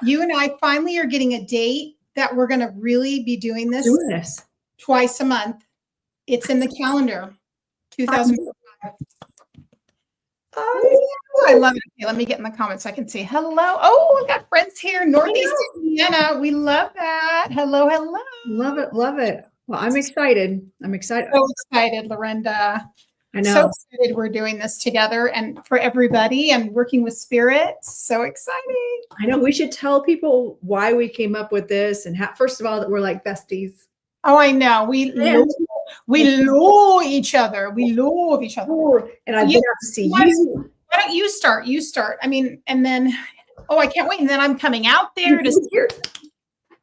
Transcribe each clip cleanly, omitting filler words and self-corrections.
You and I finally are getting a date that we're going to really be doing this twice a month. It's in the calendar. 2005. I love it. Okay, let me get in the comments so I can see. Hello. Oh, we got friends here. Northeast Indiana. We love that. Hello, hello. Love it. Love it. Well, I'm excited. I'm excited. So excited, Lorenda. I know. So excited we're doing this together and for everybody and working with spirits. So exciting. I know. We should tell people why we came up with this and how, first of all, that we're like besties. Oh, I know. We love each other. We love each other. And I've been out to see you. Why don't you start? You start. I mean, and then, I can't wait. And then I'm coming out there to see you.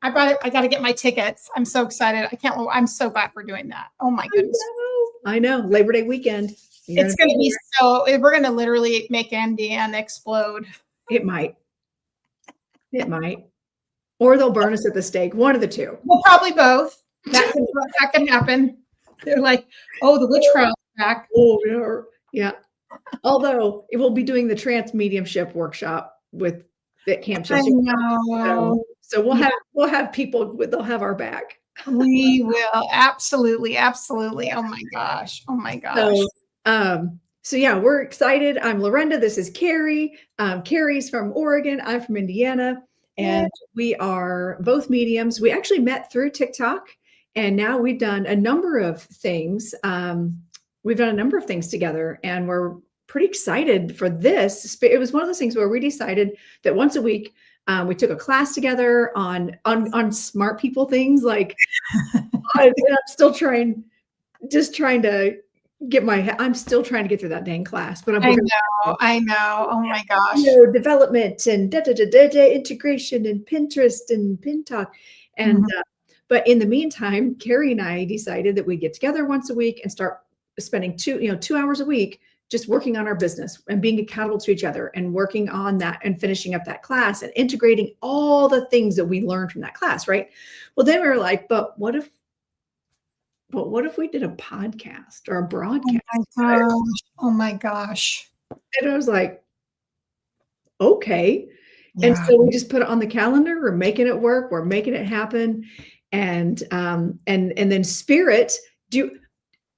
I got to get my tickets. I'm so excited. I'm so glad we're doing that. Oh my goodness. I know. Labor Day weekend. It's going to be we're going to literally make Indiana explode. It might. It might. Or they'll burn us at the stake. One of the two. Well, probably both. That can happen. They're like, oh, the witch trial's back. Oh, yeah. Although it will be doing the trance mediumship workshop with at Camp Chester. I know. So we'll have people. They'll have our back. We will absolutely. Oh my gosh. So yeah, we're excited. I'm Lorenda. This is Carrie. Carrie's from Oregon. I'm from Indiana, and we are both mediums. We actually met through TikTok, and now we've done a number of things. We've done a number of things together, and we're pretty excited for this. It was one of those things where we decided that once a week, we took a class together on smart people things. Like I'm still trying to I'm still trying to get through that dang class, but I know. Oh my gosh. Development and data integration and Pinterest and PinTalk. And, but in the meantime, Carrie and I decided that we'd get together once a week and start spending 2 hours a week just working on our business and being accountable to each other and working on that and finishing up that class and integrating all the things that we learned from that class. Right. Well, then we were like, but what if we did a podcast or a broadcast? Oh my gosh. And I was like, okay. Yeah. And so we just put it on the calendar. We're making it work. We're making it happen. And then Spirit,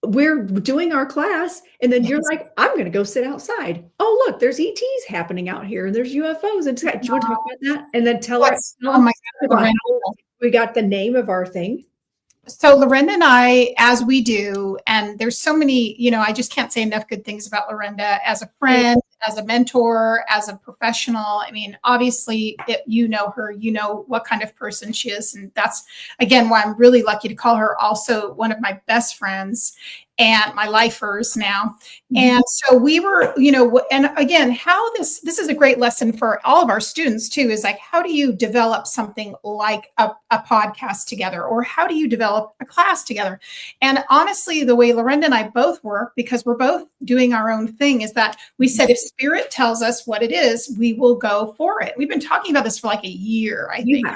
we're doing our class, and then you're like, I'm going to go sit outside. Oh, look, there's ETs happening out here, and there's UFOs. And do you want to talk about that? And then tell us. Oh my God, we got the name of our thing. So Lorenda and I, as we do, and there's so many, I just can't say enough good things about Lorenda as a friend, as a mentor, as a professional. I mean, obviously, you know her, you know what kind of person she is. And that's, again, why I'm really lucky to call her also one of my best friends and my lifers now. And so we were, and again, how this is a great lesson for all of our students too, is like, how do you develop something like a podcast together, or how do you develop a class together? And honestly, the way Lorenda and I both work, because we're both doing our own thing, is that we said, if Spirit tells us what it is, we will go for it. We've been talking about this for like a year, I think.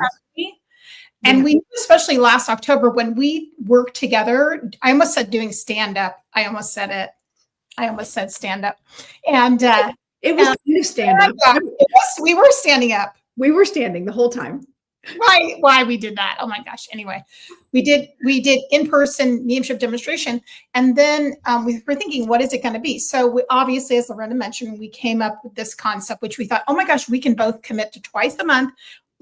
And we knew, especially last October when we worked together, I almost said doing stand-up. I almost said stand up. And it was kind of stand up. We were standing up. We were standing the whole time. Why we did that? Oh my gosh. Anyway, we did in-person mediumship demonstration. And then we were thinking, what is it going to be? So we, obviously, as Lorenda mentioned, we came up with this concept, which we thought, oh my gosh, we can both commit to twice a month.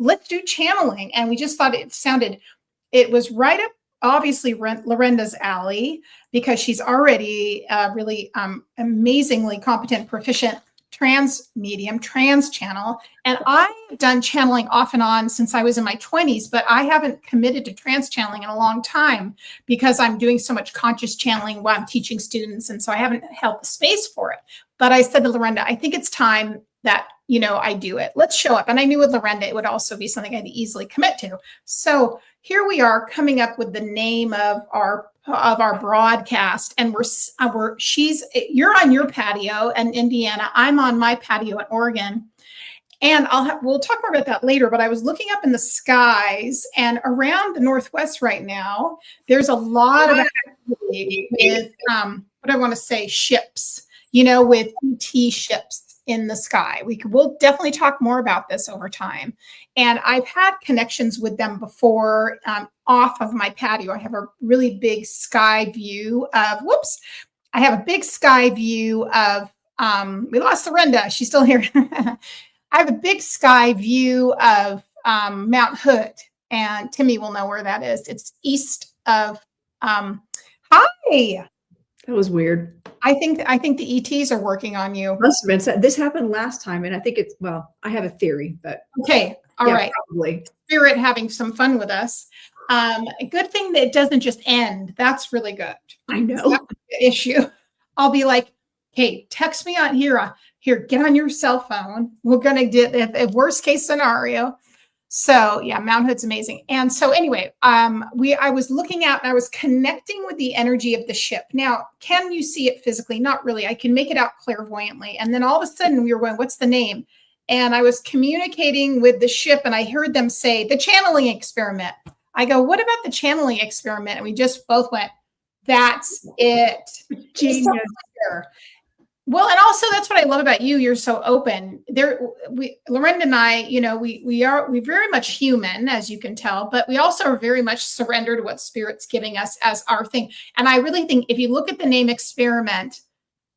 Let's do channeling. And we just thought it was right up, obviously, Lorenda's alley, because she's already really amazingly competent, proficient trance medium, trance channel. And I've done channeling off and on since I was in my 20s, but I haven't committed to trance channeling in a long time because I'm doing so much conscious channeling while I'm teaching students. And so I haven't held the space for it. But I said to Lorenda, I think it's time that, I do it. Let's show up. And I knew with Lorenda, it would also be something I'd easily commit to. So here we are coming up with the name of our broadcast. And you're on your patio in Indiana. I'm on my patio in Oregon. And we'll talk more about that later, but I was looking up in the skies, and around the Northwest right now, there's a lot of activity with, what I want to say, ships, with ET ships. in the sky. We'll definitely talk more about this over time. And I've had connections with them before off of my patio. I have a really big sky view of, I have a big sky view of, we lost Lorenda. She's still here. I have a big sky view of Mount Hood, and Timmy will know where that is. It's east of, hi. That was weird. I think the ETs are working on you. Must have been. This happened last time, and I think it's, well, I have a theory, but okay, all right. Probably. Spirit having some fun with us. A good thing that it doesn't just end. That's really good. I know. That's the issue. I'll be like, hey, text me on here. Here, get on your cell phone. We're gonna do a worst case scenario. So yeah, Mount Hood's amazing. And so anyway, I was looking out and I was connecting with the energy of the ship. Now, can you see it physically? Not really. I can make it out clairvoyantly. And then all of a sudden we were going, what's the name? And I was communicating with the ship and I heard them say the channeling experiment. I go, what about the channeling experiment? And we just both went, that's it. Genius. Well, and also that's what I love about you. You're so open. Lorenda and I, we very much human, as you can tell, but we also are very much surrendered to what Spirit's giving us as our thing. And I really think if you look at the name experiment,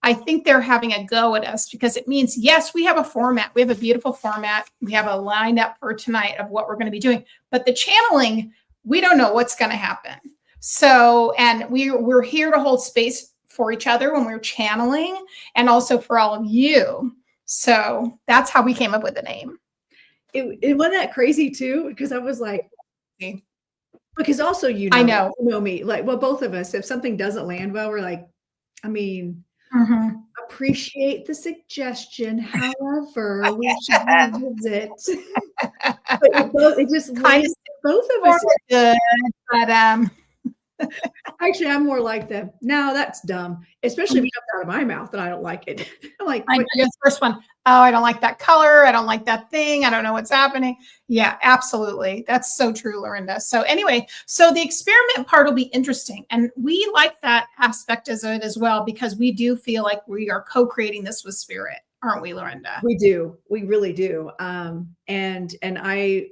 I think they're having a go at us because it means, yes, we have a format. We have a beautiful format. We have a lineup for tonight of what we're going to be doing, but the channeling, we don't know what's going to happen. So, and we're here to hold space for each other when we're channeling and also for all of you. So that's how we came up with the name. It wasn't that crazy too, because I was like, because also, I know me, like, well, both of us, if something doesn't land well, we're like, I mean, appreciate the suggestion. However, we should revisit. But it just kind of both of us good, but actually, I'm more like them. No, that's dumb. Especially if it comes out of my mouth and I don't like it. I'm like, I guess first one. Oh, I don't like that color. I don't like that thing. I don't know what's happening. Yeah, absolutely. That's so true, Lorenda. So anyway, so the experiment part will be interesting. And we like that aspect as it as well, because we do feel like we are co-creating this with Spirit, aren't we, Lorenda? We do. We really do. And the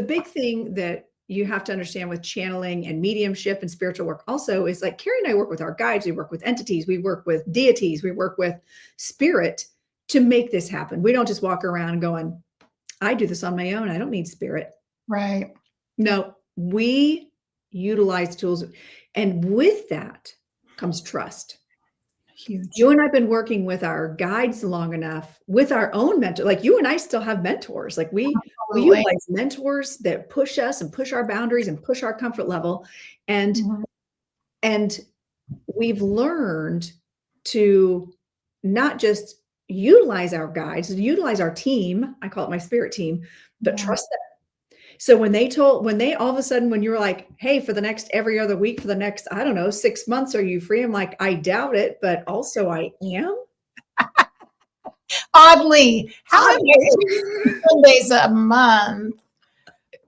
big thing that you have to understand with channeling and mediumship and spiritual work also is, like, Carrie and I work with our guides, we work with entities, we work with deities, we work with Spirit to make this happen. We don't just walk around going, I do this on my own. I don't need Spirit. Right. No, we utilize tools. And with that comes trust. Huge. You and I have been working with our guides long enough with our own mentor. Like, you and I still have mentors. Like we utilize mentors that push us and push our boundaries and push our comfort level. And we've learned to not just utilize our guides, utilize our team. I call it my Spirit team, but trust them. So when they all of a sudden, when you were like, hey, for the next every other week, for the next, I don't know, 6 months, are you free? I'm like, I doubt it, but also I am. Oddly, how many days a month?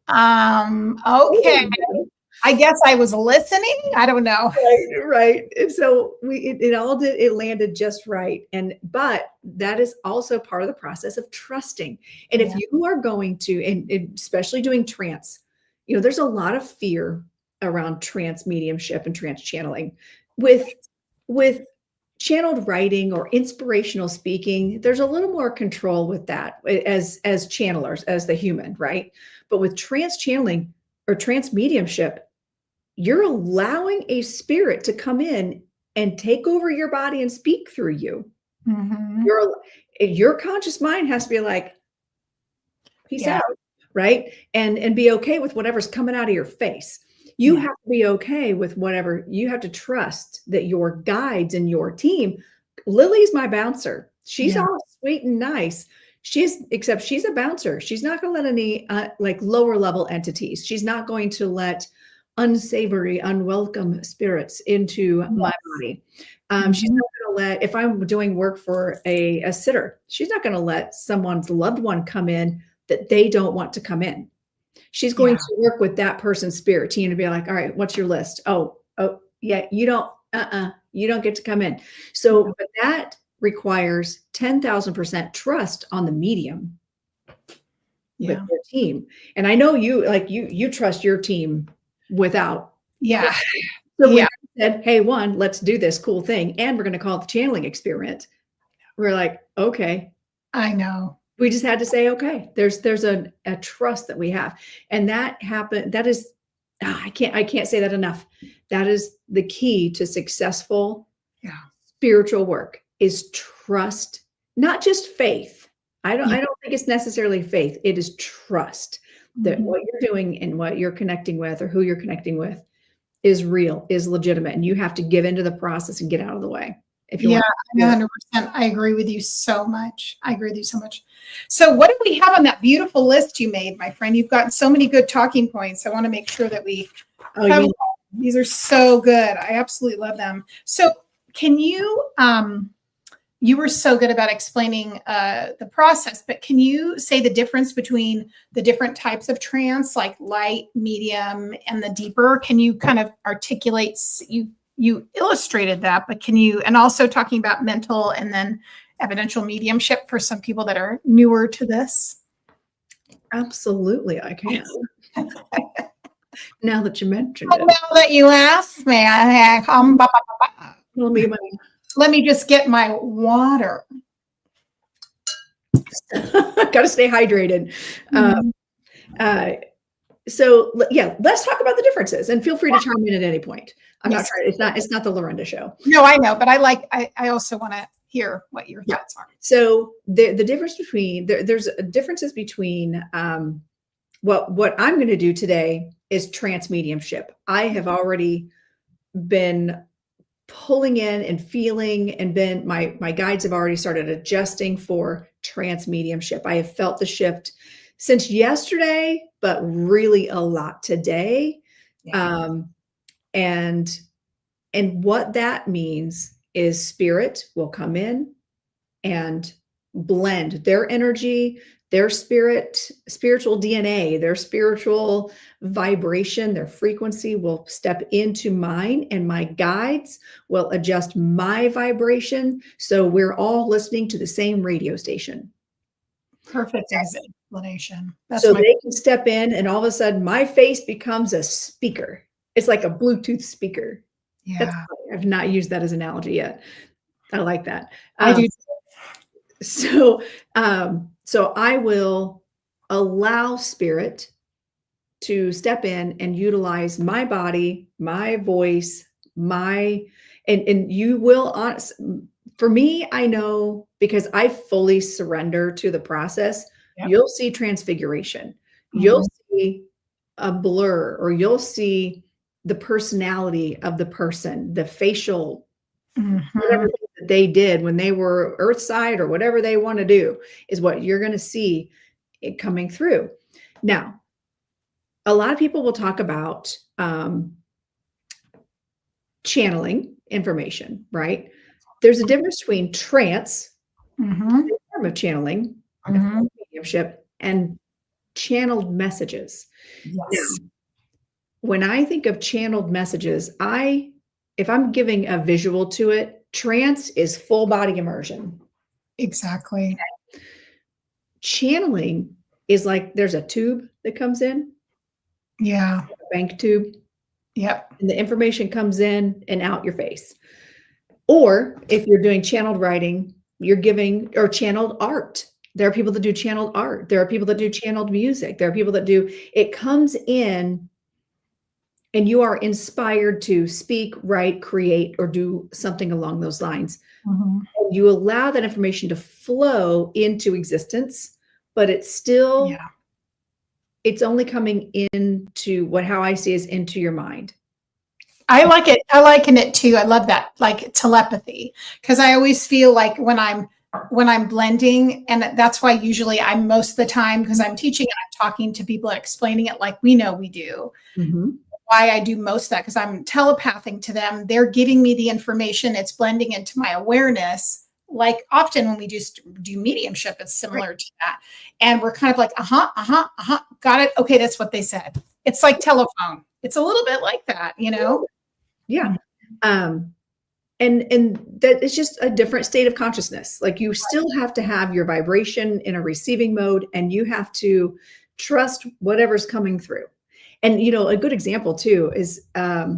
Okay. I guess I was listening. I don't know. Right. And so it landed just right. But that is also part of the process of trusting. And if you are going to, and especially doing trance, there's a lot of fear around trance mediumship and trance channeling. With channeled writing or inspirational speaking, there's a little more control with that as channelers, as the human, right? But with trance channeling or trance mediumship, you're allowing a spirit to come in and take over your body and speak through you. Mm-hmm. Your conscious mind has to be like, peace out, right? And be okay with whatever's coming out of your face. You have to be okay with whatever. You have to trust that your guides and your team. Lily's my bouncer. She's all sweet and nice. Except she's a bouncer. She's not going to let any like lower level entities. She's not going to let unsavory, unwelcome spirits into my body. She's not going to let, if I'm doing work for a sitter, she's not going to let someone's loved one come in that they don't want to come in. She's going to work with that person's spirit team to be like, all right, what's your list? Oh, yeah, you don't get to come in. So but requires 10,000% trust on the medium with your team. And I know you trust your team without. Yeah. So when you said, hey, let's do this cool thing, and we're going to call it the channeling experiment. We're like, okay. I know. We just had to say, okay, there's a trust that we have. And that happened. That is, I can't say that enough. That is the key to successful spiritual work, is trust, not just faith. I don't think it's necessarily faith. It is trust that what you're doing and what you're connecting with, or who you're connecting with, is real, is legitimate. And you have to give into the process and get out of the way. If you 100%. I agree with you so much. So what do we have on that beautiful list you made, my friend? You've got so many good talking points. I want to make sure that we these are so good. I absolutely love them. So can you, you were so good about explaining the process, but can you say the difference between the different types of trance, like light, medium, and the deeper? Can you kind of articulate, you illustrated that, but can you, and also talking about mental and then evidential mediumship for some people that are newer to this? Absolutely, I can. Now that you mentioned it. Now that you asked me, let me just get my water. Got to stay hydrated. So yeah, let's talk about the differences, and feel free to chime in at any point. I'm not trying. It's not the Lorenda show. No, I know, but I also want to hear what your thoughts are. So the difference between there's differences between what I'm going to do today is trance mediumship. I have already been pulling in and feeling, and been my guides have already started adjusting for trance mediumship. I have felt the shift since yesterday, but really a lot today. And what that means is spirit will come in and blend their energy, their spiritual DNA, their spiritual vibration, their frequency will step into mine, and my guides will adjust my vibration. So we're all listening to the same radio station. Perfect explanation. So they can step in, and all of a sudden my face becomes a speaker. It's like a Bluetooth speaker. Yeah. I've not used that as an analogy yet. I like that. I do. So I will allow spirit to step in and utilize my body, my voice, and you will, for me, I know, because I fully surrender to the process, you'll see transfiguration. You'll see a blur, or you'll see the personality of the person, the facial, whatever that they did when they were earthside, or whatever they want to do, is what you're going to see it coming through. Now, a lot of people will talk about channeling information, right? There's a difference between trance, a form of channeling, mediumship, and channeled messages. Yes. Now, when I think of channeled messages, if I'm giving a visual to it, trance is full body immersion. Exactly. Channeling is like there's a tube that comes in. Yeah. A bank tube. Yep. And the information comes in and out your face. Or if you're doing channeled writing, you're giving, or channeled art. There are people that do channeled art. There are people that do channeled music. There are people that do, it comes in and you are inspired to speak, write, create, or do something along those lines. And you allow that information to flow into existence, but it's still, it's only coming into how I see is into your mind. I like it. I liken it too. I love that, like telepathy, because I always feel like when I'm blending, and that's why usually I'm most of the time, because I'm teaching and I'm talking to people and explaining it like we know we do. Why I do most of that, because I'm telepathing to them. They're giving me the information. It's blending into my awareness. Like often when we do mediumship, it's similar to that. And we're kind of like, got it. Okay, that's what they said. It's like telephone. It's a little bit like that, you know? Yeah. And And that is just a different state of consciousness. Like you still have to have your vibration in a receiving mode, and you have to trust whatever's coming through. And you know, a good example too is I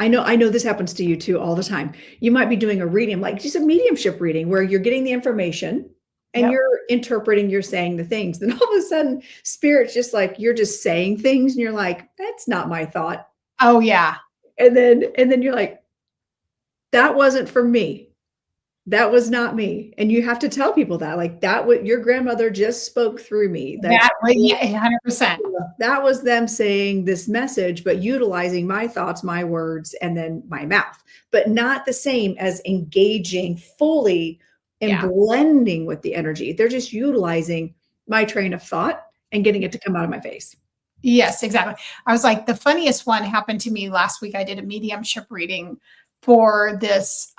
know this happens to you too all the time. You might be doing a reading, like just a mediumship reading, where you're getting the information and you're interpreting, you're saying the things. Then all of a sudden, spirit's just like, you're just saying things and you're like, that's not my thought. Oh yeah. And then you're like, that wasn't for me. That was not me. And you have to tell people that, like, that what your grandmother just spoke through me. That 100%. That was them saying this message, but utilizing my thoughts, my words, and then my mouth, but not the same as engaging fully and blending with the energy. They're just utilizing my train of thought and getting it to come out of my face. Yes, exactly. I was like, the funniest one happened to me last week. I did a mediumship reading for this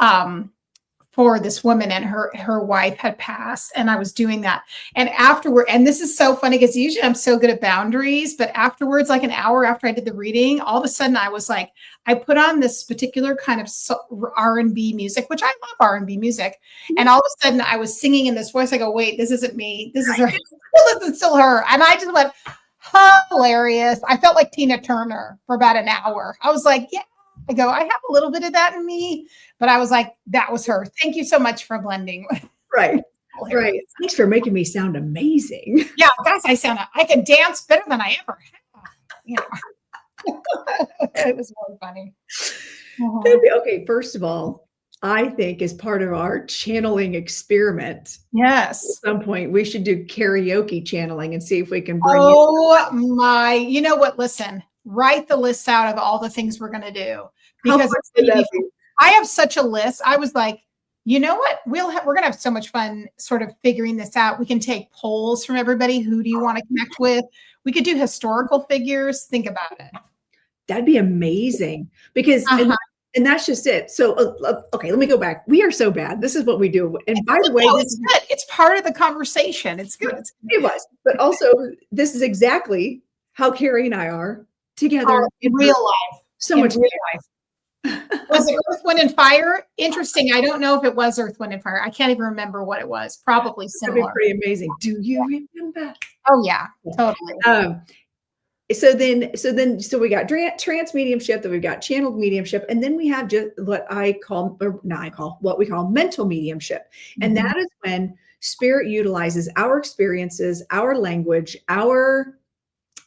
woman, and her wife had passed, and I was doing that. And afterward, and this is so funny because usually I'm so good at boundaries, but afterwards, like an hour after I did the reading, all of a sudden I was like, I put on this particular kind of R&B music, which I love R&B music. And all of a sudden I was singing in this voice. I go, wait, this isn't me. This is her. This is still her. And I just went, hilarious. I felt like Tina Turner for about an hour. I was like, yeah. I go, I have a little bit of that in me, but I was like, that was her. Thank you so much for blending. Right. Right. Thanks for making me sound amazing. Yeah, guys, I can dance better than I ever have. You know. It was really funny. Okay, first of all, I think as part of our channeling experiment, yes, at some point we should do karaoke channeling and see if we can bring my, you know what, listen, write the list out of all the things we're going to do, because I have such a list. I was like, you know what, we're going to have so much fun sort of figuring this out. We can take polls from everybody. Who do you want to connect with? We could do historical figures. Think about it. That'd be amazing, because and that's just it. So, okay, let me go back. We are so bad. This is what we do. And by the way, it's good. It's part of the conversation. It's good. It was. But also, this is exactly how Carrie and I are together in real life. So much real life. Was it Earth, Wind, and Fire? Interesting. I don't know if it was Earth, Wind, and Fire. I can't even remember what it was. Probably similar. That'd be pretty amazing. Do you remember? Oh yeah, totally. So we got trance mediumship, then we've got channeled mediumship, and then we have just what we call mental mediumship. And that is when spirit utilizes our experiences, our language, our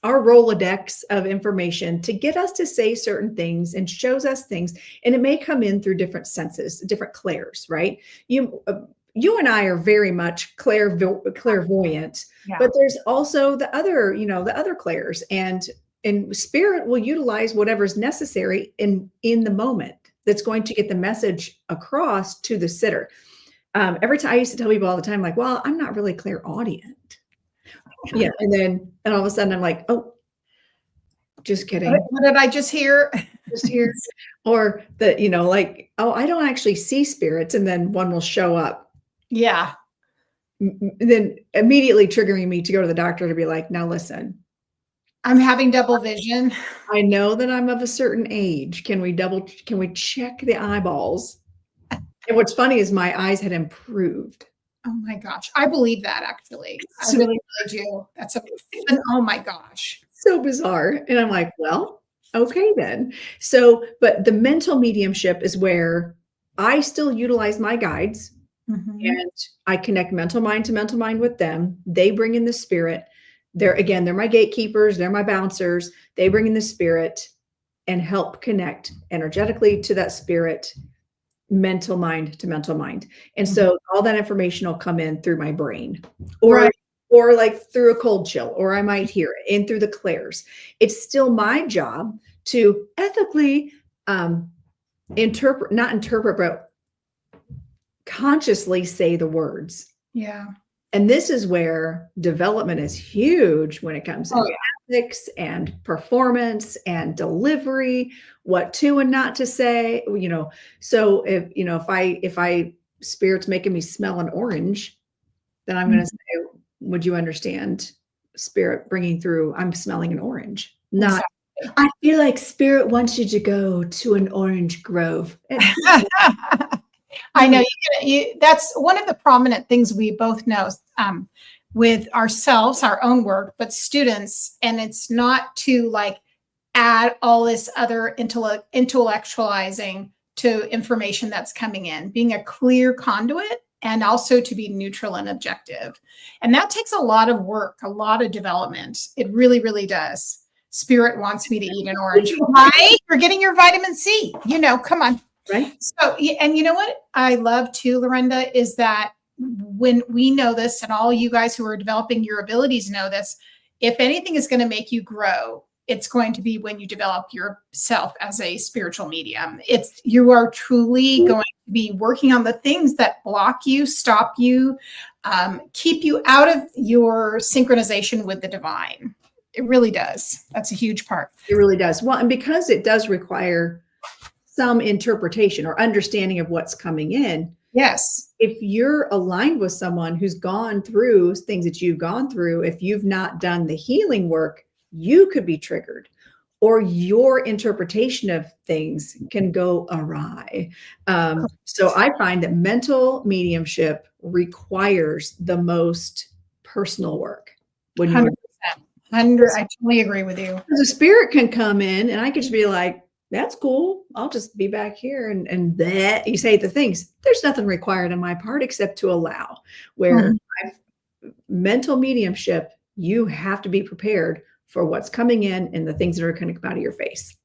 Rolodex of information to get us to say certain things and shows us things. And it may come in through different senses, different clairs, right? You and I are very much clairvoyant, but there's also the other clairs, and spirit will utilize whatever's necessary in the moment that's going to get the message across to the sitter. Every time I used to tell people all the time, like, well, I'm not really clairaudient. Yeah. And all of a sudden I'm like, oh, just kidding. What did I just hear? Just hear. Or that, like, oh, I don't actually see spirits. And then one will show up. Yeah. Then immediately triggering me to go to the doctor to be like, now listen, I'm having double vision. I know that I'm of a certain age. Can we check the eyeballs? And what's funny is my eyes had improved. Oh my gosh. I believe that, actually. I really, really do. Oh my gosh. So bizarre. And I'm like, well, okay then. So, but the mental mediumship is where I still utilize my guides. And I connect mental mind to mental mind with them. They bring in the spirit. They're my gatekeepers. They're my bouncers. They bring in the spirit and help connect energetically to that spirit, mental mind to mental mind. And so all that information will come in through my brain, or like through a cold chill, or I might hear it in through the clairs. It's still my job to ethically not interpret, but consciously say the words. Yeah. And this is where development is huge when it comes to ethics and performance and delivery, what to and not to say, so if I spirit's making me smell an orange, then I'm going to say, would you understand spirit bringing through, I'm smelling an orange, not I feel like spirit wants you to go to an orange grove. I know that's one of the prominent things we both know with ourselves, our own work, but students, and it's not to like add all this other intellectualizing to information that's coming in, being a clear conduit, and also to be neutral and objective. And that takes a lot of work, a lot of development. It really, really does. Spirit wants me to eat an orange. Right? You're getting your vitamin C. Come on. Right. So, and you know what I love too, Lorenda, is that when we know this, and all you guys who are developing your abilities know this, if anything is going to make you grow, it's going to be when you develop yourself as a spiritual medium. You are truly going to be working on the things that block you, stop you, keep you out of your synchronization with the divine. It really does. That's a huge part. It really does. Well, and because it does require some interpretation or understanding of what's coming in. Yes. If you're aligned with someone who's gone through things that you've gone through, if you've not done the healing work, you could be triggered, or your interpretation of things can go awry. So I find that mental mediumship requires the most personal work. When 100%. I totally agree with you. The spirit can come in and I could just be like, that's cool. I'll just be back here. And that you say the things, there's nothing required on my part except to allow. Where mental mediumship, you have to be prepared for what's coming in and the things that are going to come out of your face.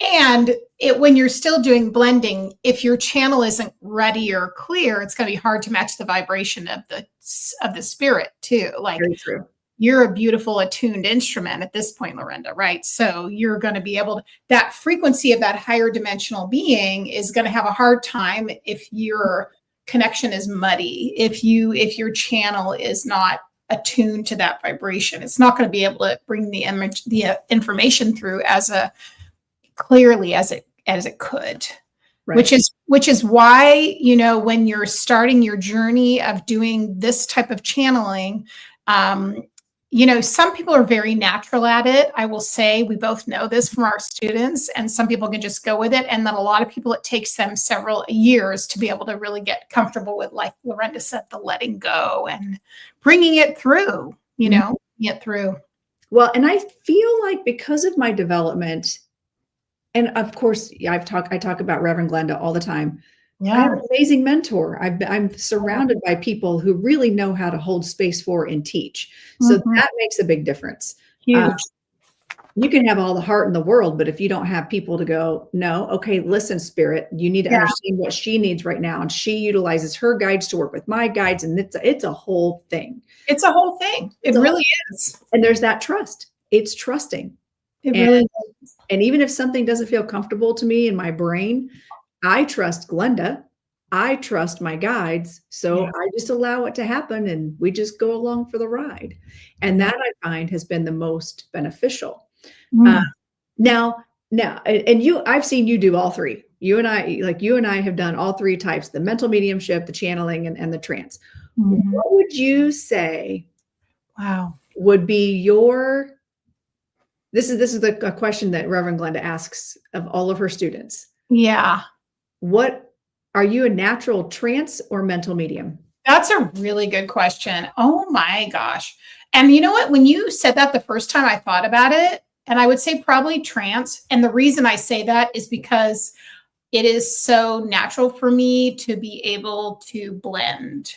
And when you're still doing blending, if your channel isn't ready or clear, it's going to be hard to match the vibration of the spirit too. Like, very true. You're a beautiful attuned instrument at this point, Lorenda, right? So you're going to be able to, that frequency of that higher dimensional being is going to have a hard time if your connection is muddy, if your channel is not attuned to that vibration. It's not going to be able to bring the information through as clearly as it could. Right. Which is why, when you're starting your journey of doing this type of channeling, some people are very natural at it. I will say we both know this from our students, and some people can just go with it. And then a lot of people, it takes them several years to be able to really get comfortable with, like Lorenda said, the letting go and bringing it through, get through. Well, and I feel like because of my development, and of course, I talk about Reverend Glenda all the time. Yeah. I have an amazing mentor. I'm surrounded by people who really know how to hold space for and teach. So that makes a big difference. Huge. You can have all the heart in the world, but if you don't have people to go, no, okay, listen, spirit, you need to understand what she needs right now. And she utilizes her guides to work with my guides. And it's a whole thing. It's a whole thing. It really is. And there's that trust. It's trusting. It really is. And even if something doesn't feel comfortable to me in my brain, I trust Glenda. I trust my guides. So I just allow it to happen and we just go along for the ride. And that I find has been the most beneficial. Now, and I've seen you do all three. You and I have done all three types, the mental mediumship, the channeling, and the trance. What would you say would be this is a question that Reverend Glenda asks of all of her students. Yeah. Are you a natural trance or mental medium? That's a really good question. Oh my gosh. And you know what? When you said that the first time, I thought about it, and I would say probably trance. And the reason I say that is because it is so natural for me to be able to blend.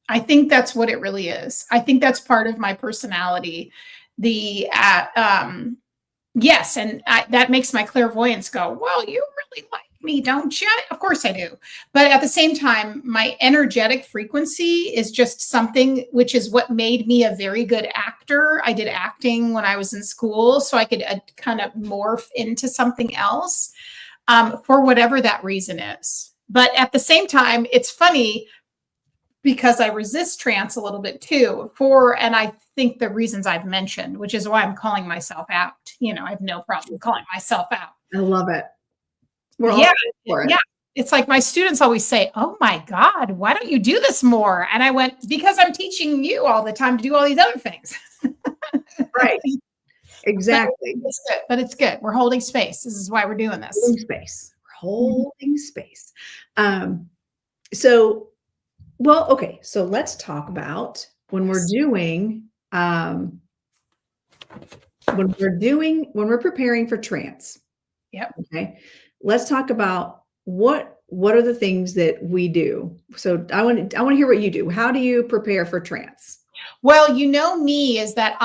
I think that's what it really is. I think that's part of my personality. Yes. And that makes my clairvoyance go, well, you really like me, don't you? Of course I do. But at the same time, my energetic frequency is just something which is what made me a very good actor. I did acting when I was in school, so I could kind of morph into something else for whatever that reason is. But at the same time, it's funny because I resist trance a little bit too and I think the reasons I've mentioned, which is why I'm calling myself out. I have no problem calling myself out. I love it. Yeah. It's like my students always say, oh my God, why don't you do this more? And I went, because I'm teaching you all the time to do all these other things. Right. exactly. It's good, but it's good. We're holding space. This is why we're doing this. Holding space. We're holding space. So, well, okay. So let's talk about when we're doing, when we're preparing for trance. Yep. Okay. Let's talk about what are the things that we do. So I want to hear what you do. How do you prepare for trance? Well, you know me is that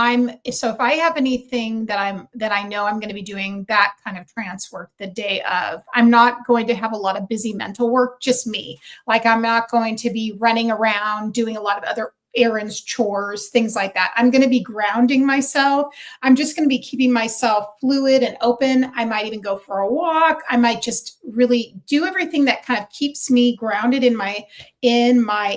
so if I have anything that I know I'm going to be doing that kind of trance work the day of, I'm not going to have a lot of busy mental work, just me. Like I'm not going to be running around doing a lot of other errands, chores, things like that. I'm going to be grounding myself. I'm just going to be keeping myself fluid and open. I might even go for a walk. I might just really do everything that kind of keeps me grounded in my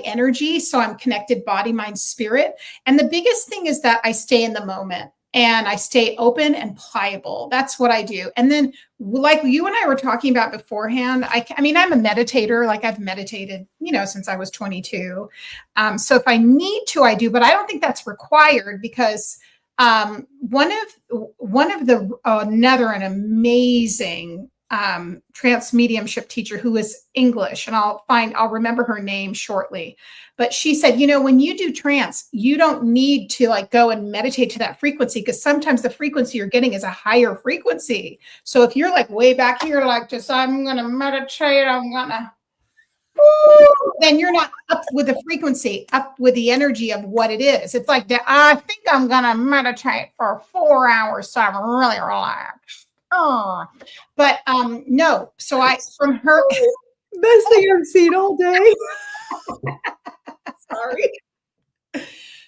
energy. So I'm connected body, mind, spirit. And the biggest thing is that I stay in the moment and I stay open and pliable. That's what I do. And then like you and I were talking about beforehand, I mean, I'm a meditator. Like I've meditated, since I was 22. So if I need to, I do, but I don't think that's required because another amazing trance mediumship teacher who is English, and I'll remember her name shortly. But she said, when you do trance, you don't need to like go and meditate to that frequency because sometimes the frequency you're getting is a higher frequency. So if you're like way back here, like just, I'm going to meditate, then you're not up with the frequency, up with the energy of what it is. It's like, I think I'm going to meditate for 4 hours. So I'm really relaxed. But no. So from her, best thing I've seen all day. Sorry.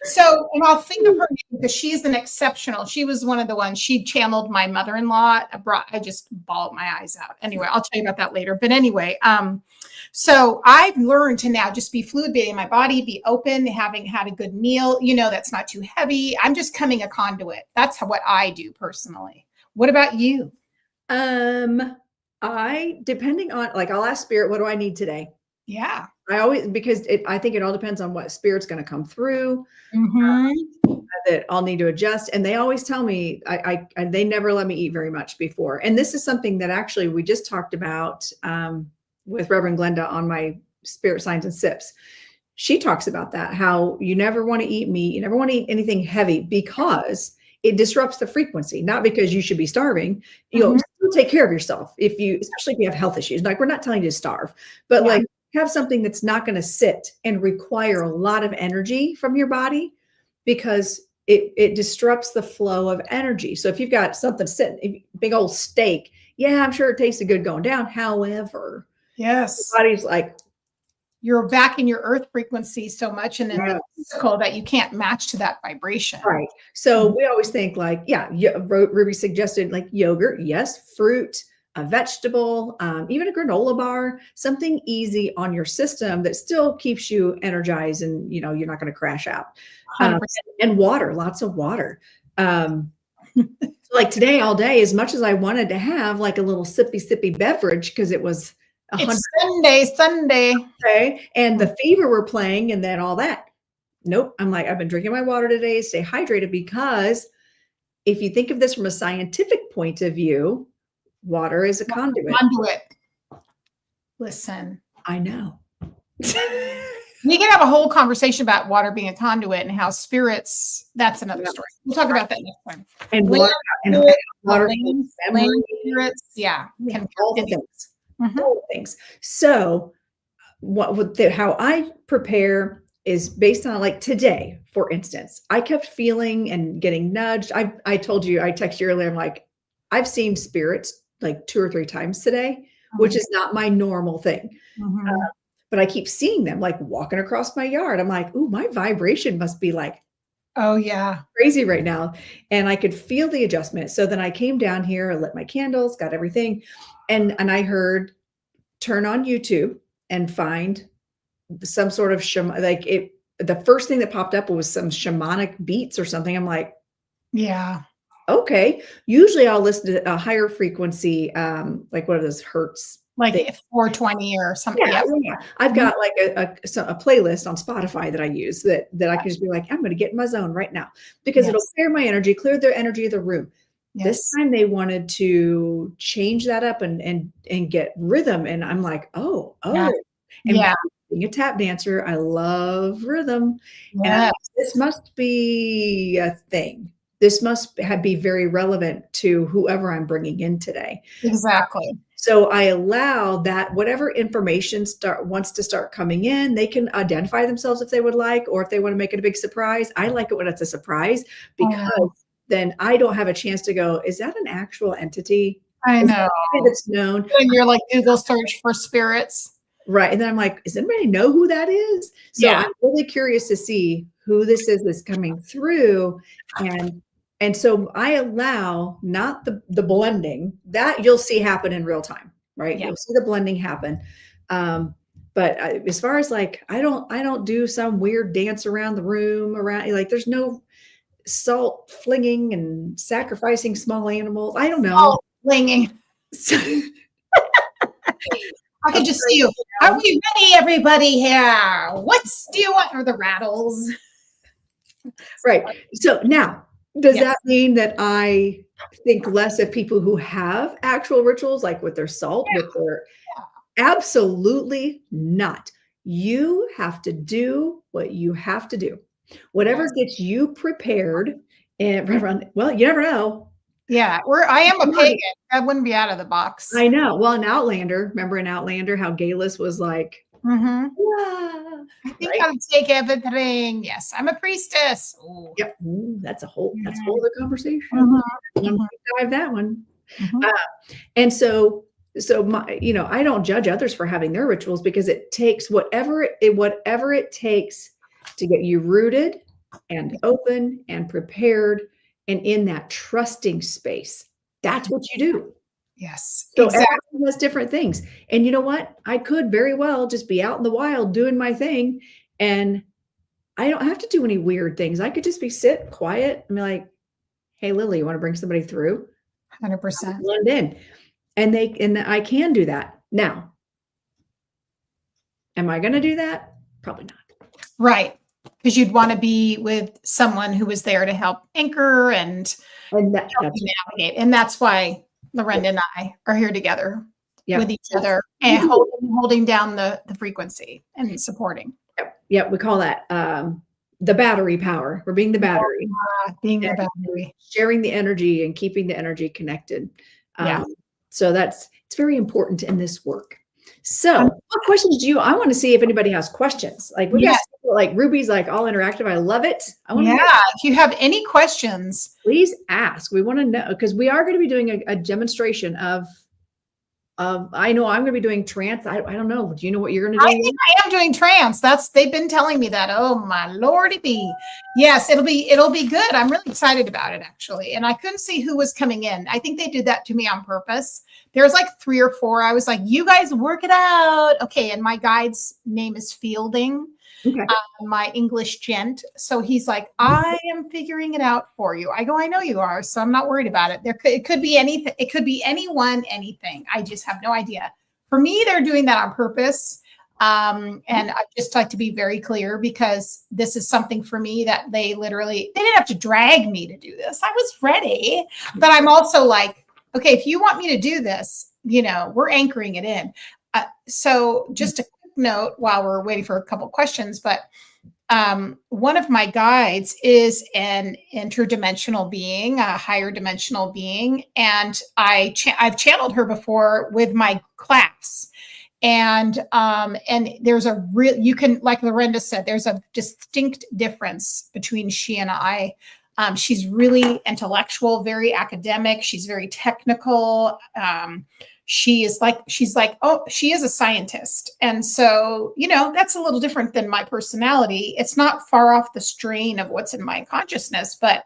So, and I'll think of her name because she's an exceptional. She was one of the ones. She channeled my mother-in-law. I just bawled my eyes out. Anyway, I'll tell you about that later. But anyway, so I've learned to now just be fluid, be in my body, be open, having had a good meal. that's not too heavy. I'm just coming a conduit. That's what I do personally. What about you? Depending on, like, I'll ask spirit, what do I need today? Yeah. Because I think it all depends on what spirit's going to come through, that I'll need to adjust. And they always tell me, they never let me eat very much before. And this is something that actually we just talked about, with Reverend Glenda on my Spirit Signs and Sips. She talks about that, how you never want to eat meat. You never want to eat anything heavy because it disrupts the frequency, not because you should be starving. You'll still take care of yourself especially if you have health issues. Like, we're not telling you to starve, but like have something that's not going to sit and require a lot of energy from your body because it disrupts the flow of energy. So if you've got something sitting, big old steak, I'm sure it tasted good going down. However, yes, the body's like, you're back in your earth frequency so much and then the physical that you can't match to that vibration. Right. So we always think like, Ruby suggested like yogurt. Yes. Fruit, a vegetable, even a granola bar, something easy on your system that still keeps you energized and, you're not going to crash out. And water, lots of water. Like today, all day, as much as I wanted to have like a little sippy beverage, because it was it's Sunday. Okay. And the fever were playing and then all that. Nope. I'm like, I've been drinking my water today, stay hydrated, because if you think of this from a scientific point of view, water is a conduit. Listen. I know. We can have a whole conversation about water being a conduit and how spirits, that's another story. We'll talk about that next time. And water spirits, can all the things. All the things. So how I prepare is based on, like, today, for instance, I kept feeling and getting nudged. I told you, I texted you earlier, I'm like, I've seen spirits like 2 or 3 times today, which is not my normal thing. But I keep seeing them like walking across my yard. I'm like, ooh, my vibration must be like, oh yeah, crazy right now. And I could feel the adjustment. So then I came down here, I lit my candles, got everything. And I heard, turn on YouTube and find some sort of the first thing that popped up was some shamanic beats or something. I'm like, yeah, okay. Usually I'll listen to a higher frequency, like what are those hertz? Like 420 or something. Yeah. I've got like a playlist on Spotify that I use that I can just be like, I'm going to get in my zone right now, because it'll clear my energy, clear the energy of the room. This time they wanted to change that up and get rhythm. And I'm like, oh. Yeah. And Yeah. being a tap dancer, I love rhythm. And Yeah. this must be a thing. This must be very relevant to whoever I'm bringing in today. Exactly. So I allow that whatever information wants to start coming in, they can identify themselves if they would like, or if they want to make it a big surprise. I like it when it's a surprise, because then I don't have a chance to go, is that an actual entity? I know. That's known. And you're like Google search for spirits. Right. And then I'm like, does anybody know who that is? So I'm really curious to see who this is that's coming through. And so I allow not the blending that you'll see happen in real time, right? Yeah. You'll see the blending happen. But as far as like, I don't do some weird dance around the room around, like there's no salt flinging and sacrificing small animals. I don't know. Salt flinging. I can just see you. Are we ready, everybody here? What's do you want? Or the rattles? Right. So now, does that mean that I think less of people who have actual rituals, like with their salt, with their absolutely not. You have to do what you have to do. Whatever gets you prepared. And well, you never know. Yeah, I am a pagan. I wouldn't be out of the box. I know. Well, in Outlander, remember in Outlander how Galus was like, I think I'll take everything. Yes, I'm a priestess. Ooh. Yep. Ooh, that's a whole other conversation. Dive that one. And so my, I don't judge others for having their rituals, because it takes whatever it takes to get you rooted and open and prepared and in that trusting space. That's what you do. Yes. So everyone has different things. And you know what? I could very well just be out in the wild doing my thing, and I don't have to do any weird things. I could just be sit quiet and be like, hey, Lily, you want to bring somebody through? 100%. Blend in. And I can do that. Now, am I going to do that? Probably not. Right. Because you'd want to be with someone who was there to help anchor and help you navigate. And that's why Lorenda and I are here together with each other and holding down the frequency and supporting. Yep. We call that the battery power. We're being the battery. Being the battery. Sharing the energy and keeping the energy connected. So it's very important in this work. So what questions I want to see if anybody has questions. Like we got like Ruby's like all interactive. I love it. If you have any questions, please ask. We want to know, because we are going to be doing a demonstration of I know I'm going to be doing trance. I don't know. Do you know what you're going to do? I think I am doing trance. They've been telling me that. Oh my Lordy be. Yes, it'll be good. I'm really excited about it, actually. And I couldn't see who was coming in. I think they did that to me on purpose. There's like 3 or 4. I was like, you guys work it out. Okay. And my guide's name is Fielding. Okay. My English gent. So he's like, I am figuring it out for you. I go, I know you are. So I'm not worried about it. It could be anything. It could be anyone, anything. I just have no idea. For me, they're doing that on purpose. And I just like to be very clear, because this is something for me that they didn't have to drag me to do this. I was ready, but I'm also like, okay, if you want me to do this, we're anchoring it in. So just a note while we're waiting for a couple of questions, but one of my guides is an interdimensional being, a higher dimensional being, and I've channeled her before with my class, and there's you can, like Lorenda said, there's a distinct difference between she and I. She's really intellectual, very academic. She's very technical. She's like, oh, she is a scientist. And so, that's a little different than my personality. It's not far off the strain of what's in my consciousness, but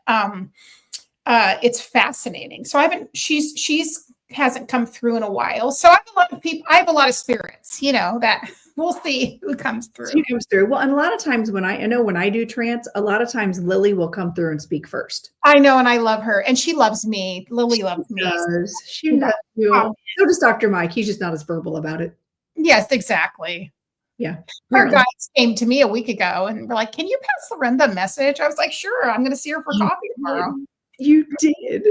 it's fascinating. So she's hasn't come through in a while. So I have a lot of people, I have a lot of spirits, that we'll see who comes through. Who comes through. Well, and a lot of times when I do trance, a lot of times Lily will come through and speak first. I know. And I love her. And she loves me. Lily loves me. She loves you. So does Dr. Mike. He's just not as verbal about it. Yes, exactly. Yeah. Our guys came to me a week ago and were like, can you pass Lorenda a message? I was like, sure. I'm going to see her for coffee tomorrow. You did.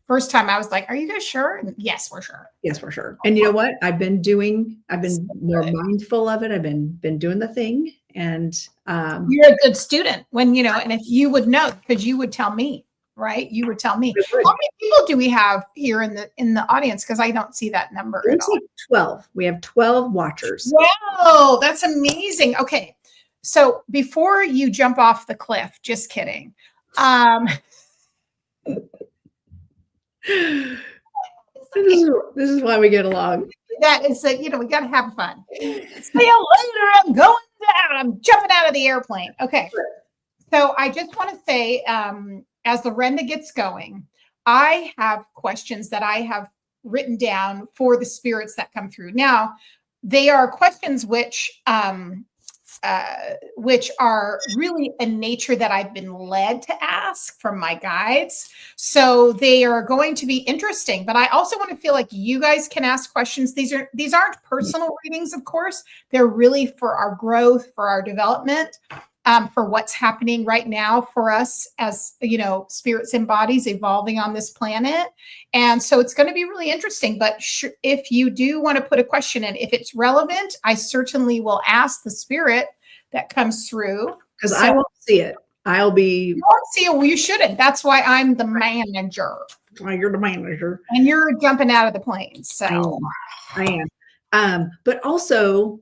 first time I was like, are you guys sure? And yes, we're sure. Yes, for sure. And you know what? I've been more mindful of it. I've been doing the thing. And you're a good student when, you know, and if you would know, because you would tell me, right? You would tell me. How many people do we have here in the audience? Because I don't see that number at all. 12. We have 12 watchers. Wow, that's amazing. Okay. So before you jump off the cliff, just kidding. This is why we get along. That is that, you know, we got to have fun. See you later. I'm going down. I'm jumping out of the airplane. Okay. So I just want to say, as Lorenda gets going, I have questions that I have written down for the spirits that come through. Now, they are questions which are really a nature that I've been led to ask from my guides. So they are going to be interesting, but I also want to feel like you guys can ask questions. These aren't personal readings, of course. They're really for our growth, for our development, for what's happening right now for us as, you know, spirits and bodies evolving on this planet. And so it's going to be really interesting. But if you do want to put a question in, if it's relevant, I certainly will ask the spirit that comes through. Because I won't see it. I'll be. You won't see it. Well, you shouldn't. That's why I'm the manager. Well, you're the manager. And you're jumping out of the plane. So I am. But also,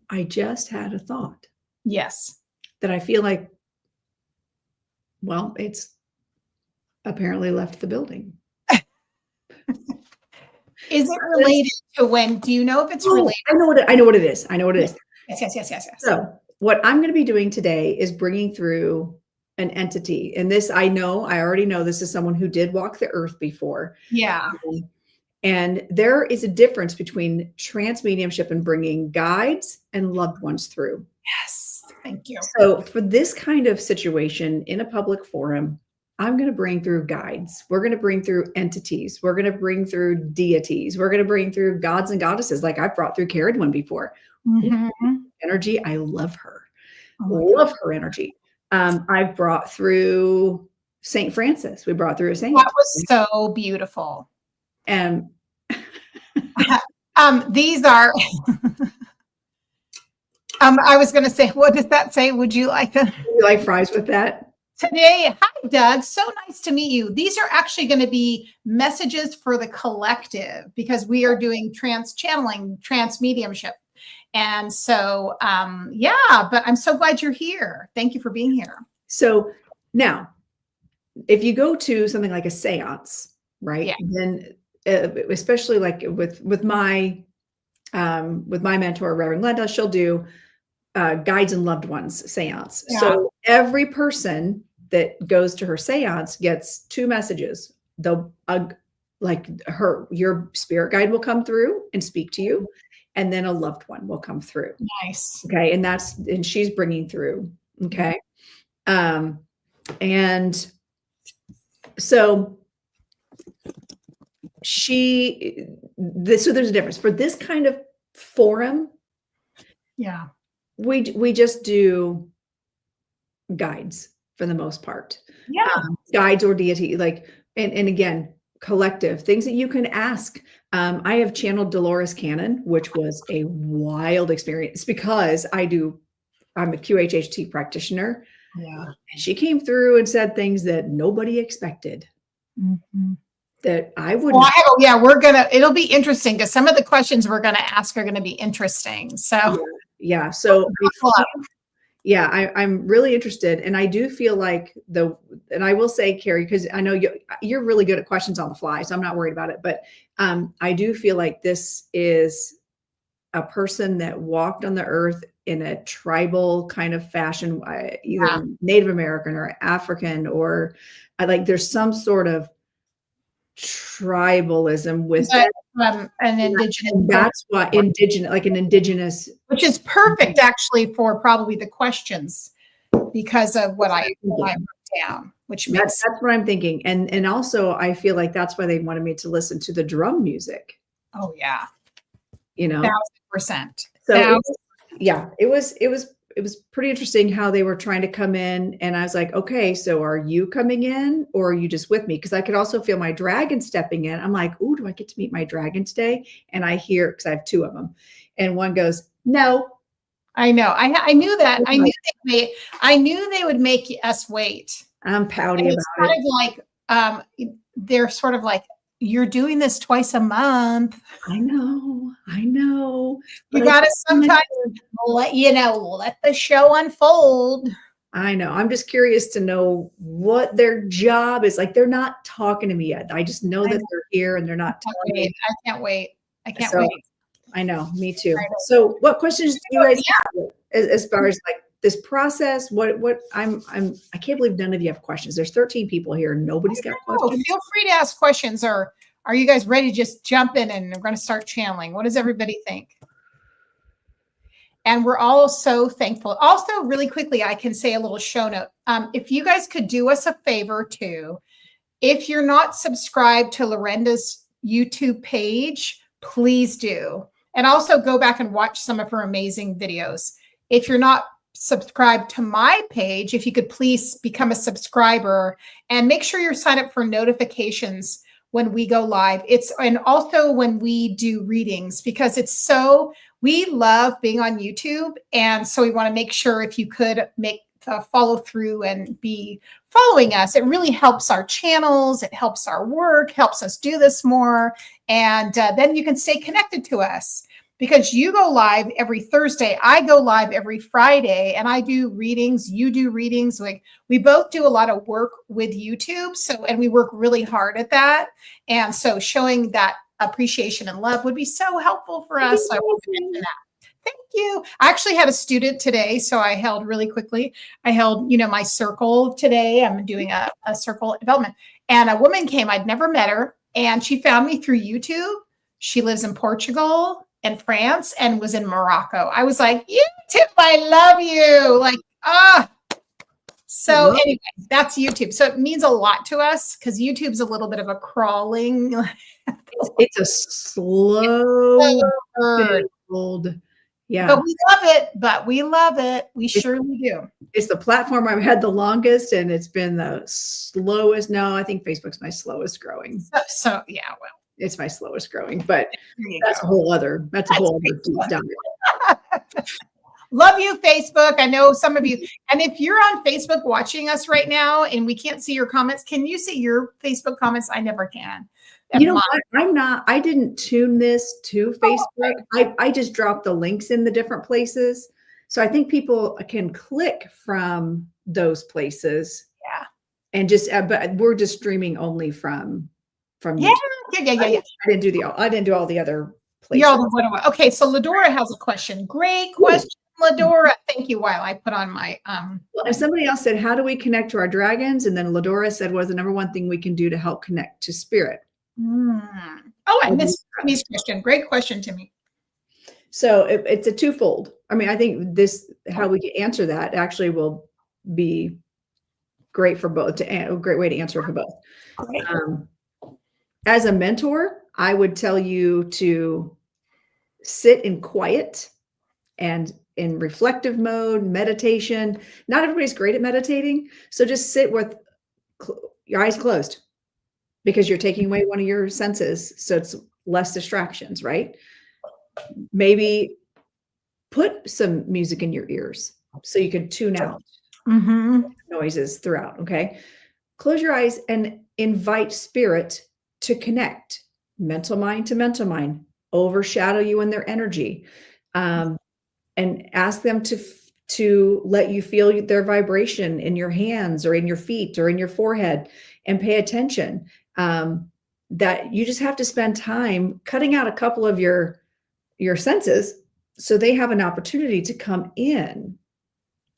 I just had a thought. Yes. That I feel like, well, it's apparently left the building. Is it related to when? Do you know if it's related? I know what it is. I know what it is. Yes. So what I'm going to be doing today is bringing through an entity. And this, I already know this is someone who did walk the earth before. Yeah. And there is a difference between trance mediumship and bringing guides and loved ones through. Yes. Thank you. So for this kind of situation in a public forum, I'm going to bring through guides. We're going to bring through entities. We're going to bring through deities. We're going to bring through gods and goddesses. Like I've brought through Carrie one before. Mm-hmm. Energy. I love her. Love her energy. I've brought through St. Francis. We brought through a saint. That was so beautiful. And these are I was going to say, what does that say? Would you like fries with that? Today, hi, Doug. So nice to meet you. These are actually going to be messages for the collective because we are doing trance channeling, trance mediumship. And so, but I'm so glad you're here. Thank you for being here. So now, if you go to something like a seance, right? Yeah. Then, especially like with my mentor, Reverend Linda, she'll do guides and loved ones seance. Yeah. So every person that goes to her seance gets 2 messages. They'll your spirit guide will come through and speak to you, and then a loved one will come through. Nice. Okay. And she's bringing through. Okay. And so so there's a difference for this kind of forum. Yeah. We just do guides for the most part. Yeah. Guides or deity, and again, collective things that you can ask. I have channeled Dolores Cannon, which was a wild experience because I'm a QHHT practitioner. Yeah. And she came through and said things that nobody expected. Mm-hmm. That I would. Well, it'll be interesting because some of the questions we're going to ask are going to be interesting. So, yeah. So, I'm really interested. And I do feel like and I will say, Carrie, because I know you're really good at questions on the fly, so I'm not worried about it. But I do feel like this is a person that walked on the earth in a tribal kind of fashion, either Native American or African, or there's some sort of tribalism with an indigenous. And that's why indigenous, which is perfect actually for probably the questions because of what I wrote down. Which makes that's what I'm thinking, and also I feel like that's why they wanted me to listen to the drum music. Oh yeah, 1,000%. So it was it was pretty interesting how they were trying to come in. And I was like, okay, so are you coming in or are you just with me? Because I could also feel my dragon stepping in. I'm like, oh, do I get to meet my dragon today? And I hear, because I have two of them, and one goes, no. I know. I knew that. I knew they would make us wait. I'm pouty about kind it. of like they're sort of like, you're doing this twice a month. I know. You gotta sometimes let the show unfold. I know. I'm just curious to know what their job is. Like, they're not talking to me yet. I just know that they're here and they're not talking to me. I can't wait. I can't wait. I know, me too. So what questions do you guys have as far as like this process? What I can't believe none of you have questions. There's 13 people here. Nobody's got questions. Feel free to ask questions, or are you guys ready to just jump in and we're going to start channeling? What does everybody think? And we're all so thankful. Also, really quickly, I can say a little show note. If you guys could do us a favor too, if you're not subscribed to Lorenda's YouTube page, please do. And also go back and watch some of her amazing videos. If you're not subscribed to my page, if you could please become a subscriber and make sure you're signed up for notifications when we go live. And also when we do readings, because we love being on YouTube. And so we want to make sure if you could make follow through and be following us. It really helps our channels. It helps our work, helps us do this more. And then you can stay connected to us because you go live every Thursday. I go live every Friday and I do readings. You do readings. Like we both do a lot of work with YouTube. And we work really hard at that. And so showing that appreciation and love would be so helpful for us. So I want to mention that. Thank you. I actually had a student today. So I held really quickly. I held, my circle today. I'm doing a circle development. And a woman came, I'd never met her. And she found me through YouTube. She lives in Portugal and France and was in Morocco. I was like, YouTube, I love you. So anyway, that's YouTube. So it means a lot to us because YouTube's a little bit of a crawling. It's a slow build. Yeah. But we love it. We surely do. It's the platform I've had the longest and it's been the slowest. No, I think Facebook's my slowest growing. So yeah, well. It's my slowest growing, but that's a whole other deep dive. Love you, Facebook. I know some of you. And if you're on Facebook watching us right now and we can't see your comments, can you see your Facebook comments? I never can. You know what? I didn't tune this to Facebook. I just dropped the links in the different places. So I think people can click from those places. Yeah. And but we're just streaming only from yeah. I didn't do all the other places. Okay. So Ladora has a question. Great question, Ladora. Thank you. While I put on my, Well, and somebody else said, how do we connect to our dragons? And then Ladora said, what's the number one thing we can do to help connect to spirit? Oh, I missed Timmy's question. Great question, Timmy. So it's a twofold. I mean, I think how we can answer that actually will be great for both. A great way to answer it for both. As a mentor, I would tell you to sit in quiet and in reflective mode, meditation. Not everybody's great at meditating, so just sit with your eyes closed. Because you're taking away one of your senses. So it's less distractions, right? Maybe put some music in your ears so you can tune out noises throughout, okay? Close your eyes and invite spirit to connect. Mental mind to mental mind. Overshadow you in their energy. And ask them to let you feel their vibration in your hands or in your feet or in your forehead and pay attention. That you just have to spend time cutting out a couple of your senses so they have an opportunity to come in.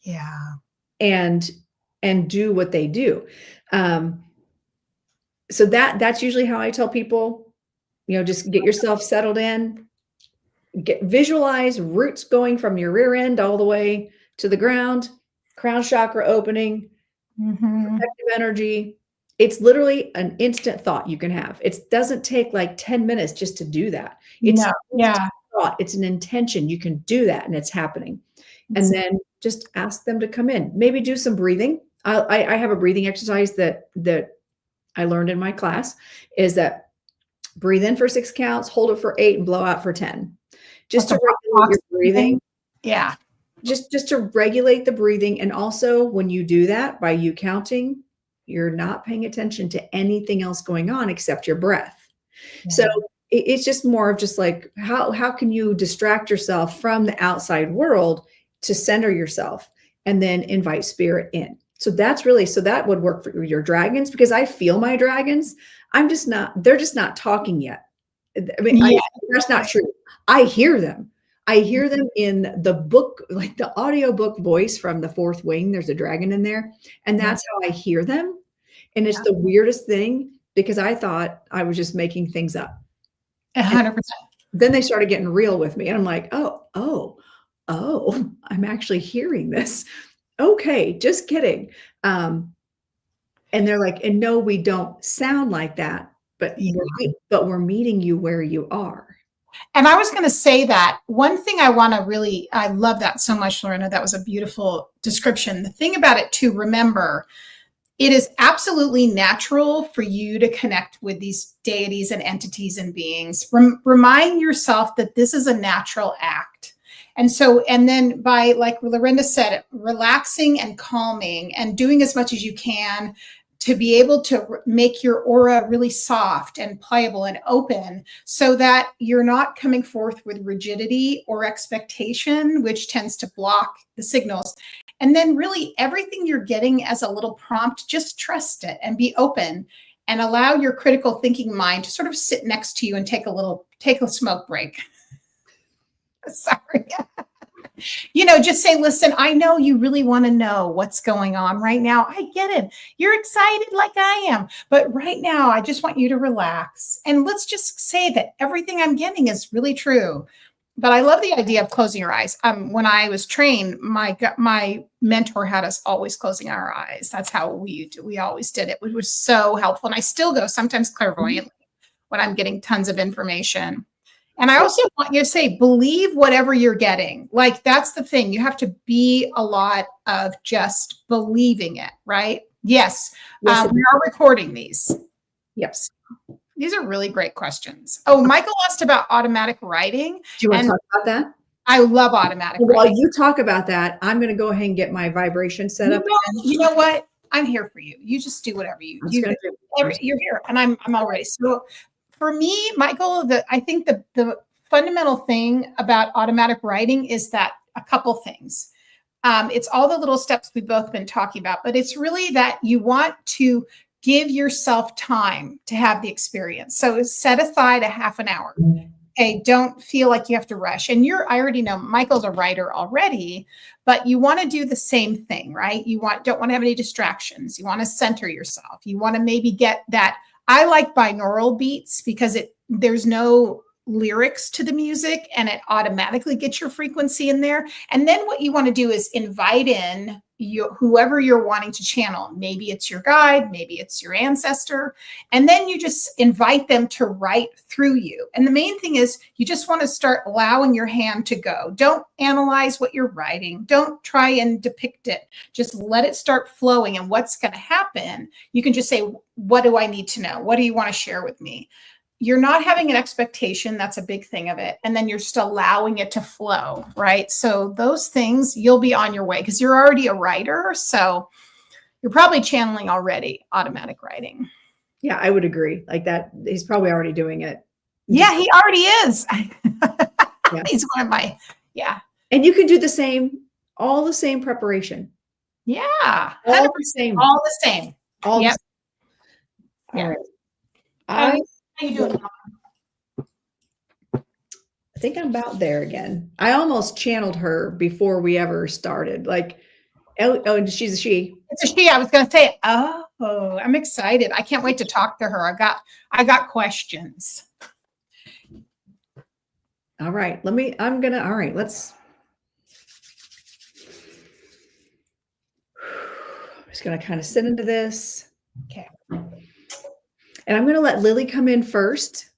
Yeah. And do what they do. So that's usually how I tell people, just get yourself settled in, visualize roots going from your rear end all the way to the ground, crown chakra opening, protective energy. It's literally an instant thought you can have. It doesn't take like 10 minutes just to do that. It's thought. It's an intention. You can do that and it's happening. And then just ask them to come in. Maybe do some breathing. I have a breathing exercise that I learned in my class, is that breathe in for 6 counts, hold it for 8, and blow out for 10. Just to regulate your breathing. Yeah. Just to regulate the breathing. And also when you do that, by you counting, you're not paying attention to anything else going on except your breath. Yeah. So it's just more of just like, how can you distract yourself from the outside world to center yourself and then invite spirit in? So that's really, so that would work for your dragons, because I feel my dragons. They're just not talking yet. I mean, yeah. That's not true. I hear them. I hear them in the book, like the audiobook voice from The Fourth Wing. There's a dragon in there. And that's how I hear them. And it's the weirdest thing, because I thought I was just making things up. 100%. Then they started getting real with me. And I'm like, oh, I'm actually hearing this. Okay, just kidding. And they're like, and no, we don't sound like that, but we're meeting you where you are. And I was going to say that one thing I love that so much, Lorenda. That was a beautiful description. The thing about it too, remember, it is absolutely natural for you to connect with these deities and entities and beings. Remind yourself that this is a natural act. And then by, like Lorenda said, relaxing and calming and doing as much as you can to be able to make your aura really soft and pliable and open, so that you're not coming forth with rigidity or expectation, which tends to block the signals. And then really everything you're getting as a little prompt, just trust it and be open and allow your critical thinking mind to sort of sit next to you and take a smoke break. Sorry. Just say, listen, I know you really want to know what's going on right now. I get it. You're excited like I am. But right now, I just want you to relax. And let's just say that everything I'm getting is really true. But I love the idea of closing your eyes. When I was trained, my mentor had us always closing our eyes. That's how we always did it, which was so helpful. And I still go sometimes clairvoyantly when I'm getting tons of information. And I also want you to say, believe whatever you're getting. Like, that's the thing. You have to be a lot of just believing it, right? Yes. We are recording these. Yes. These are really great questions. Oh, Michael asked about automatic writing. Do you want to talk about that? I love automatic writing. While you talk about that, I'm going to go ahead and get my vibration set up. You know what? I'm here for you. You just do whatever you do. You're here, and I'm all ready. So, for me, Michael, I think the fundamental thing about automatic writing is that a couple things. It's all the little steps we've both been talking about, but it's really that you want to give yourself time to have the experience. So set aside a half an hour. Okay, don't feel like you have to rush. And I already know Michael's a writer already, but you want to do the same thing, right? Don't want to have any distractions. You want to center yourself. You want to maybe get that. I like binaural beats because there's no lyrics to the music and it automatically gets your frequency in there. And then what you want to do is invite in whoever you're wanting to channel. Maybe it's your guide, maybe it's your ancestor. And then you just invite them to write through you. And the main thing is you just want to start allowing your hand to go. Don't analyze what you're writing. Don't try and depict it. Just let it start flowing. And what's going to happen, you can just say, what do I need to know? What do you want to share with me? You're not having an expectation. That's a big thing of it. And then you're just allowing it to flow, right? So those things, you'll be on your way because you're already a writer. So you're probably channeling already, automatic writing. Yeah, I would agree. Like that, he's probably already doing it. Yeah, he already is. Yeah. He's one of my, yeah. And you can do the same, all the same preparation. Yeah. All the same. All the same. All yep. the same. All right. How you doing? I think I'm about there again. I almost channeled her before we ever started. Like, and she's a she. It's a she. I was going to say, oh, I'm excited. I can't wait to talk to her. I got questions. All right. All right, let's. I'm just going to kind of sit into this. Okay. And I'm going to let Lily come in first,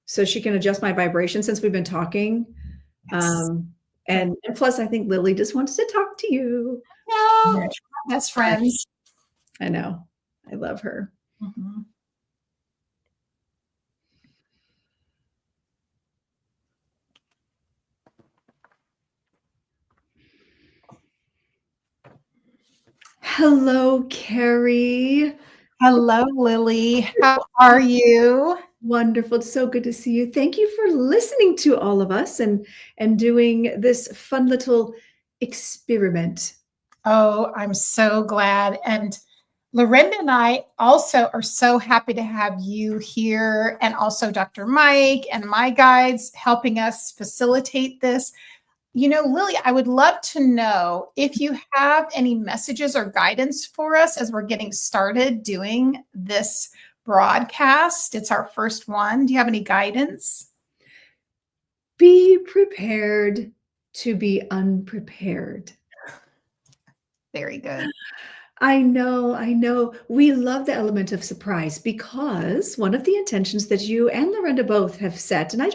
so she can adjust my vibration since we've been talking. Yes. And plus, I think Lily just wants to talk to you. No, best friends. I know. I love her. Mm-hmm. Hello, Carrie. Hello, Lily. How are you? Wonderful. It's so good to see you. Thank you for listening to all of us and doing this fun little experiment. Oh, I'm so glad. And Lorenda and I also are so happy to have you here, and also Dr. Mike and my guides helping us facilitate this. You know, Lily, I would love to know if you have any messages or guidance for us as we're getting started doing this broadcast. It's our first one. Do you have any guidance? Be prepared to be unprepared. Very good. I know. We love the element of surprise because one of the intentions that you and Lorenda both have set, and I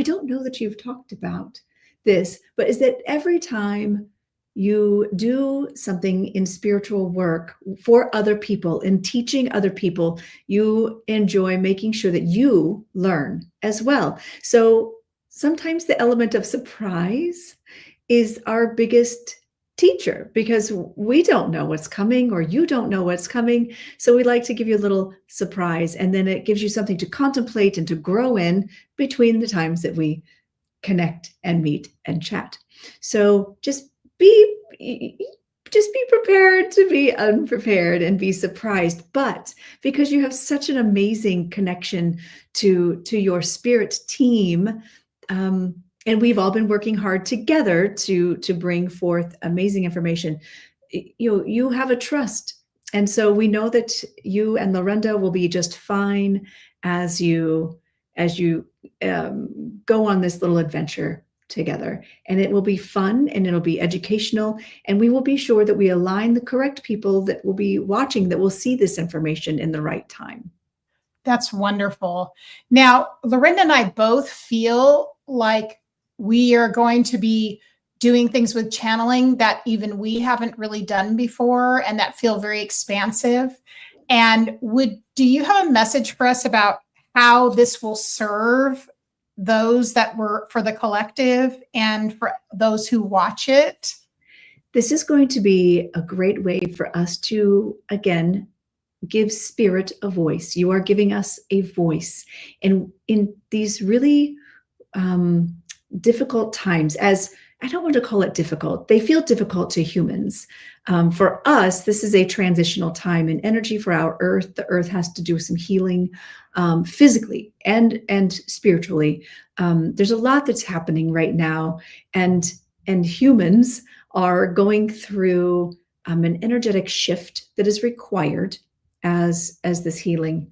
don't know that you've talked about this, but is that every time you do something in spiritual work for other people, in teaching other people, you enjoy making sure that you learn as well. So sometimes the element of surprise is our biggest teacher because we don't know what's coming or you don't know what's coming. So we like to give you a little surprise, and then it gives you something to contemplate and to grow in between the times that we connect and meet and chat. So just be prepared to be unprepared and be surprised. But because you have such an amazing connection to your spirit team, and we've all been working hard together to bring forth amazing information, you have a trust. And so we know that you and Lorenda will be just fine as you go on this little adventure together. And it will be fun and it'll be educational. And we will be sure that we align the correct people that will be watching, that will see this information in the right time. That's wonderful. Now, Lorenda and I both feel like we are going to be doing things with channeling that even we haven't really done before and that feel very expansive. And do you have a message for us about how this will serve those that were for the collective and for those who watch it? This is going to be a great way for us to, again, give spirit a voice. You are giving us a voice. And in these really difficult times, as I don't want to call it difficult, they feel difficult to humans. For us, this is a transitional time in energy for our earth. The earth has to do some healing physically and spiritually. There's a lot that's happening right now, and humans are going through an energetic shift that is required as this healing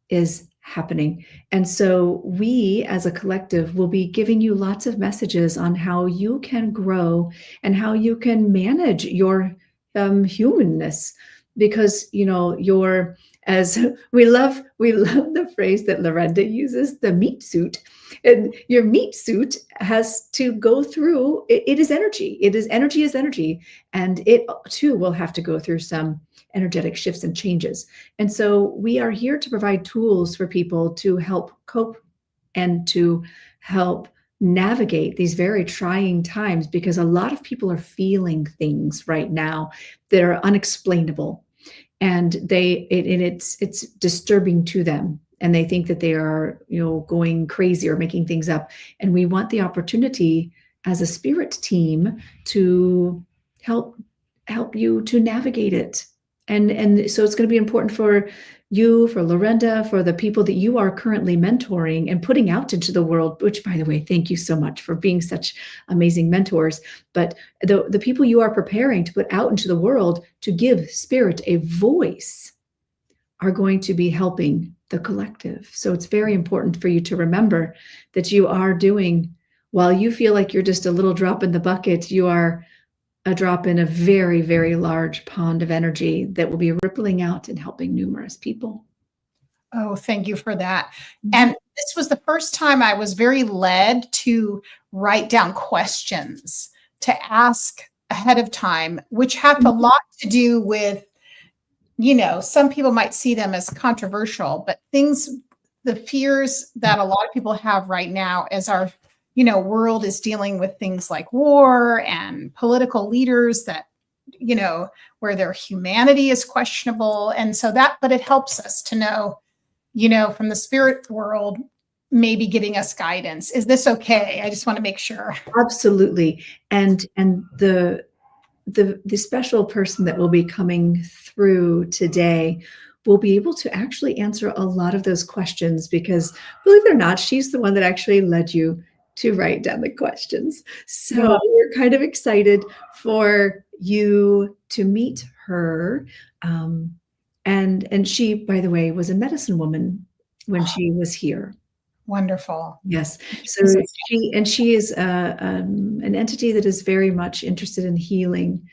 is happening. And so we as a collective will be giving you lots of messages on how you can grow and how you can manage your humanness, because you're, as we love the phrase that Lorenda uses, the meat suit. And your meat suit has to go through, it is energy. Energy is energy. And it too will have to go through some energetic shifts and changes. And so we are here to provide tools for people to help cope and to help navigate these very trying times, because a lot of people are feeling things right now that are unexplainable, and it's disturbing to them, and they think that they are going crazy or making things up. And we want the opportunity as a spirit team to help you to navigate it. And so it's going to be important for you, for Lorenda, for the people that you are currently mentoring and putting out into the world, which, by the way, thank you so much for being such amazing mentors. But the people you are preparing to put out into the world to give spirit a voice are going to be helping the collective. So it's very important for you to remember that you are doing, while you feel like you're just a little drop in the bucket, you are a drop in a very, very large pond of energy that will be rippling out and helping numerous people. Oh, thank you for that. And this was the first time I was very led to write down questions to ask ahead of time, which have a lot to do with, some people might see them as controversial, but the fears that a lot of people have right now as our, world is dealing with things like war and political leaders that, where their humanity is questionable. And so but it helps us to know, from the spirit world, maybe giving us guidance. Is this okay? I just want to make sure. Absolutely. And the special person that will be coming through today will be able to actually answer a lot of those questions, because believe it or not, she's the one that actually led you to write down the questions. So we're kind of excited for you to meet her. And she, by the way, was a medicine woman when she was here. Wonderful. Yes. So she is an entity that is very much interested in healing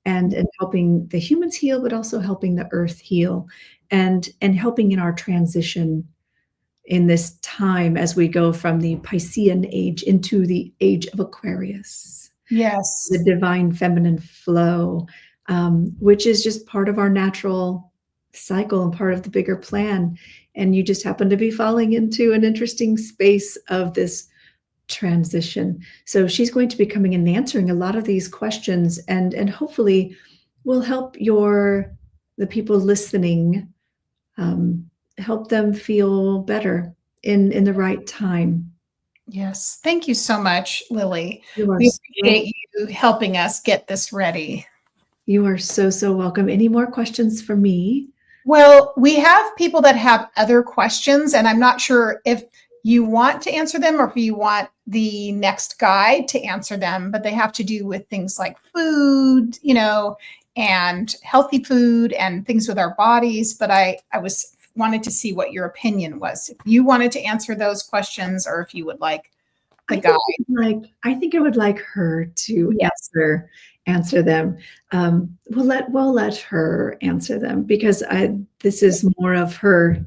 and helping the humans heal, but also helping the earth heal, and helping in our transition in this time as we go from the Piscean age into the age of Aquarius. Yes. The divine feminine flow, which is just part of our natural cycle and part of the bigger plan. And you just happen to be falling into an interesting space of this transition. So she's going to be coming in and answering a lot of these questions, and hopefully will help the people listening, help them feel better in the right time. Yes. Thank you so much, Lily. We appreciate you helping us get this ready. You are so, so welcome. Any more questions for me? Well, we have people that have other questions, and I'm not sure if you want to answer them or if you want the next guide to answer them, but they have to do with things like food, and healthy food and things with our bodies. But I wanted to see what your opinion was. If you wanted to answer those questions, or if you would like the guide. I think I would like her to answer them. We'll let her answer them, because this is more of her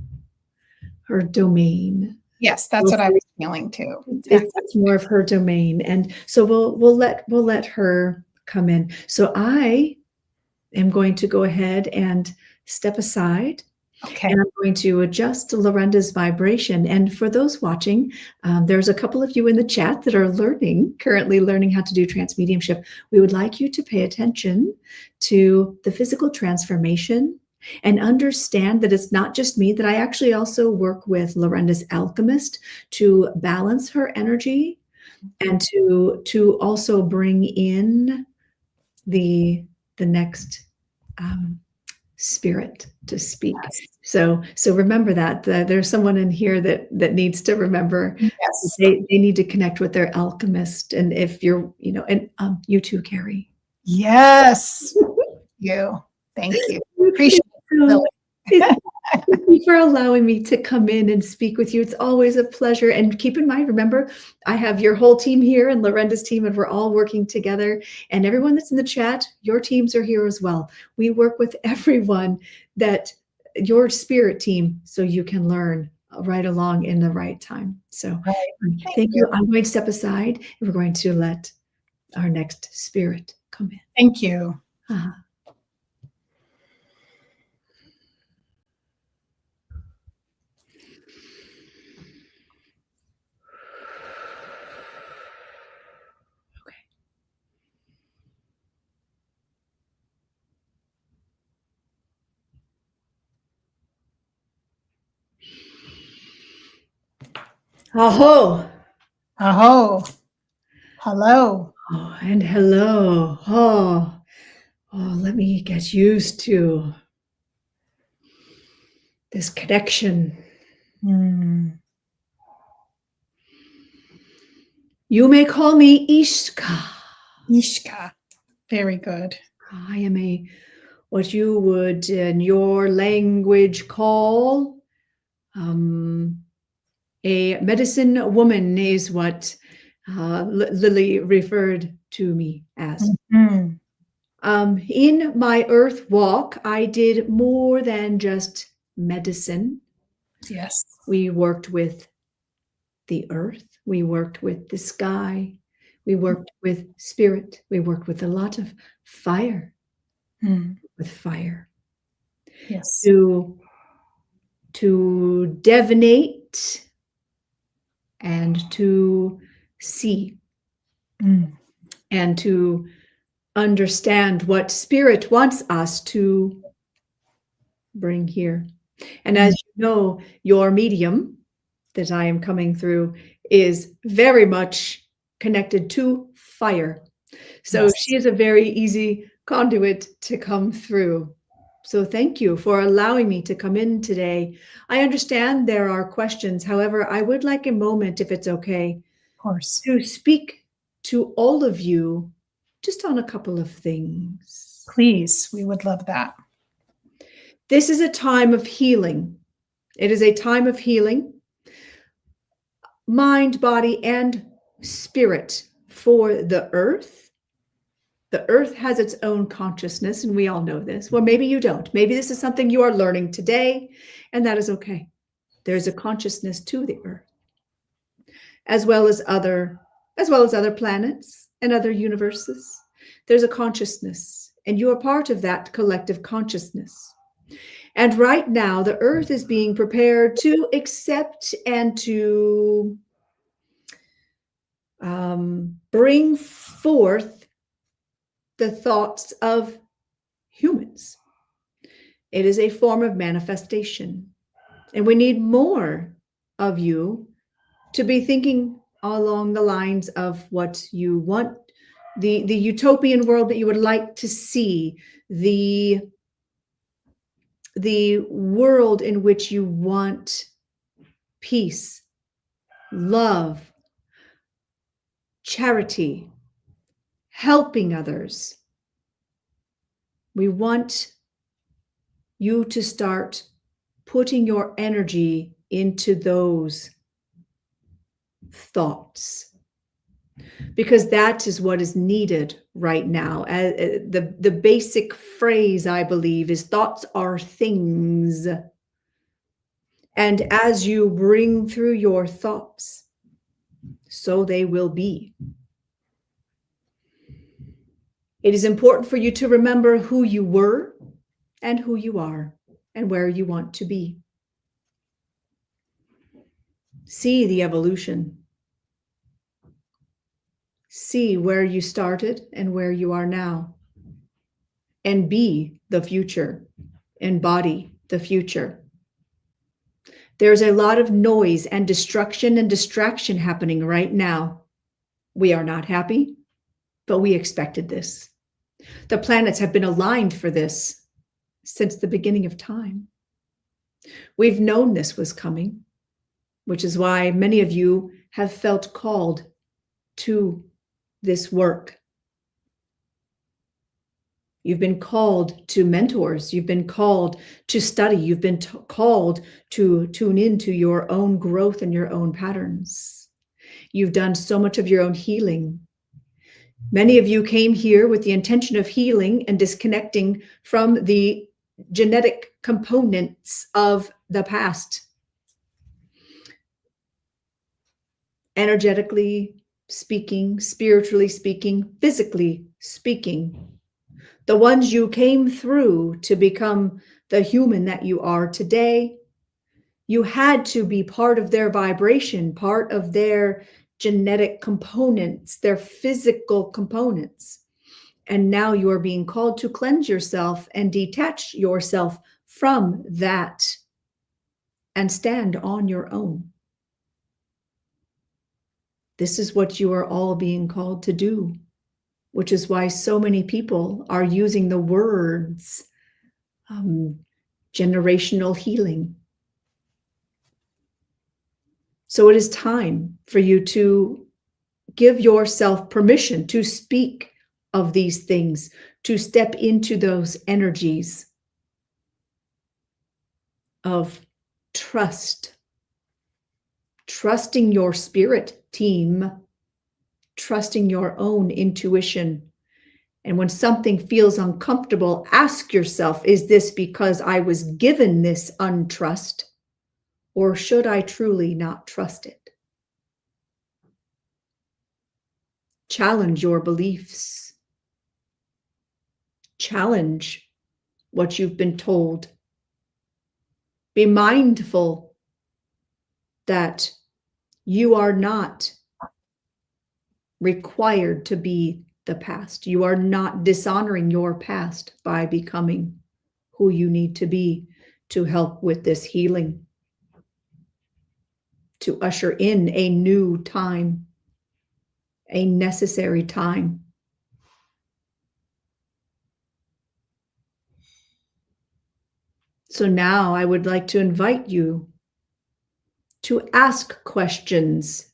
domain. Yes, that's what I was feeling too. It's more of her domain, and so we'll let her come in. So I am going to go ahead and step aside. Okay. And I'm going to adjust Lorenda's vibration. And for those watching, there's a couple of you in the chat that are currently learning how to do trance mediumship. We would like you to pay attention to the physical transformation and understand that it's not just me, that I actually also work with Lorenda's alchemist to balance her energy and to also bring in the next spirit to speak. So remember that there's someone in here that needs to remember. Yes. They need to connect with their alchemist. And if you're, and you too, Carrie. Yes. Thank you. Appreciate it. Thank you for allowing me to come in and speak with you. It's always a pleasure. And keep in mind, remember, I have your whole team here and Lorenda's team, and we're all working together. And everyone that's in the chat, your teams are here as well. We work with everyone, that your spirit team, so you can learn right along in the right time. So thank you. I'm going to step aside, and we're going to let our next spirit come in. Thank you. Aho. Aho. Hello. Oh, and hello. Oh, let me get used to this connection. You may call me Ishka. Ishka. Very good. I am what you would in your language call a medicine woman, is what Lily referred to me as. In my earth walk, I did more than just medicine. Yes. We worked with the earth. We worked with the sky. We worked with spirit. We worked with a lot of fire. With fire. Yes. To divinate and to see and to understand what spirit wants us to bring here. And as you know, your medium that I am coming through is very much connected to fire. So Yes. she is a very easy conduit to come through. So thank you for allowing me to come in today. I understand there are questions. However, I would like a moment, if it's okay, Of course. to speak to all of you just on a couple of things. Please, we would love that. This is a time of healing. It is a time of healing, mind, body, and spirit for the earth. The earth has its own consciousness, and we all know this. Well, maybe you don't. Maybe this is something you are learning today, and that is okay. There's a consciousness to the earth, as well as other planets and other universes. There's a consciousness, and you are part of that collective consciousness. And right now, the earth is being prepared to accept and to bring forth the thoughts of humans. It is a form of manifestation. And we need more of you to be thinking along the lines of what you want, the utopian world that you would like to see, the world in which you want peace, love, charity, helping others. We want you to start putting your energy into those thoughts, because that is what is needed right now. The basic phrase, I believe, is thoughts are things. And as you bring through your thoughts, so they will be. It is important for you to remember who you were and who you are and where you want to be. See the evolution. See where you started and where you are now. And be the future. Embody the future. There's a lot of noise and destruction and distraction happening right now. We are not happy, but we expected this. The planets have been aligned for this since the beginning of time. We've known this was coming, which is why many of you have felt called to this work. You've been called to mentors. You've been called to study. You've been called to tune into your own growth and your own patterns. You've done so much of your own healing. Many of you came here with the intention of healing and disconnecting from the genetic components of the past. Energetically speaking, spiritually speaking, physically speaking. The ones you came through to become the human that you are today, you had to be part of their vibration, part of their genetic components, their physical components. And now you are being called to cleanse yourself and detach yourself from that and stand on your own. This is what you are all being called to do, which is why so many people are using the words generational healing. So it is time for you to give yourself permission to speak of these things, to step into those energies of trust, trusting your spirit team, trusting your own intuition. And when something feels uncomfortable, ask yourself, is this because I was given this untrust, or should I truly not trust it? Challenge your beliefs. Challenge what you've been told. Be mindful that you are not required to be the past. You are not dishonoring your past by becoming who you need to be to help with this healing, to usher in a new time, a necessary time. So now I would like to invite you to ask questions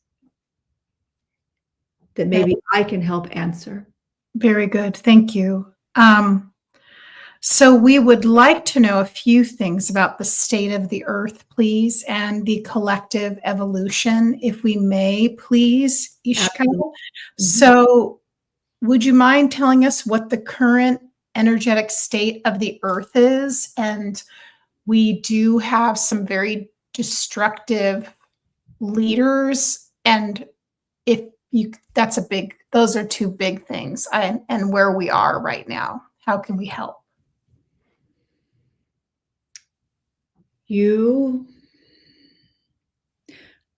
that maybe I can help answer. Very good. Thank you. So we would like to know a few things about the state of the earth, please, and the collective evolution, if we may, please, Ishka. Absolutely. So would you mind telling us what the current energetic state of the earth is? And we do have some very destructive leaders, and if you, those are two big things, and where we are right now. How can we help?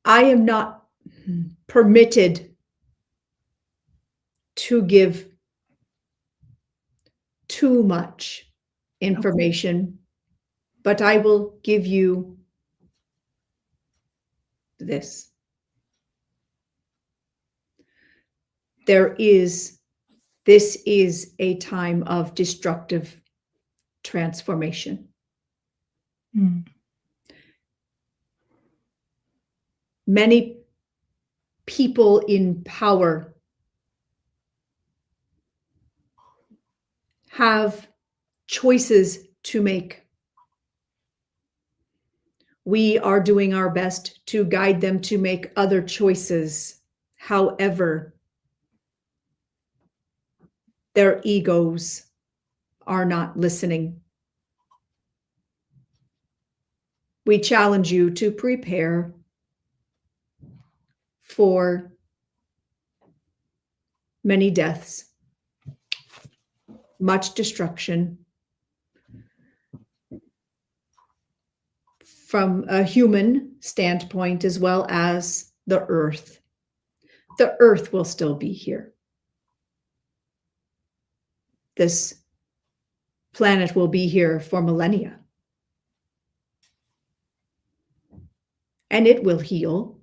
I am not permitted to give too much information, but I will give you this. This is a time of destructive transformation. Many people in power have choices to make. We are doing our best to guide them to make other choices. However, their egos are not listening. We challenge you to prepare for many deaths, much destruction from a human standpoint, as well as the earth. The earth will still be here. This planet will be here for millennia. And it will heal.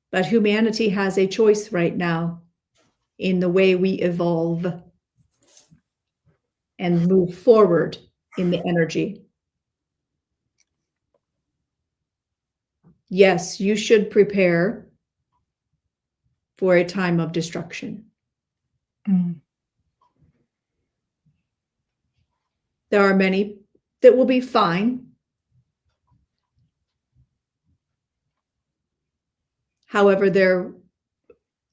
But humanity has a choice right now in the way we evolve and move forward in the energy. Yes, you should prepare for a time of destruction. There are many that will be fine. However, there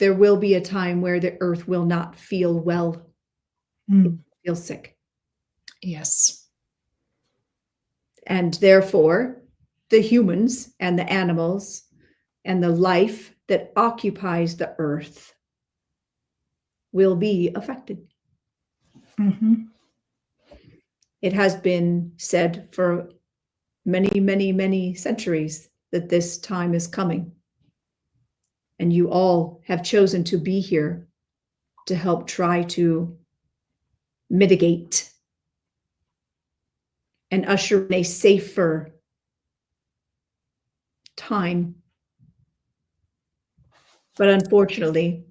will be a time where the earth will not feel well. It will feel sick. Yes. And therefore, the humans and the animals and the life that occupies the earth will be affected. It has been said for many, many, many centuries that this time is coming. And you all have chosen to be here to help try to mitigate and usher in a safer time. But unfortunately,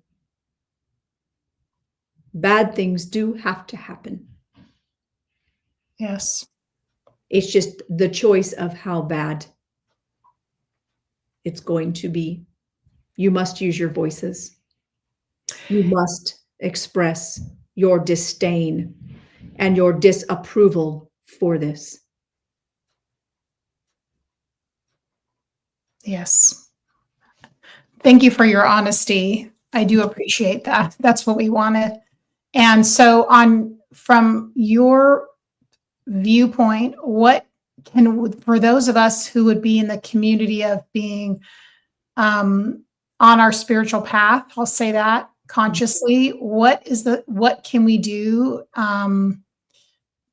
bad things do have to happen. Yes. It's just the choice of how bad it's going to be. You must use your voices. You must express your disdain and your disapproval for this. Yes. Thank you for your honesty. I do appreciate that. That's what we wanted. And so from your viewpoint, what for those of us who would be in the community of being on our spiritual path, I'll say that consciously, what can we do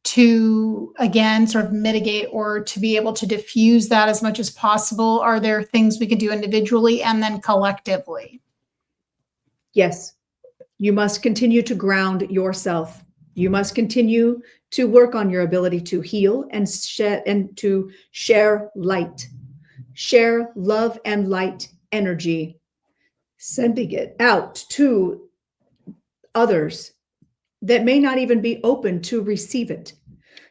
to, again, sort of mitigate or to be able to diffuse that as much as possible? Are there things we can do individually and then collectively? Yes. You must continue to ground yourself. You must continue to work on your ability to heal and to share light, share love and light energy, sending it out to others that may not even be open to receive it.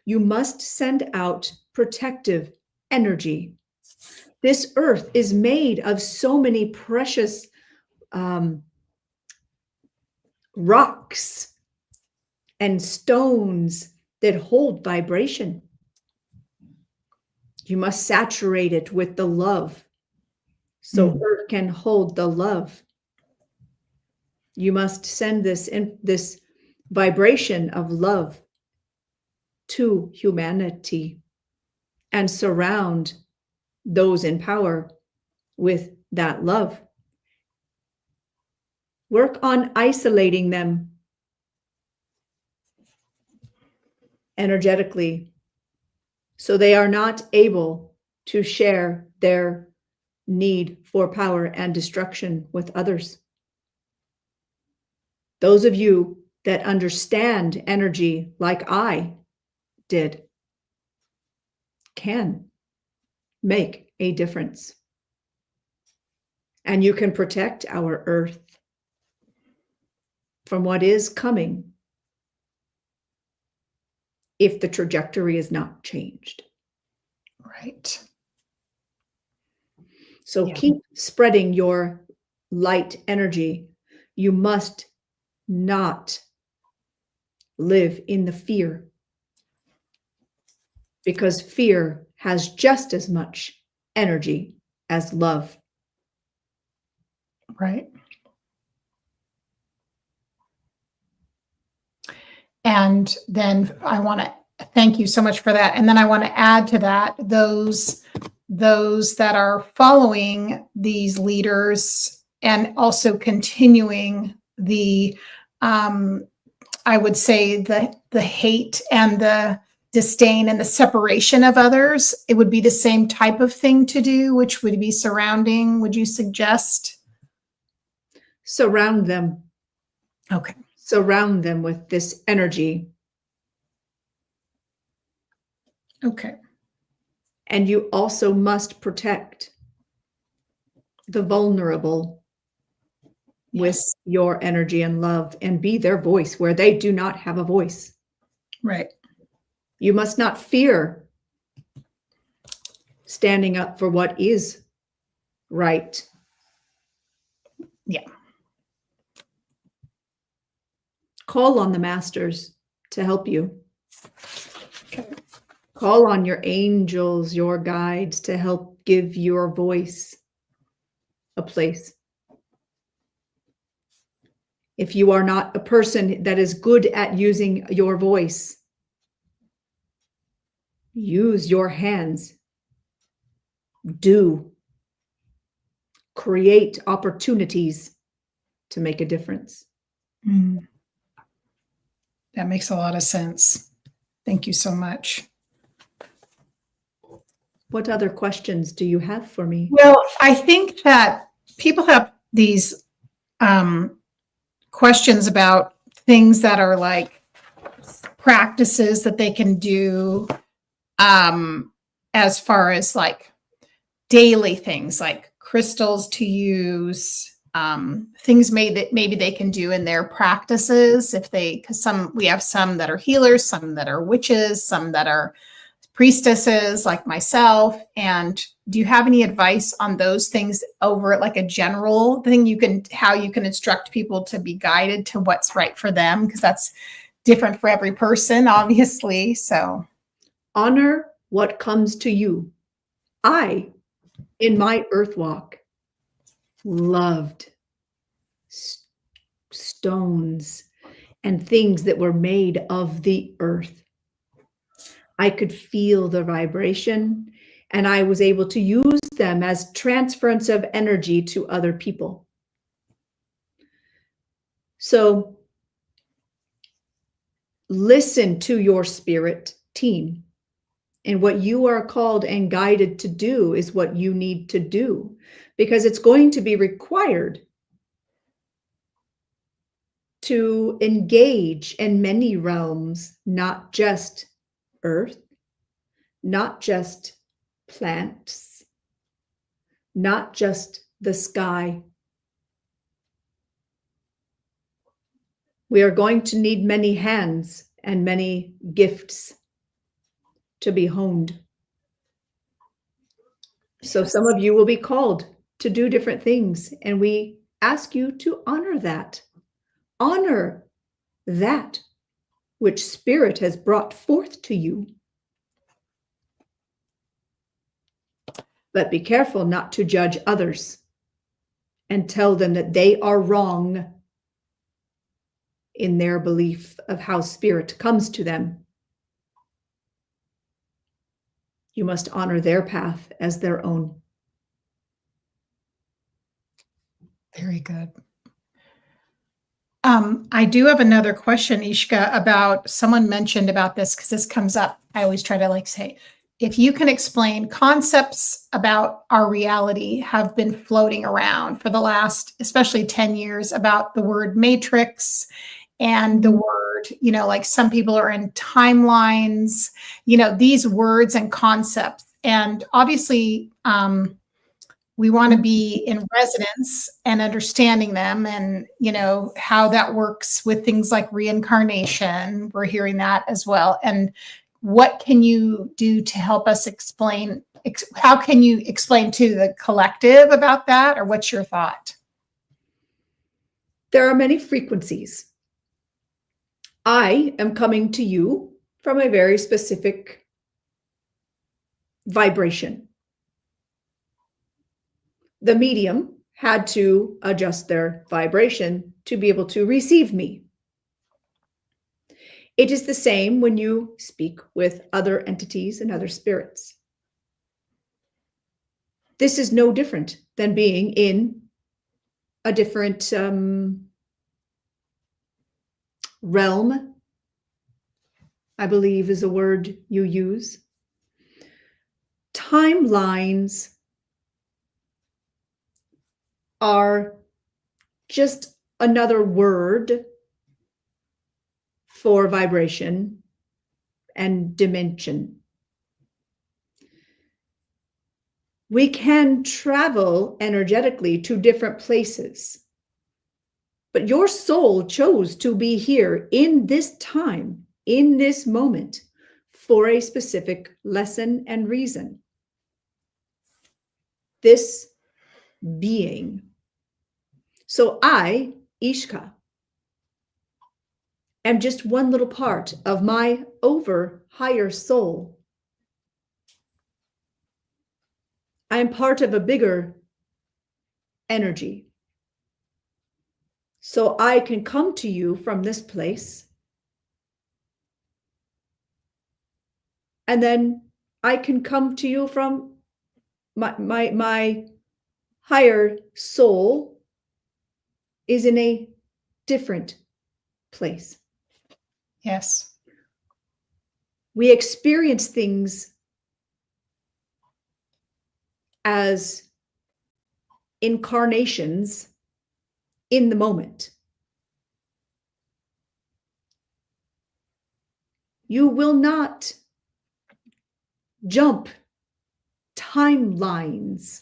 You must send out protective energy. This earth is made of so many precious rocks and stones that hold vibration. You must saturate it with the love so earth can hold the love. You must send this vibration of love to humanity and surround those in power with that love. Work on isolating them energetically so they are not able to share their need for power and destruction with others. Those of you that understand energy like I did can make a difference. And you can protect our earth from what is coming if the trajectory is not changed. Right. So keep spreading your light energy. You must not live in the fear, because fear has just as much energy as love. Right. And then I want to thank you so much for that. And then I want to add to that those that are following these leaders and also continuing the, I would say the hate and the disdain and the separation of others. It would be the same type of thing to do, which would be surrounding. Would you suggest? Surround them. Okay. Surround them with this energy. Okay. And you also must protect the vulnerable with your energy and love, and be their voice where they do not have a voice. Right. You must not fear standing up for what is right. Yeah. Call on the masters to help you. Okay. Call on your angels, your guides, to help give your voice a place. If you are not a person that is good at using your voice, use your hands. Do. Create opportunities to make a difference. That makes a lot of sense. Thank you so much. What other questions do you have for me? Well, I think that people have these questions about things that are like practices that they can do as far as like daily things like crystals to use, things maybe they can do in their practices because we have some that are healers, some that are witches, some that are priestesses like myself. And do you have any advice on those things over like a general thing how you can instruct people to be guided to what's right for them? Because that's different for every person, obviously. So honor what comes to you. I, in my earth walk, loved stones and things that were made of the earth. I could feel the vibration, and I was able to use them as transference of energy to other people. So listen to your spirit team. And what you are called and guided to do is what you need to do, because it's going to be required to engage in many realms, not just earth, not just plants, not just the sky. We are going to need many hands and many gifts to be honed. So some of you will be called to do different things, and we ask you to honor that. Honor that which Spirit has brought forth to you. But be careful not to judge others and tell them that they are wrong in their belief of how Spirit comes to them. You must honor their path as their own. Very good. I do have another question, Ishka, about someone mentioned about this, because this comes up. I always try to say, if you can explain concepts about our reality have been floating around for the last, especially 10 years, about the word matrix and the word, like some people are in timelines, these words and concepts. And obviously, we want to be in resonance and understanding them, and, how that works with things like reincarnation. We're hearing that as well. And what can you do to help us explain? How can you explain to the collective about that? Or what's your thought? There are many frequencies. I am coming to you from a very specific vibration. The medium had to adjust their vibration to be able to receive me. It is the same when you speak with other entities and other spirits. This is no different than being in a different realm, I believe is a word you use. Timelines are just another word for vibration and dimension. We can travel energetically to different places, but your soul chose to be here in this time, in this moment, for a specific lesson and reason. This being. So I, Ishka, am just one little part of my higher soul. I am part of a bigger energy. So I can come to you from this place, and then I can come to you from my higher soul is in a different place. Yes. We experience things as incarnations in the moment. You will not jump timelines,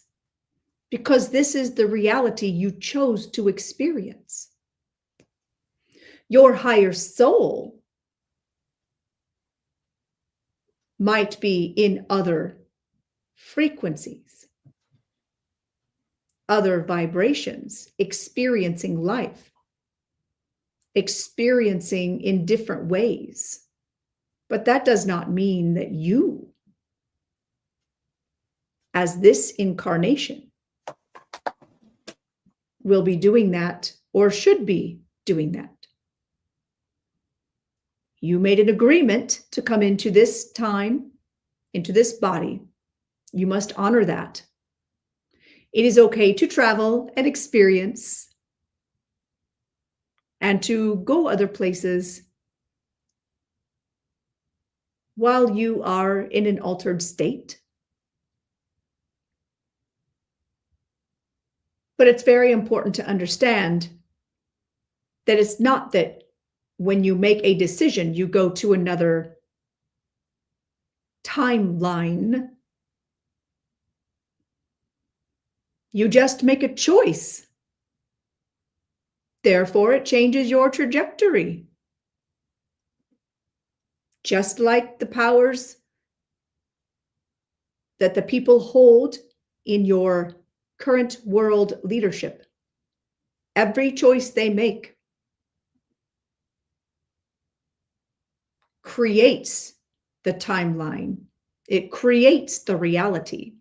because this is the reality you chose to experience. Your higher soul might be in other frequencies, other vibrations, experiencing life, experiencing in different ways. But that does not mean that you, as this incarnation, will be doing that or should be doing that. You made an agreement to come into this time, into this body. You must honor that. It is okay to travel and experience and to go other places while you are in an altered state. But it's very important to understand that it's not that when you make a decision, you go to another timeline. You just make a choice. Therefore, it changes your trajectory. Just like the powers that the people hold in your current world leadership. Every choice they make creates the timeline. It creates the reality.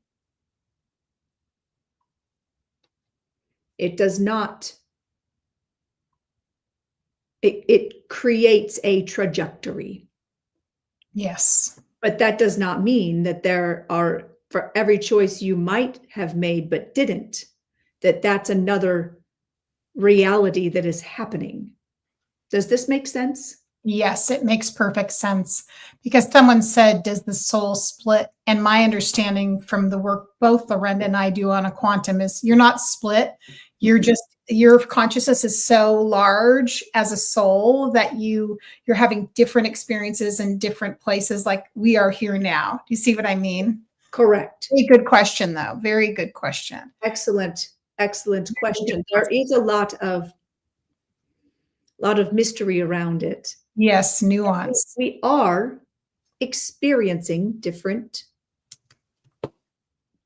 It does not. It creates a trajectory. Yes. But that does not mean that there are, for every choice you might have made but didn't, that's another reality that is happening. Does this make sense? Yes, it makes perfect sense, because someone said, does the soul split? And my understanding from the work both Lorenda and I do on a quantum is you're not split. You're just, your consciousness is so large as a soul that you're having different experiences in different places, like we are here now. Do you see what I mean? Correct. Very good question, though. Very good question. Excellent question. There is a lot of mystery around it. Yes, nuance. We are experiencing different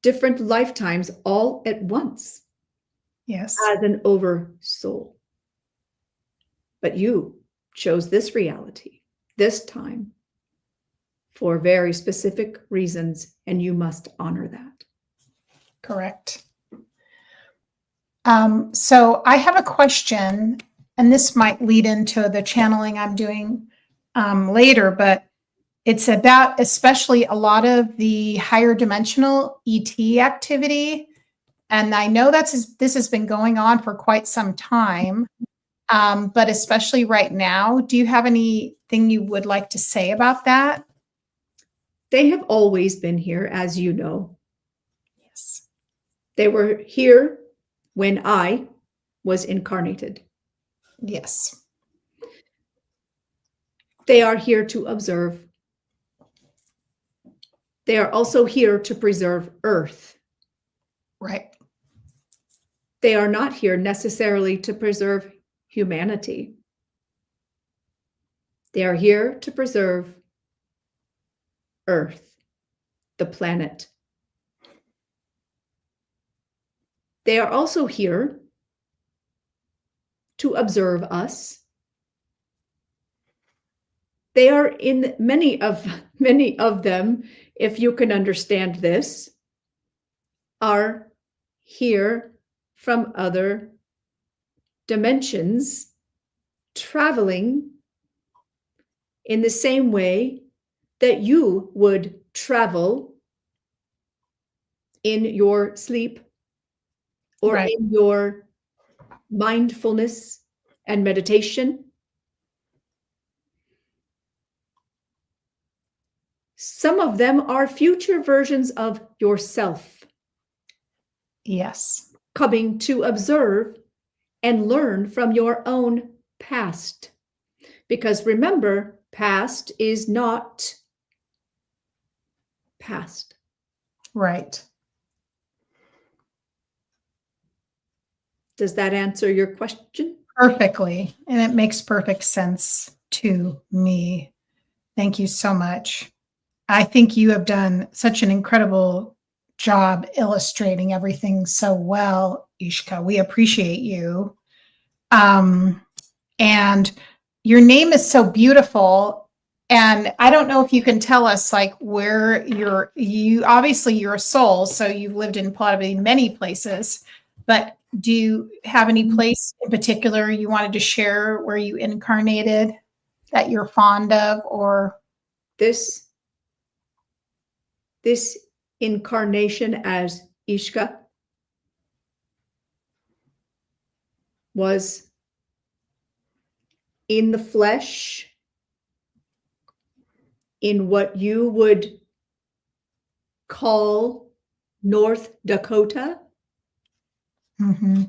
lifetimes all at once. Yes. As an oversoul. But you chose this reality, this time, for very specific reasons, and you must honor that. Correct. So I have a question, and this might lead into the channeling I'm doing later, but it's about especially a lot of the higher dimensional ET activity. And I know this has been going on for quite some time, but especially right now. Do you have anything you would like to say about that? They have always been here, as you know. Yes. They were here when I was incarnated. Yes. They are here to observe. They are also here to preserve Earth. Right. They are not here necessarily to preserve humanity. They are here to preserve Earth, the planet. They are also here to observe us. They are in many of them, if you can understand this, are here from other dimensions, traveling in the same way that you would travel in your sleep or Right. in your mindfulness and meditation. Some of them are future versions of yourself. Yes. Coming to observe and learn from your own past. Because remember, past is not past. Right. Does that answer your question? Perfectly. And it makes perfect sense to me. Thank you so much. I think you have done such an incredible job illustrating everything so well, Ishka. We appreciate you. And your name is so beautiful. And I don't know if you can tell us like where obviously you're a soul, so you've lived in probably many places, but do you have any place in particular you wanted to share where you incarnated that you're fond of? Or this incarnation as Ishka was in the flesh, in what you would call North Dakota. Mm-hmm.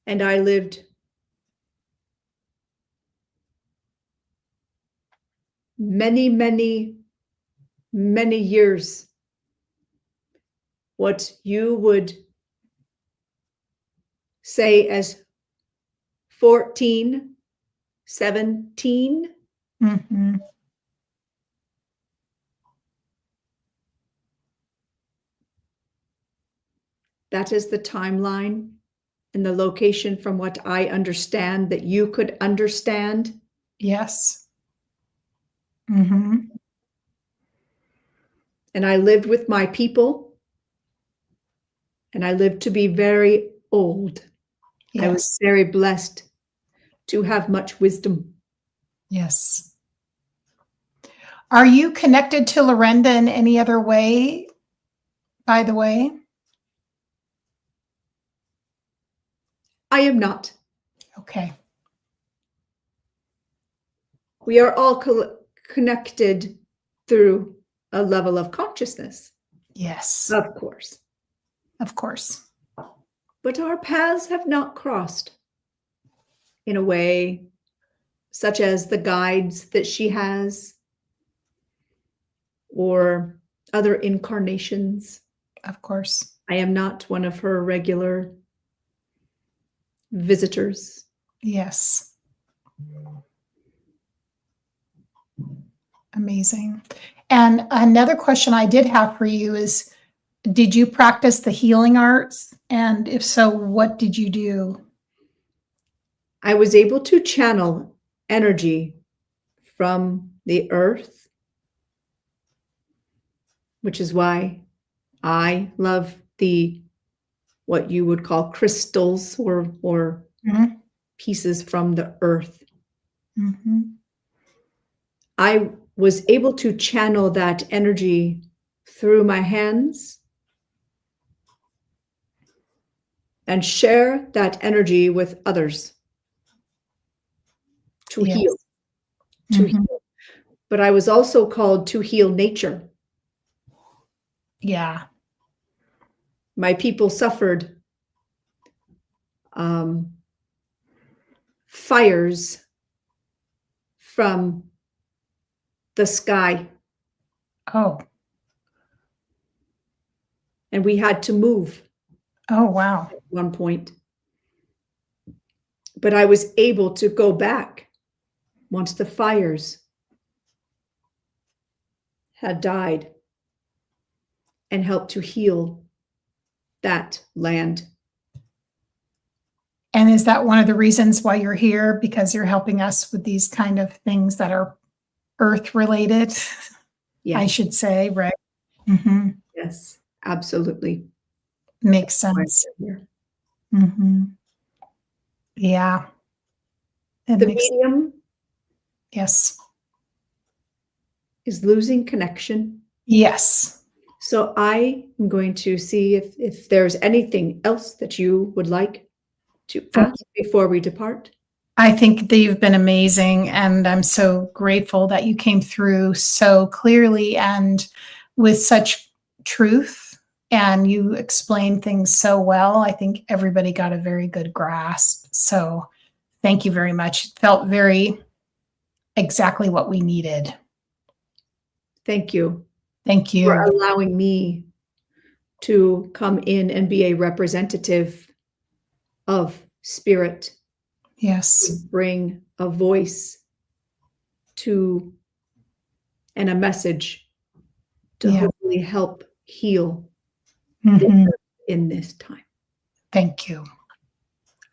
And I lived many, many, many years what you would say as 14, 17. Mm-hmm. That is the timeline and the location from what I understand that you could understand. Yes. Mm-hmm. And I lived with my people. And I lived to be very old. Yes. I was very blessed to have much wisdom. Yes. Are you connected to Lorenda in any other way, by the way? I am not. Okay. We are all connected through a level of consciousness. Yes. Of course. Of course. But our paths have not crossed in a way such as the guides that she has or other incarnations. Of course. I am not one of her regular visitors. Yes. Amazing. And another question I did have for you is, did you practice the healing arts? And if so, what did you do? I was able to channel energy from the earth, which is why I love the what you would call crystals or Mm-hmm. pieces from the earth. Mm-hmm. I was able to channel that energy through my hands and share that energy with others to Yes. heal. Mm-hmm. Heal. But I was also called to heal nature. Yeah. My people suffered fires from the sky. Oh. And we had to move. Oh, wow. At one point. But I was able to go back once the fires had died and help to heal that land. And is that one of the reasons why you're here? Because you're helping us with these kind of things that are earth related, Yes. I should say, right? Mm-hmm. Yes, absolutely. Makes sense. Mm-hmm. Yeah. The medium yes. is losing connection. Yes. So I am going to see if there's anything else that you would like to ask before we depart. I think that you've been amazing, and I'm so grateful that you came through so clearly and with such truth, and you explained things so well. I think everybody got a very good grasp. So thank you very much. It felt very exactly what we needed. Thank you. Thank you for allowing me to come in and be a representative of spirit. Yes. Bring a voice to and a message to hopefully help heal in this time. Thank you.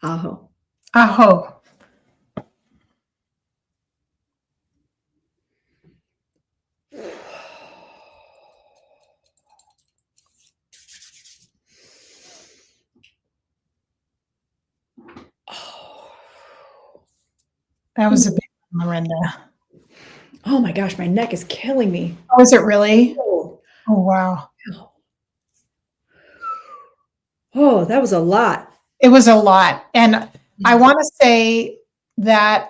Aho. Aho. That was a big one, Lorenda. Oh my gosh, my neck is killing me. Oh, is it really? Oh, wow. Oh, that was a lot. It was a lot. And I want to say that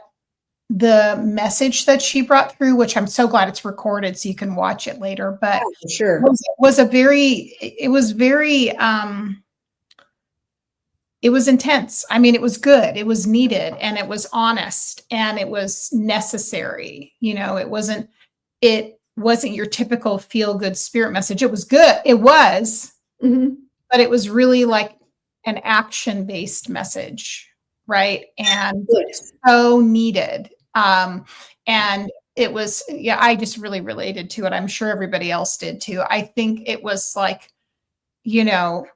the message that she brought through, which I'm so glad it's recorded so you can watch it later, but For sure. was a very, it was very, it was intense. I mean, it was good. It was needed and it was honest and it was necessary. You know, it wasn't your typical feel good spirit message. It was good. It was, but it was really like an action based message. Right. And so needed. And it was, yeah, I just really related to it. I'm sure everybody else did too. I think it was like, you know,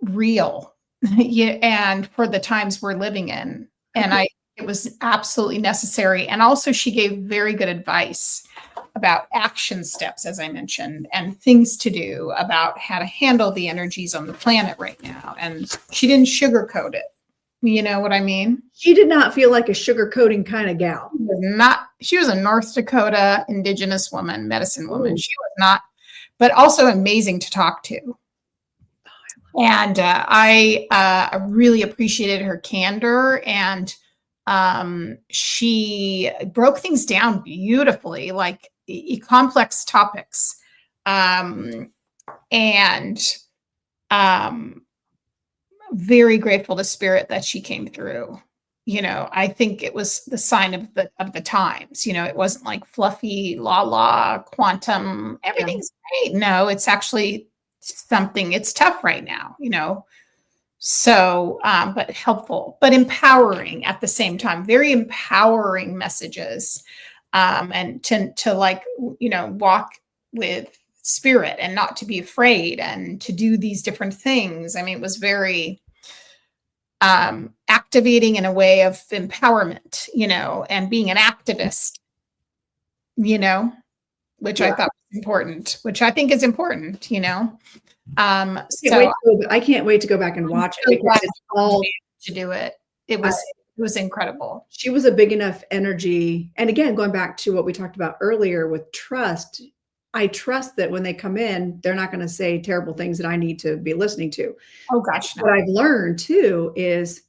real. Yeah, and for the times we're living in. And it was absolutely necessary. And also she gave very good advice about action steps, as I mentioned, and things to do about how to handle the energies on the planet right now. And she didn't sugarcoat it. You know what I mean? She did not feel like a sugarcoating kind of gal. She was a North Dakota indigenous woman, medicine woman. Ooh. She was not, but also amazing to talk to. And I really appreciated her candor, and she broke things down beautifully, like complex topics, and very grateful to Spirit that she came through. You know, I think it was the sign of the times. You know, it wasn't like fluffy la quantum. Everything's great. No, it's actually something. It's tough right now, you know, so but helpful, but empowering at the same time. Very empowering messages, and to like, you know, walk with Spirit and not to be afraid and to do these different things. I mean, it was very activating in a way of empowerment, you know, and being an activist, you know, which I thought was important, which I think is important, you know. I can't wait to go back and watch it because it's all to do it. It was incredible. She was a big enough energy. And again, going back to what we talked about earlier with trust, I trust that when they come in, they're not going to say terrible things that I need to be listening to. Oh gosh. No. What I've learned too is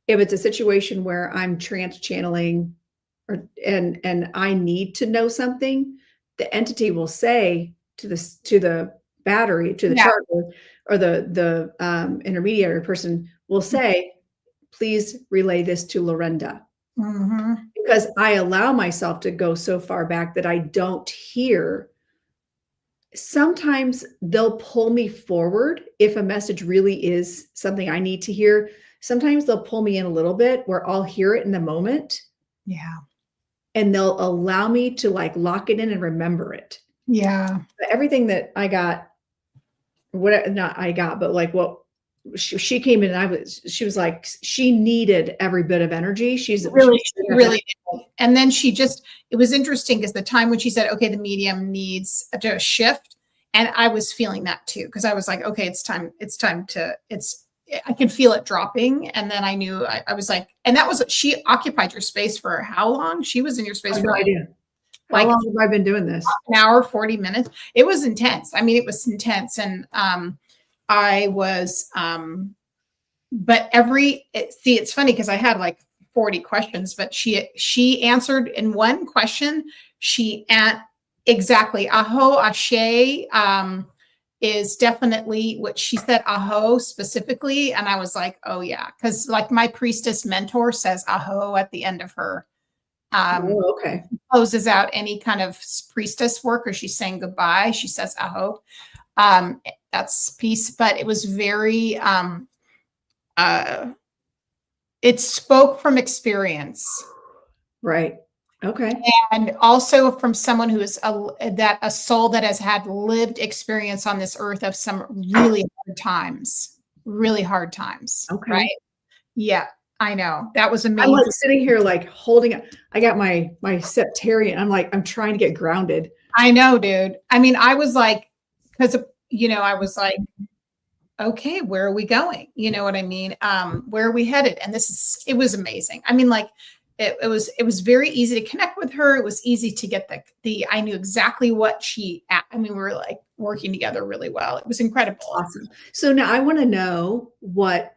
if it's a situation where I'm trance channeling and I need to know something, the entity will say to the battery, to the charger, or the intermediary person will say, please relay this to Lorenda. Because I allow myself to go so far back that I don't hear. Sometimes they'll pull me forward if a message really is something I need to hear. Sometimes they'll pull me in a little bit where I'll hear it in the moment. Yeah. And they'll allow me to like lock it in and remember it. Yeah. But everything that I got, but like what she came in and she was like, she needed every bit of energy. She really did. And then it was interesting because the time when she said, okay, the medium needs a shift. And I was feeling that too. Cause I was like, okay, I could feel it dropping. And then I knew I was like, and that was, she occupied your space for how long? She was in your space for no idea. Like, how long have I been doing this? An hour, 40 minutes. It was intense. I mean, it was intense. And I was, but it's funny because I had like 40 questions, but she answered in one question. Exactly. Aho Ashe is definitely what she said, Aho specifically. And I was like, oh yeah. Cause like my priestess mentor says Aho at the end of her, closes out any kind of priestess work, or she's saying goodbye. She says Aho. That's peace, but it was very, it spoke from experience. Right. Okay. And also from someone who is a soul that has had lived experience on this earth of some really hard times. Okay. Right. Yeah, I know. That was amazing. I'm like sitting here, like holding, I got my septarian. I'm like, I'm trying to get grounded. I know, dude. I mean, I was like, because, you know, I was like, okay, where are we going? You know what I mean? Where are we headed? And it was amazing. I mean, like, it was very easy to connect with her. It was easy to get I knew exactly what we were like working together really well. It was incredible. Awesome. So now I want to know what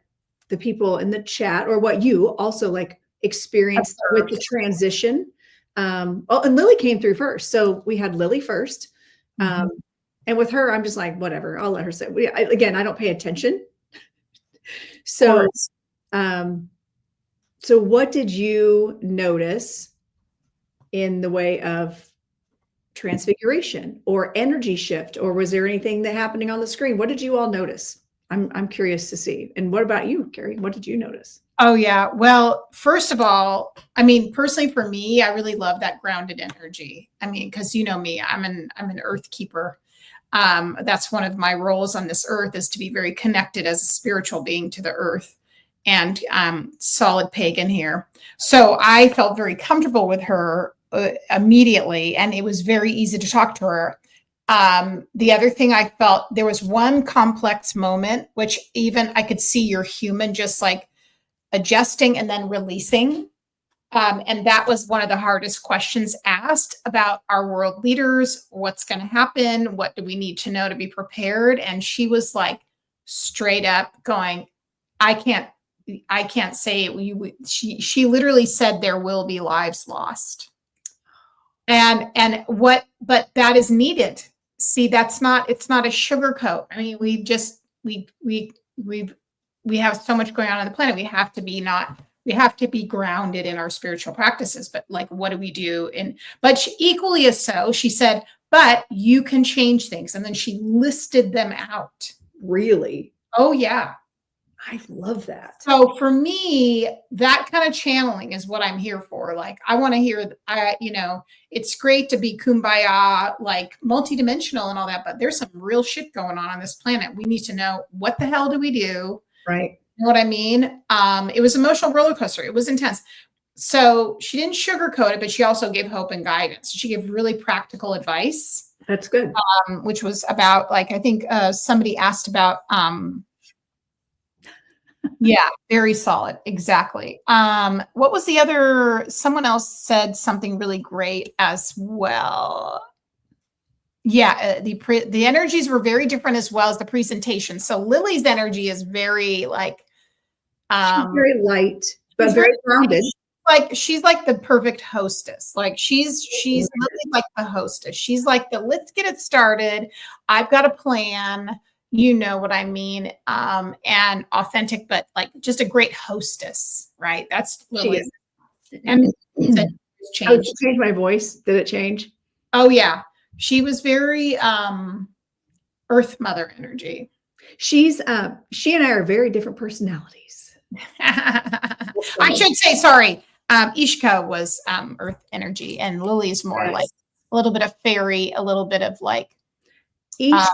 the people in the chat, or what you also like experienced with the transition. And Lily came through first. So we had Lily first. And with her, I'm just like, whatever, I'll let her say. Again, I don't pay attention. So, so what did you notice in the way of transfiguration or energy shift, or was there anything that happening on the screen? What did you all notice? I'm curious to see. And what about you, Carrie? What did you notice? Oh yeah. Well, first of all, I mean, personally for me, I really love that grounded energy. I mean, because you know me, I'm an earth keeper. That's one of my roles on this earth, is to be very connected as a spiritual being to the earth, and solid pagan here. So I felt very comfortable with her immediately, and it was very easy to talk to her. The other thing I felt, there was one complex moment, which even I could see your human just like adjusting and then releasing. And that was one of the hardest questions asked about our world leaders. What's going to happen? What do we need to know to be prepared? And she was like straight up going, I can't say it. She literally said there will be lives lost. But that is needed. See, it's not a sugarcoat. I mean, we have so much going on the planet. We have to be grounded in our spiritual practices, but like, what do we do? But equally as so, she said, but you can change things. And then she listed them out. Really? Oh yeah. I love that. So for me, that kind of channeling is what I'm here for. Like, I want to hear, it's great to be kumbaya, like multidimensional and all that, but there's some real shit going on this planet. We need to know, what the hell do we do? Right. You know what I mean? It was emotional roller coaster. It was intense. So she didn't sugarcoat it, but she also gave hope and guidance. She gave really practical advice. That's good. Which was about, like, I think somebody asked about, yeah, very solid. Exactly. What was the other? Someone else said something really great as well. Yeah, the energies were very different as well as the presentation. So Lily's energy is very like, she's very light, but very grounded. She's like the perfect hostess. Like she's Lily's like the hostess. She's like let's get it started. I've got a plan. You know what I mean? And authentic, but like just a great hostess, right? That's Lily. And changed. Oh, changed my voice. Did it change? Oh yeah. She was very Earth Mother energy. She and I are very different personalities. I should say, sorry. Ishka was Earth energy, and Lily's more like a little bit of fairy, a little bit of like Ishka,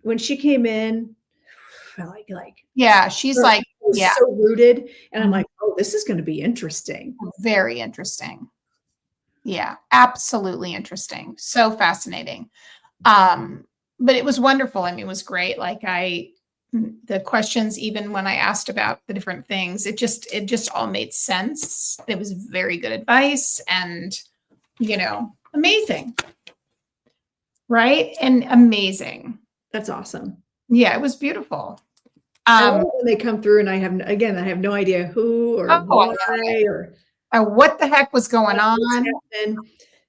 when she came in, like yeah, she's like so rooted, and I'm like, oh, this is going to be interesting. Very interesting. Yeah, absolutely interesting. So fascinating. But it was wonderful. I mean, it was great. Like the questions, even when I asked about the different things, it just all made sense. It was very good advice and, amazing. Right. And amazing. That's awesome. Yeah, it was beautiful. When they come through and I have no idea who or why or what the heck was going on.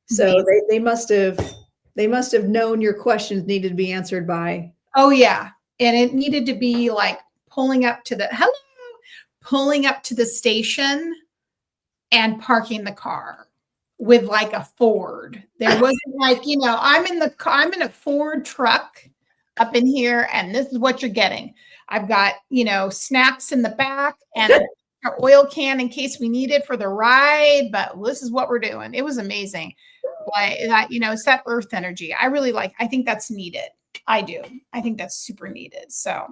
So they must have known your questions needed to be answered by. Oh yeah. And it needed to be like pulling up to the station and parking the car with like a Ford. There wasn't like, I'm in a Ford truck up in here, and this is what you're getting. I've got, snacks in the back and our oil can in case we need it for the ride, but this is what we're doing. It was amazing. Like that, it's that earth energy. I think that's needed. I do. I think that's super needed. So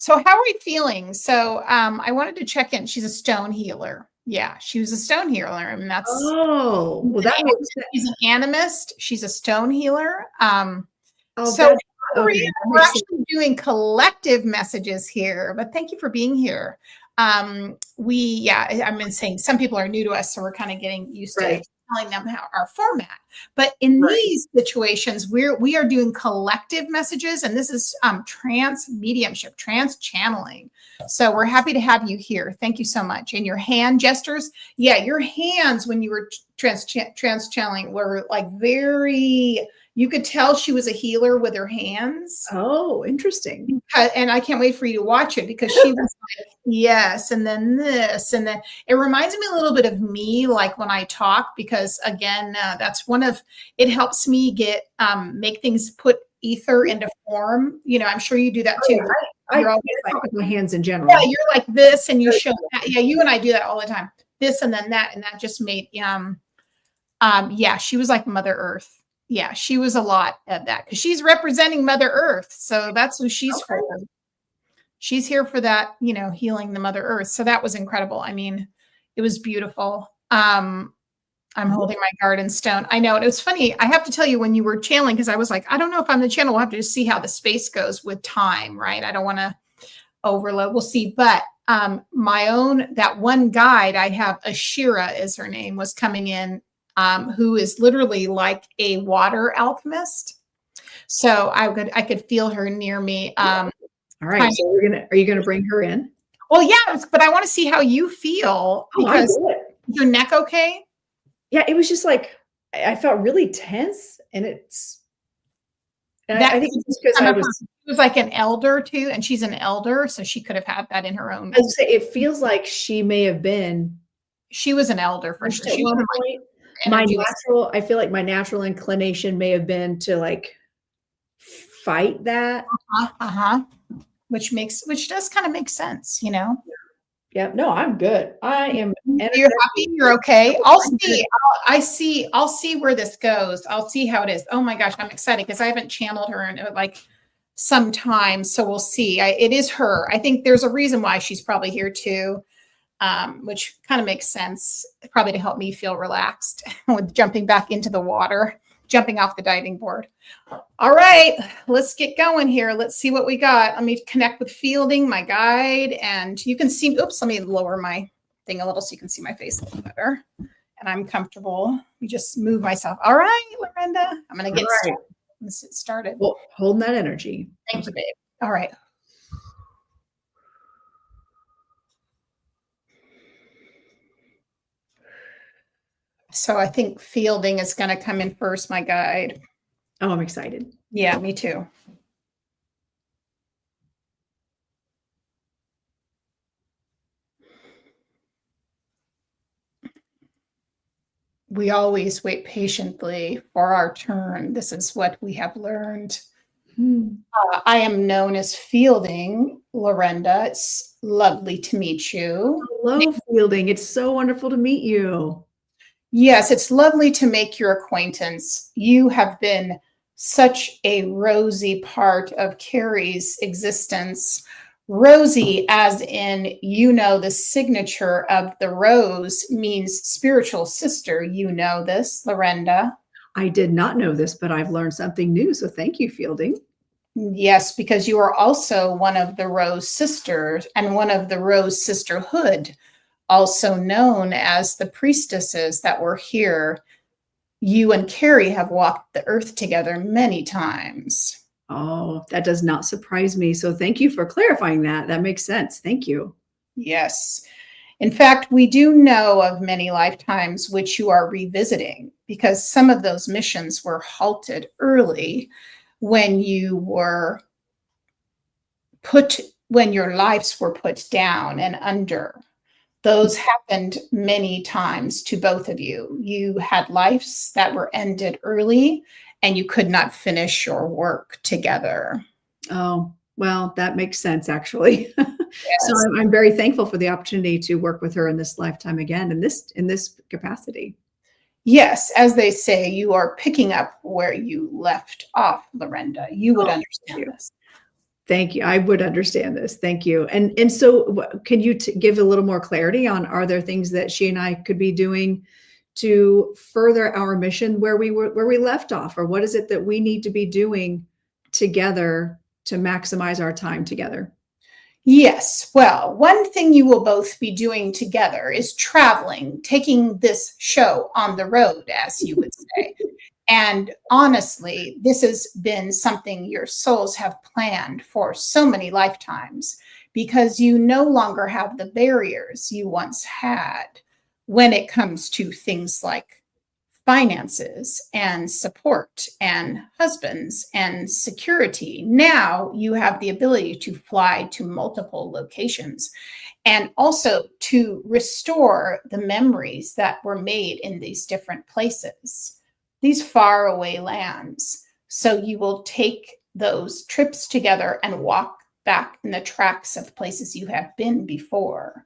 how are we feeling? So I wanted to check in. She's a stone healer. Yeah, she was a stone healer. I mean, that's she's an animist. She's a stone healer. We're actually doing collective messages here, but thank you for being here. I've been saying some people are new to us, so we're kind of getting used Right. to telling them how our format. But in Right. these situations, we are doing collective messages, and this is trance mediumship, trance channeling. So we're happy to have you here. Thank you so much. And your hand gestures, your hands when you were trance channeling were like very. You could tell she was a healer with her hands. Oh, interesting. And I can't wait for you to watch it because she was like, yes, and then this, and then it reminds me a little bit of me, like when I talk, because again, that's one of, it helps me get, make things put ether into form. You know, I'm sure you do that too. You're always like with my hands in general. Yeah, you're like this and you show that. Yeah, you and I do that all the time. This and then that, and that just made, she was like Mother Earth. Yeah, she was a lot of that because she's representing Mother Earth. So that's who she's for. She's here for that, healing the Mother Earth. So that was incredible. I mean, it was beautiful. I'm holding my garden stone. I know. And it was funny. I have to tell you when you were channeling, because I was like, I don't know if I'm the channel. We'll have to just see how the space goes with time, right? I don't want to overload. We'll see. But that one guide I have, Shira is her name, was coming in. Who is literally like a water alchemist. So I could feel her near me. All right. So are you gonna bring her in? Well, yeah, but I want to see how you feel because your neck okay? Yeah, it was just like I felt really tense, and I think it's just because it was like an elder too, and she's an elder, so she could have had that in her own. I would say it feels like she may have been. She was an elder for sure. She was I feel like my natural inclination may have been to like fight that. Which does kind of make sense, Yeah. No, I'm good. I am. You're happy. You're okay. I'll see where this goes. I'll see how it is. Oh my gosh, I'm excited because I haven't channeled her in like some time. So we'll see. It is her. I think there's a reason why she's probably here too. Which kind of makes sense, probably to help me feel relaxed with jumping back into the water, jumping off the diving board. All right, let's get going here. Let's see what we got. Let me connect with Fielding, my guide, and you can see, let me lower my thing a little so you can see my face a little better. And I'm comfortable. Let me just move myself. All right, Lorenda, I'm going to get started. Let's get started. Well, holding that energy. Thank you, babe. All right. So I think Fielding is going to come in first, my guide. Oh, I'm excited. Yeah, me too. We always wait patiently for our turn. This is what we have learned. I am known as Fielding, Lorenda. It's lovely to meet you. Hello, Fielding. It's so wonderful to meet you. Yes, it's lovely to make your acquaintance. You have been such a rosy part of Carrie's existence. Rosy, as in, the signature of the rose means spiritual sister. You know this, Lorenda. I did not know this, but I've learned something new. So thank you, Fielding. Yes, because you are also one of the Rose Sisters and one of the Rose Sisterhood, also known as the priestesses that were here. You and Carrie have walked the earth together many times. Oh, that does not surprise me. So thank you for clarifying that. That makes sense. Thank you. Yes. In fact, we do know of many lifetimes which you are revisiting because some of those missions were halted early when your lives were put down and under. Those happened many times to both of you. You had lives that were ended early and you could not finish your work together. Oh, well, that makes sense, actually. Yes. So I'm very thankful for the opportunity to work with her in this lifetime again, in this capacity. Yes, as they say, you are picking up where you left off, Lorenda. You would understand this. Thank you. I would understand this. Thank you. And so can you give a little more clarity on, are there things that she and I could be doing to further our mission where we left off, or what is it that we need to be doing together to maximize our time together? Yes. Well, one thing you will both be doing together is traveling, taking this show on the road, as you would say. And honestly, this has been something your souls have planned for so many lifetimes because you no longer have the barriers you once had when it comes to things like finances and support and husbands and security. Now you have the ability to fly to multiple locations and also to restore the memories that were made in these different places, these faraway lands. So you will take those trips together and walk back in the tracks of places you have been before.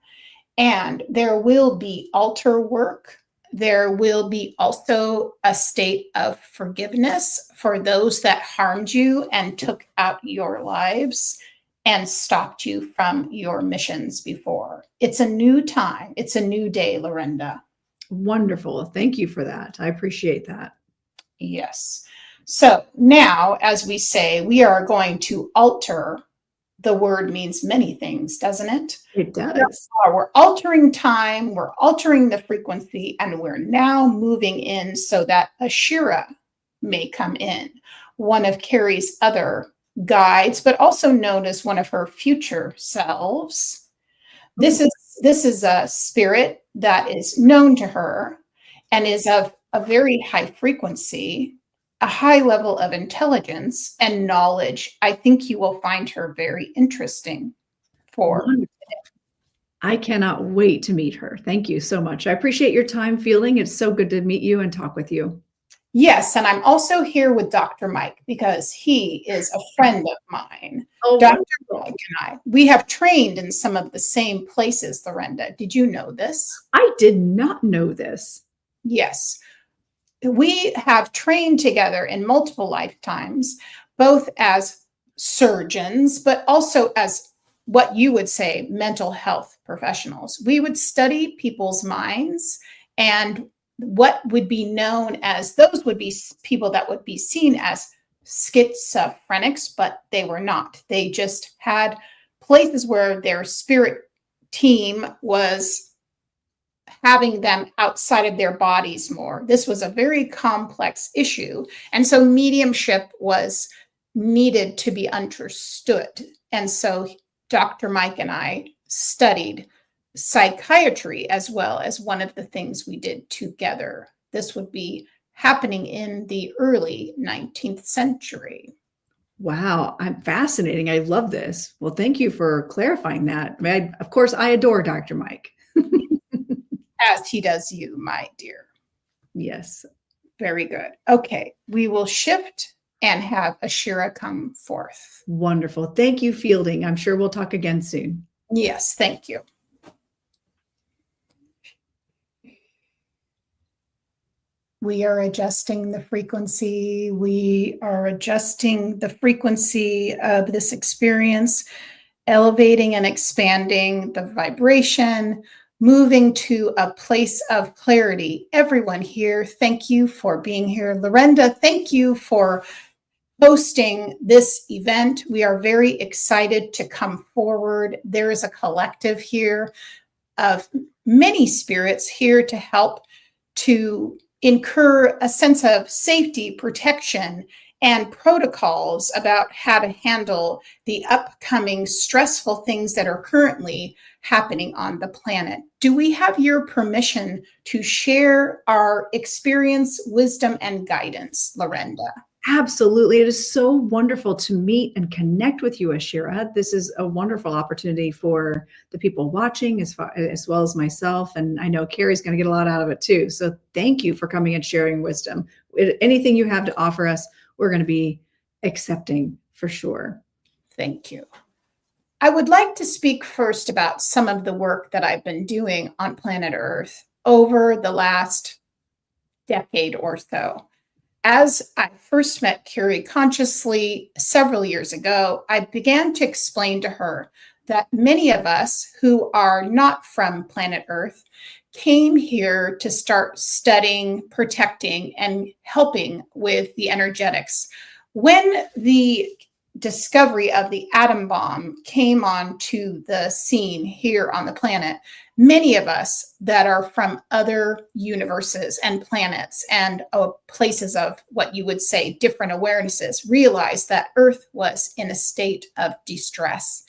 And there will be altar work. There will be also a state of forgiveness for those that harmed you and took out your lives and stopped you from your missions before. It's a new time. It's a new day, Lorenda. Wonderful. Thank you for that. I appreciate that. Yes. So now, as we say, we are going to alter. The word means many things, doesn't it? It does. We're altering time, we're altering the frequency, and we're now moving in so that a Shira may come in, one of Carrie's other guides, but also known as one of her future selves. This is a spirit that is known to her and is of a very high frequency, a high level of intelligence and knowledge. I think you will find her very interesting for. I cannot wait to meet her. Thank you so much. I appreciate your time, Fielding. It's so good to meet you and talk with you. Yes, and I'm also here with Dr. Mike because he is a friend of mine. Oh, Dr. Mike and I, we have trained in some of the same places, Lorenda. Did you know this? I did not know this. Yes. We have trained together in multiple lifetimes, both as surgeons, but also as what you would say mental health professionals. We would study people's minds and what would be known as, those would be people that would be seen as schizophrenics, but they were not. They just had places where their spirit team was having them outside of their bodies more. This was a very complex issue. And so mediumship was needed to be understood. And so Dr. Mike and I studied psychiatry as well as one of the things we did together. This would be happening in the early 19th century. Wow, I'm fascinating. I love this. Well, thank you for clarifying that. Of course, I adore Dr. Mike. As he does you, my dear. Yes. Very good. Okay, we will shift and have a Shira come forth. Wonderful. Thank you, Fielding. I'm sure we'll talk again soon. Yes, thank you. We are adjusting the frequency. We are adjusting the frequency of this experience, elevating and expanding the vibration, moving to a place of clarity. Everyone here, thank you for being here. Lorenda, thank you for hosting this event. We are very excited to come forward. There is a collective here of many spirits here to help to incur a sense of safety, protection, and protocols about how to handle the upcoming stressful things that are currently happening on the planet. Do we have your permission to share our experience, wisdom, and guidance, Lorenda? Absolutely. It is so wonderful to meet and connect with you, Shira. This is a wonderful opportunity for the people watching as well as myself. And I know Carrie's going to get a lot out of it too. So thank you for coming and sharing wisdom. Anything you have to offer us, we're going to be accepting for sure. Thank you. I would like to speak first about some of the work that I've been doing on planet Earth over the last decade or so. As I first met Carrie consciously several years ago, I began to explain to her that many of us who are not from planet Earth came here to start studying, protecting, and helping with the energetics. When the discovery of the atom bomb came onto the scene here on the planet, many of us that are from other universes and planets and places of what you would say different awarenesses realized that Earth was in a state of distress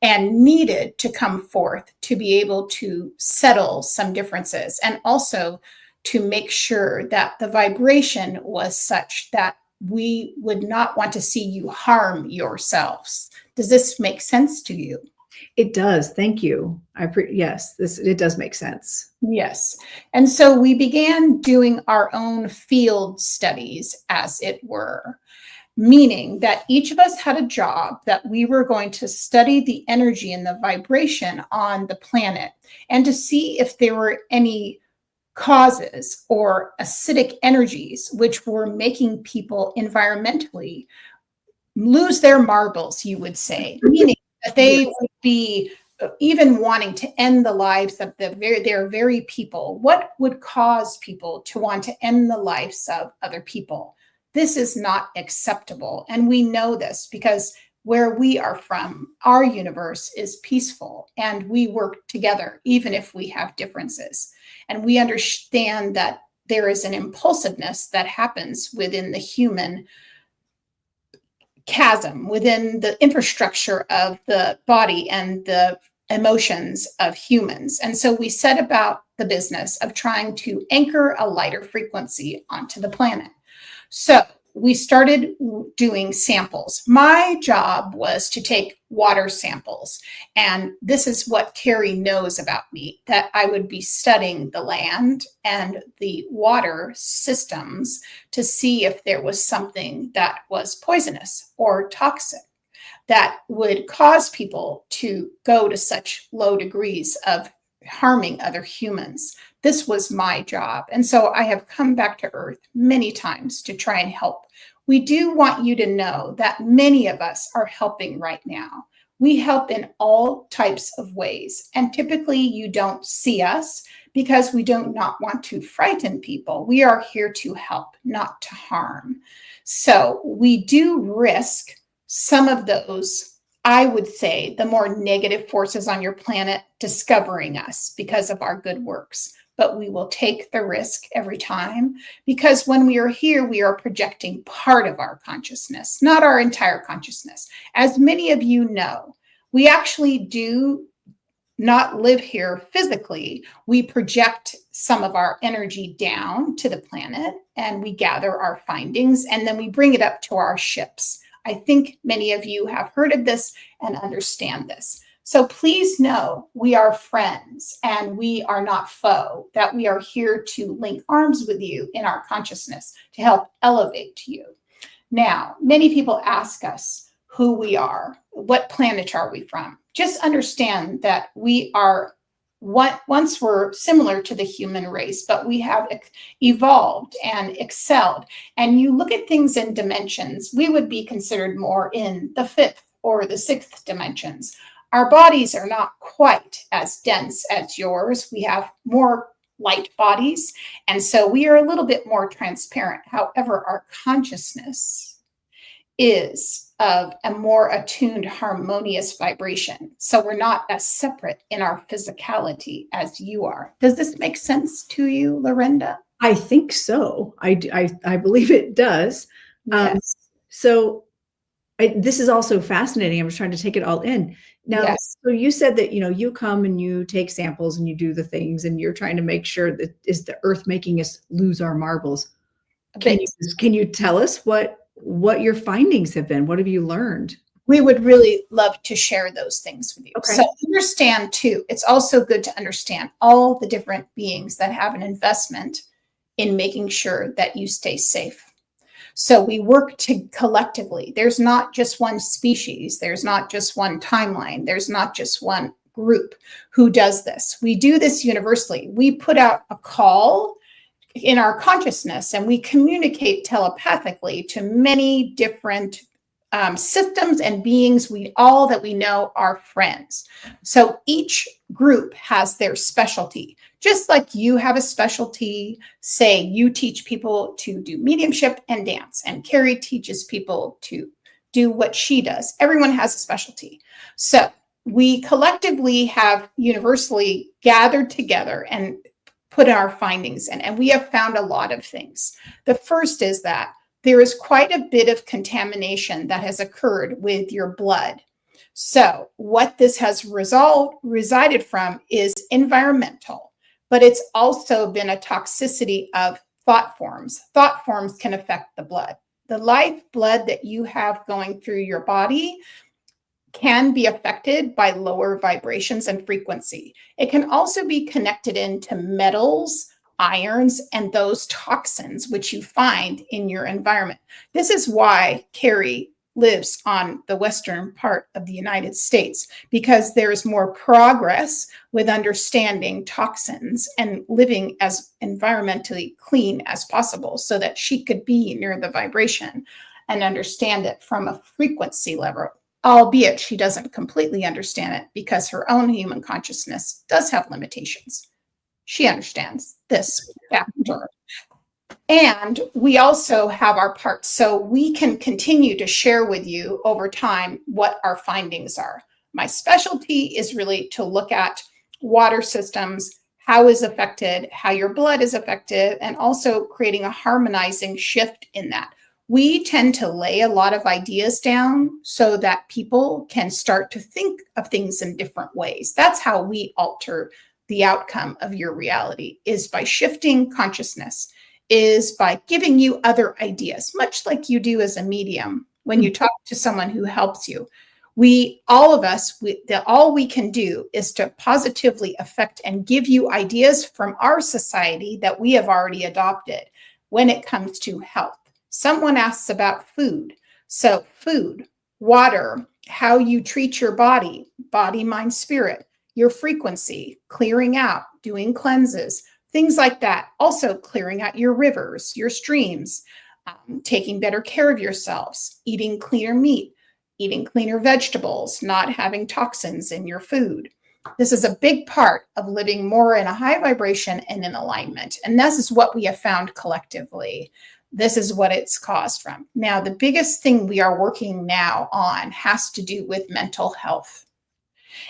and needed to come forth to be able to settle some differences, and also to make sure that the vibration was such that we would not want to see you harm yourselves. Does this make sense to you? It does. Thank you. Yes, it does make sense. Yes. And so we began doing our own field studies, as it were, meaning that each of us had a job that we were going to study the energy and the vibration on the planet and to see if there were any causes or acidic energies which were making people environmentally lose their marbles, you would say, meaning that they would be even wanting to end the lives of their very people. What would cause people to want to end the lives of other people? This is not acceptable. And we know this because where we are from, our universe is peaceful and we work together, even if we have differences. And we understand that there is an impulsiveness that happens within the human chasm, within the infrastructure of the body and the emotions of humans. And so we set about the business of trying to anchor a lighter frequency onto the planet. So we started doing samples. My job was to take water samples. And this is what Carrie knows about me, that I would be studying the land and the water systems to see if there was something that was poisonous or toxic that would cause people to go to such low degrees of harming other humans. This was my job. And so I have come back to Earth many times to try and help. We do want you to know that many of us are helping right now. We help in all types of ways. And typically you don't see us because we do not want to frighten people. We are here to help, not to harm. So we do risk some of those, I would say, the more negative forces on your planet discovering us because of our good works. But we will take the risk every time, because when we are here, we are projecting part of our consciousness, not our entire consciousness. As many of you know, we actually do not live here physically. We project some of our energy down to the planet and we gather our findings and then we bring it up to our ships. I think many of you have heard of this and understand this. So please know we are friends and we are not foe, that we are here to link arms with you in our consciousness to help elevate you. Now, many people ask us who we are, what planet are we from? Just understand that we are, once were similar to the human race, but we have evolved and excelled. And you look at things in dimensions, we would be considered more in the fifth or the sixth dimensions. Our bodies are not quite as dense as yours. We have more light bodies. And so we are a little bit more transparent. However, our consciousness is of a more attuned, harmonious vibration. So we're not as separate in our physicality as you are. Does this make sense to you, Lorenda? I think so. I believe it does. Yes. This is also fascinating. I'm just trying to take it all in. Now, yes. So you said that, you come and you take samples and you do the things and you're trying to make sure that is the Earth making us lose our marbles. Can you tell us what your findings have been? What have you learned? We would really love to share those things with you. Okay. So understand too, it's also good to understand all the different beings that have an investment in making sure that you stay safe. So we work collectively. There's not just one species. There's not just one timeline. There's not just one group who does this. We do this universally. We put out a call in our consciousness and we communicate telepathically to many different systems and beings that we know are friends. So each group has their specialty. Just like you have a specialty, say you teach people to do mediumship and dance, and Carrie teaches people to do what she does. Everyone has a specialty. So we collectively have universally gathered together and put our findings in, and we have found a lot of things. The first is that there is quite a bit of contamination that has occurred with your blood. So what this has resided from is environmental, but it's also been a toxicity of thought forms. Thought forms can affect the blood. The life blood that you have going through your body can be affected by lower vibrations and frequency. It can also be connected into metals, irons, and those toxins which you find in your environment. This is why Carrie lives on the western part of the United States, because there is more progress with understanding toxins and living as environmentally clean as possible so that she could be near the vibration and understand it from a frequency level, albeit she doesn't completely understand it because her own human consciousness does have limitations. She understands this factor. And we also have our parts, so we can continue to share with you over time what our findings are. My specialty is really to look at water systems, how is affected, how your blood is affected, and also creating a harmonizing shift in that. We tend to lay a lot of ideas down so that people can start to think of things in different ways. That's how we alter the outcome of your reality, is by shifting consciousness, is by giving you other ideas, much like you do as a medium when you talk to someone who helps you. All of us, all we can do is to positively affect and give you ideas from our society that we have already adopted when it comes to health. Someone asks about food. So food, water, how you treat your body, mind, spirit, your frequency, clearing out, doing cleanses, things like that. Also clearing out your rivers, your streams, taking better care of yourselves, eating cleaner meat, eating cleaner vegetables, not having toxins in your food. This is a big part of living more in a high vibration and in alignment. And this is what we have found collectively. This is what it's caused from. Now, the biggest thing we are working now on has to do with mental health.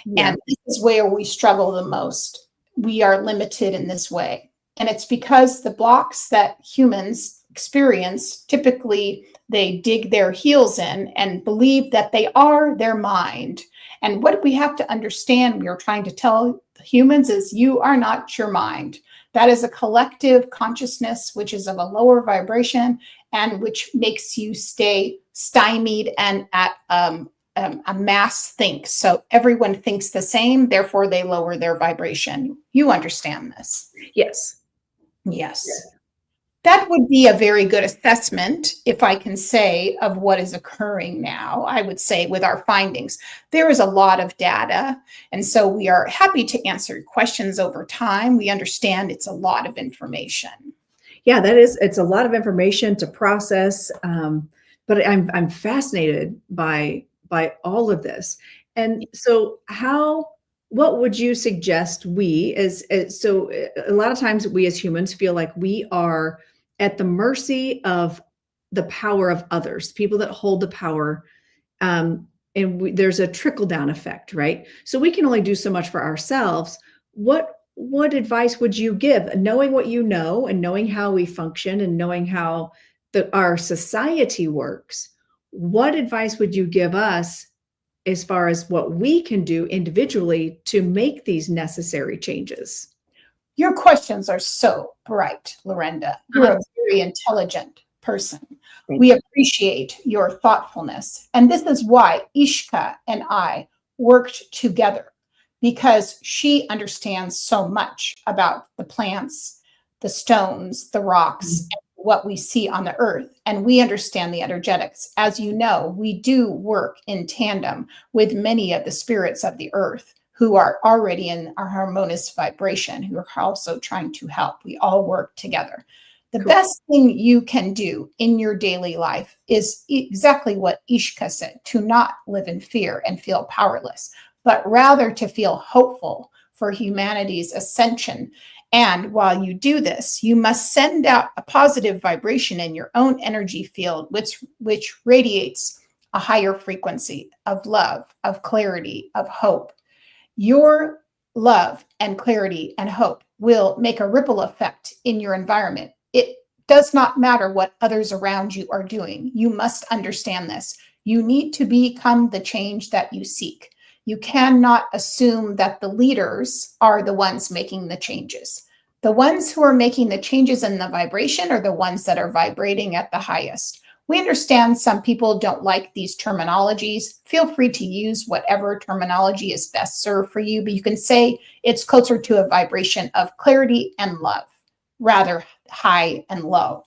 Yeah. And this is where we struggle the most. We are limited in this way. And it's because the blocks that humans experience, typically they dig their heels in and believe that they are their mind. And what we have to understand, we are trying to tell humans, is you are not your mind. That is a collective consciousness, which is of a lower vibration and which makes you stay stymied and at a mass think. So everyone thinks the same, therefore they lower their vibration. You understand this? Yes. Yes. That would be a very good assessment, if I can say, of what is occurring now. I would say with our findings, there is a lot of data. And so we are happy to answer questions over time. We understand it's a lot of information. Yeah, it's a lot of information to process. But I'm fascinated by all of this. And so what would you suggest so a lot of times we as humans feel like we are at the mercy of the power of others, people that hold the power. There's a trickle down effect, right? So we can only do so much for ourselves. What advice would you give, knowing what you know and knowing how we function and knowing how our society works? What advice would you give us as far as what we can do individually to make these necessary changes? Your questions are so bright, Lorenda. You're a very intelligent person. We appreciate your thoughtfulness. And this is why Ishka and I worked together, because she understands so much about the plants, the stones, the rocks, and what we see on the earth. And we understand the energetics. As you know, we do work in tandem with many of the spirits of the earth who are already in our harmonious vibration, who are also trying to help. We all work together. The best thing you can do in your daily life is exactly what Ishka said, to not live in fear and feel powerless, but rather to feel hopeful for humanity's ascension. And while you do this, you must send out a positive vibration in your own energy field, which radiates a higher frequency of love, of clarity, of hope. Your love and clarity and hope will make a ripple effect in your environment. It does not matter what others around you are doing. You must understand this. You need to become the change that you seek. You cannot assume that the leaders are the ones making the changes. The ones who are making the changes in the vibration are the ones that are vibrating at the highest. We understand some people don't like these terminologies. Feel free to use whatever terminology is best served for you, but you can say it's closer to a vibration of clarity and love, rather high and low.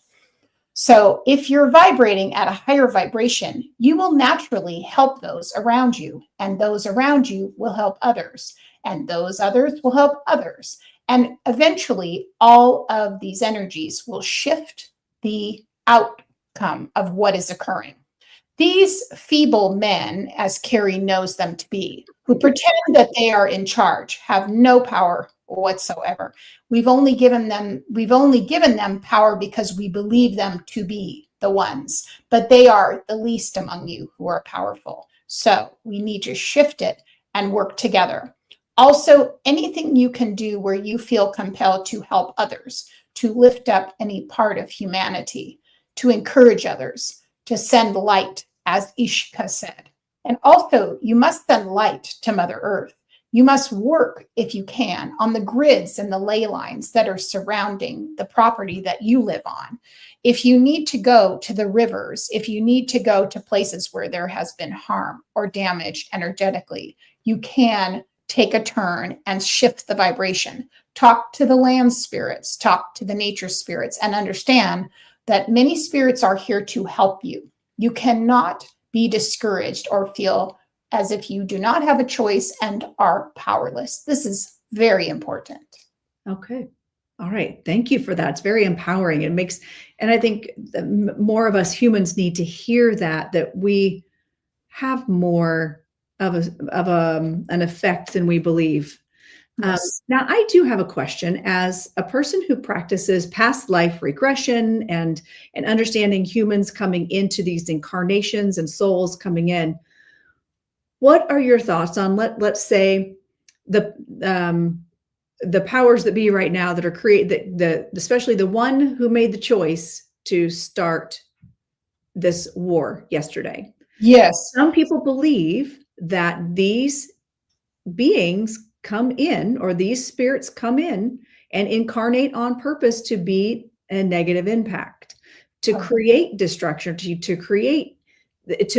So if you're vibrating at a higher vibration, you will naturally help those around you, and those around you will help others, and those others will help others. And eventually, all of these energies will shift the outcome of what is occurring. These feeble men, as Carrie knows them to be, who pretend that they are in charge, have no power whatsoever. We've only given them power because we believe them to be the ones, but they are the least among you who are powerful. So we need to shift it and work together. Also, anything you can do where you feel compelled to help others, to lift up any part of humanity, to encourage others, to send light, as Ishka said. And also, you must send light to Mother Earth. You must work, if you can, on the grids and the ley lines that are surrounding the property that you live on. If you need to go to the rivers, if you need to go to places where there has been harm or damage energetically, you can take a turn and shift the vibration. Talk to the land spirits, talk to the nature spirits, and understand that many spirits are here to help you. You cannot be discouraged or feel as if you do not have a choice and are powerless. This is very important. Okay. All right. Thank you for that. It's very empowering. And I think more of us humans need to hear that we have more of an effect than we believe. Yes. Now, I do have a question. As a person who practices past life regression and understanding humans coming into these incarnations and souls coming in, what are your thoughts on let's say the powers that be right now that are especially the one who made the choice to start this war yesterday? Yes. Some people believe that these beings come in, or these spirits come in and incarnate on purpose to be a negative impact, to create destruction, to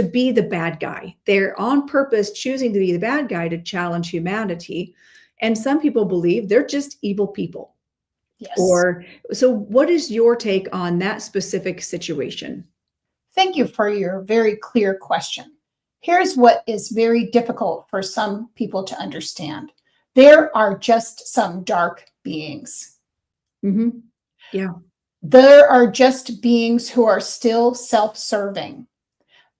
be the bad guy. They're on purpose choosing to be the bad guy to challenge humanity. And some people believe they're just evil people. Yes. So what is your take on that specific situation? Thank you for your very clear question. Here's what is very difficult for some people to understand. There are just some dark beings. Mm-hmm. Yeah. There are just beings who are still self-serving.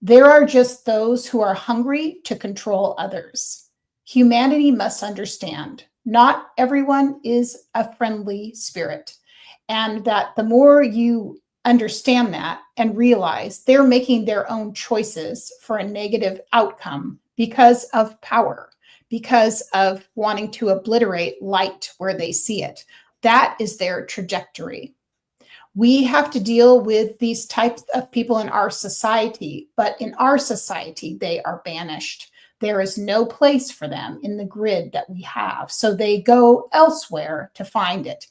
There are just those who are hungry to control others. Humanity must understand not everyone is a friendly spirit, and that the more you understand that and realize they're making their own choices for a negative outcome because of power, because of wanting to obliterate light where they see it. That is their trajectory. We have to deal with these types of people in our society, but in our society, they are banished. There is no place for them in the grid that we have, so they go elsewhere to find it.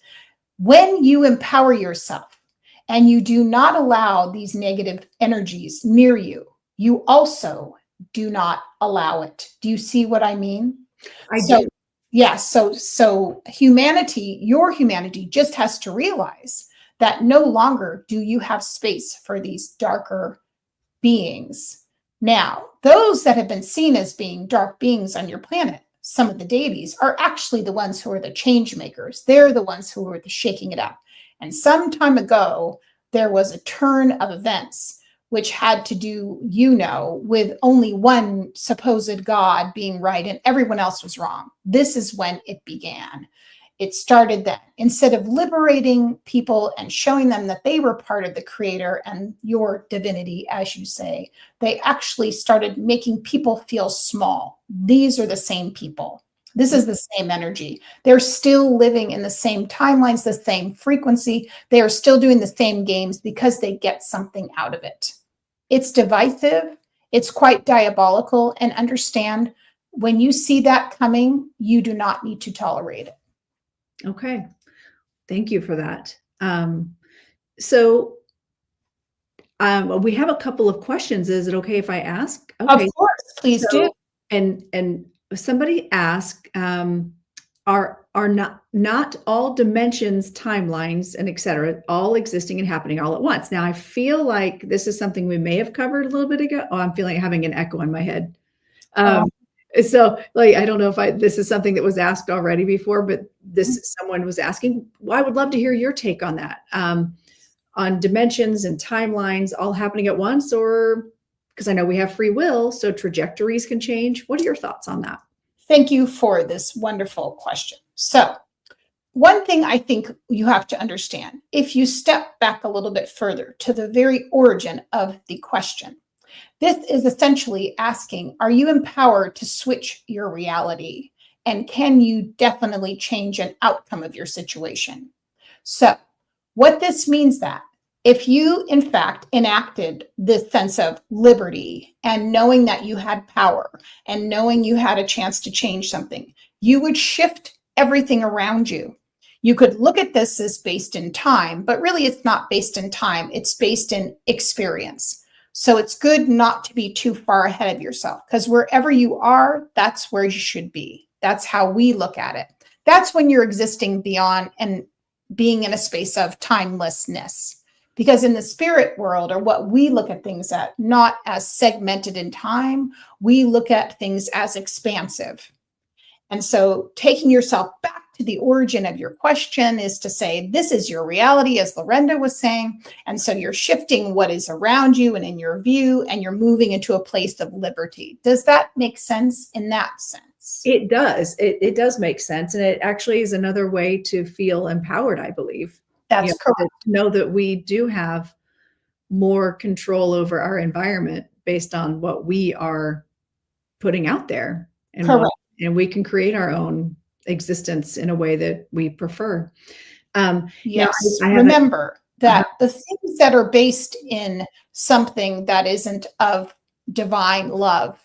When you empower yourself and you do not allow these negative energies near you, you also do not allow it. Do you see what I mean? I do. Yes. So humanity, your humanity just has to realize that no longer do you have space for these darker beings. Now, those that have been seen as being dark beings on your planet, some of the deities, are actually the ones who are the change makers. They're the ones who are the shaking it up. And some time ago, there was a turn of events which had to do, with only one supposed God being right and everyone else was wrong. This is when it began. It started then. Instead of liberating people and showing them that they were part of the creator and your divinity, as you say, they actually started making people feel small. These are the same people. This is the same energy. They're still living in the same timelines, the same frequency. They are still doing the same games because they get something out of it. It's divisive. It's quite diabolical. And understand, when you see that coming, you do not need to tolerate it. Okay. Thank you for that. So we have a couple of questions. Is it okay if I ask? Okay. Of course, please do. And somebody asked, are not all dimensions, timelines, and etc. all existing and happening all at once? Now, I feel like this is something we may have covered a little bit ago. Oh, I'm feeling having an echo in my head. So like, I don't know if this is something that was asked already before, but someone was asking, well, I would love to hear your take on that, on dimensions and timelines all happening at once, or because I know we have free will, so trajectories can change. What are your thoughts on that? Thank you for this wonderful question. So one thing I think you have to understand, if you step back a little bit further to the very origin of the question, this is essentially asking, are you empowered to switch your reality? And can you definitely change an outcome of your situation? So what this means that if you, in fact, enacted this sense of liberty and knowing that you had power and knowing you had a chance to change something, you would shift everything around you. You could look at this as based in time, but really it's not based in time. It's based in experience. So it's good not to be too far ahead of yourself, because wherever you are, that's where you should be. That's how we look at it. That's when you're existing beyond and being in a space of timelessness. Because in the spirit world, or what we look at things at, not as segmented in time, we look at things as expansive. And so taking yourself back to the origin of your question is to say, this is your reality, as Lorenda was saying. And so you're shifting what is around you and in your view, and you're moving into a place of liberty. Does that make sense in that sense? It does. It does make sense. And it actually is another way to feel empowered, I believe. That's correct. To know that we do have more control over our environment based on what we are putting out there. And correct. And we can create our own existence in a way that we prefer. Yes. Remember that the things that are based in something that isn't of divine love,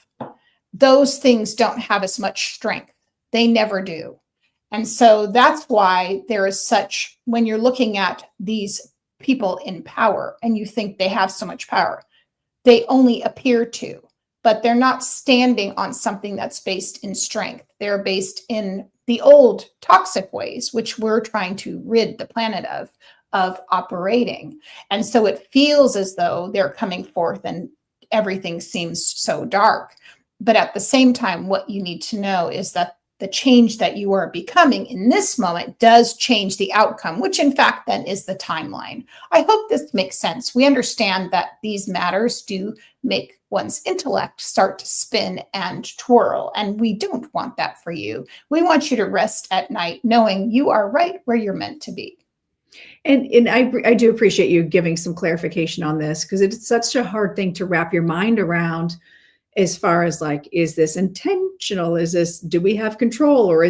those things don't have as much strength. They never do. And so that's why there is such, when you're looking at these people in power and you think they have so much power, they only appear to. But they're not standing on something that's based in strength. They're based in the old toxic ways, which we're trying to rid the planet of operating. And so it feels as though they're coming forth and everything seems so dark. But at the same time, what you need to know is that the change that you are becoming in this moment does change the outcome, which in fact then is the timeline. I hope this makes sense. We understand that these matters do make one's intellect start to spin and twirl, and we don't want that for you. We want you to rest at night knowing you are right where you're meant to be. And I do appreciate you giving some clarification on this, because it's such a hard thing to wrap your mind around, as far as like, is this intentional? Do we have control? Or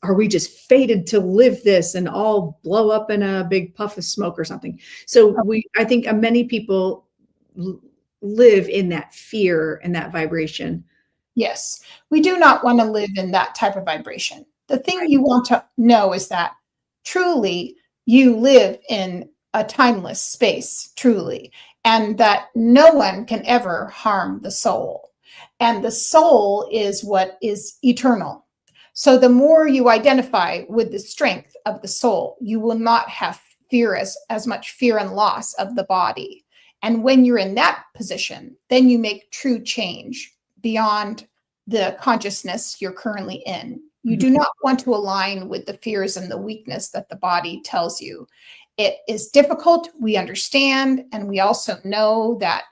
are we just fated to live this and all blow up in a big puff of smoke or something? So I think many people live in that fear and that vibration. Yes, we do not want to live in that type of vibration. The thing you want to know is that truly you live in a timeless space, truly, and that no one can ever harm the soul. And the soul is what is eternal. So the more you identify with the strength of the soul, you will not have fear as much fear and loss of the body. And when you're in that position, then you make true change beyond the consciousness you're currently in. You do not want to align with the fears and the weakness that the body tells you. It is difficult, we understand, and we also know that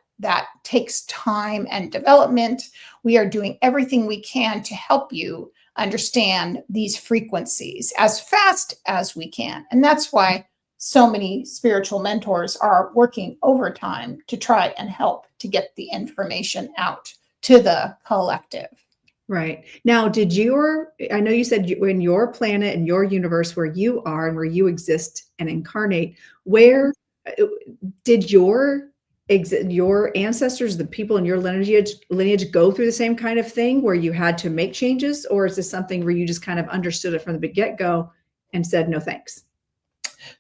takes time and development. We are doing everything we can to help you understand these frequencies as fast as we can. And that's why so many spiritual mentors are working overtime to try and help to get the information out to the collective. Right. Now, I know you said in your planet and your universe where you are and where you exist and incarnate, where did your ancestors, the people in your lineage go through the same kind of thing where you had to make changes? Or is this something where you just kind of understood it from the get-go and said, no, thanks?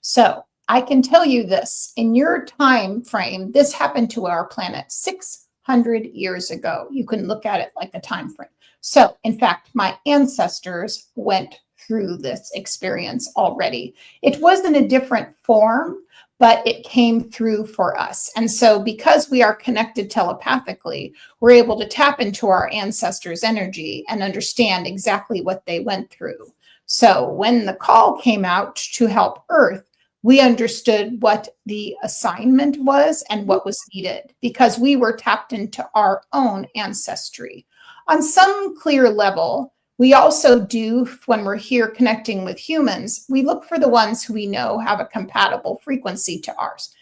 So I can tell you this, in your time frame, this happened to our planet 600 years ago. You can look at it like a time frame. So in fact, my ancestors went through this experience already. It was in a different form, but it came through for us. And so because we are connected telepathically, we're able to tap into our ancestors' energy and understand exactly what they went through. So when the call came out to help Earth, we understood what the assignment was and what was needed because we were tapped into our own ancestry. On some clear level, we also do, when we're here connecting with humans, we look for the ones who we know have a compatible frequency to ours.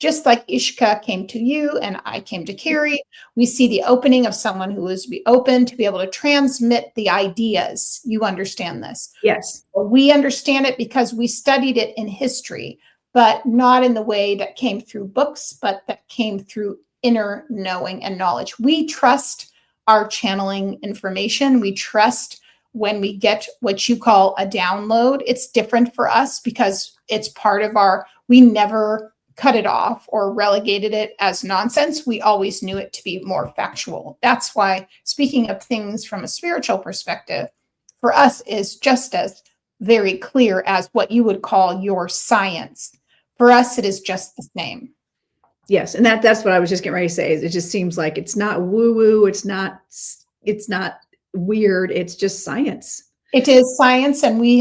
Just like Ishka came to you and I came to Carrie, we see the opening of someone who is open to be able to transmit the ideas. You understand this? Yes. We understand it because we studied it in history, but not in the way that came through books, but that came through inner knowing and knowledge. We trust our channeling information. We trust when we get what you call a download. It's different for us because it's part of we never cut it off or relegated it as nonsense. We always knew it to be more factual. That's why speaking of things from a spiritual perspective, for us is just as very clear as what you would call your science. For us, it is just the same. Yes. And that's what I was just getting ready to say. Is it just seems like it's not woo-woo. It's not weird. It's just science. It is science. And we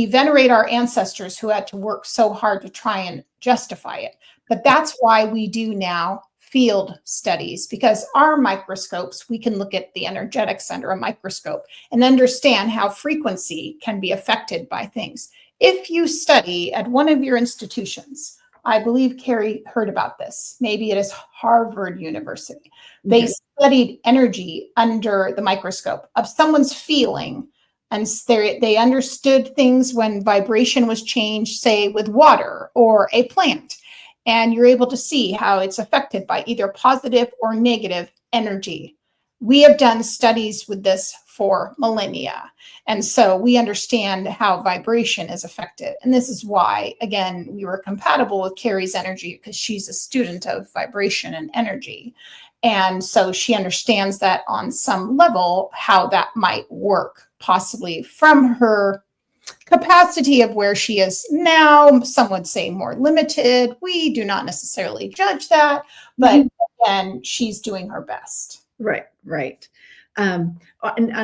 venerate our ancestors who had to work so hard to try and justify it. But that's why we do now field studies, because our microscopes, we can look at the energetics under a microscope and understand how frequency can be affected by things. If you study at one of your institutions, I believe Carrie heard about this, maybe it is Harvard University. They studied energy under the microscope of someone's feeling. And they understood things when vibration was changed, say with water or a plant. And you're able to see how it's affected by either positive or negative energy. We have done studies with this for millennia. And so we understand how vibration is affected. And this is why, again, we were compatible with Carrie's energy because she's a student of vibration and energy. And so she understands that on some level, how that might work, possibly from her capacity of where she is now. Some would say more limited. We do not necessarily judge that, but again, she's doing her best. Right, right. And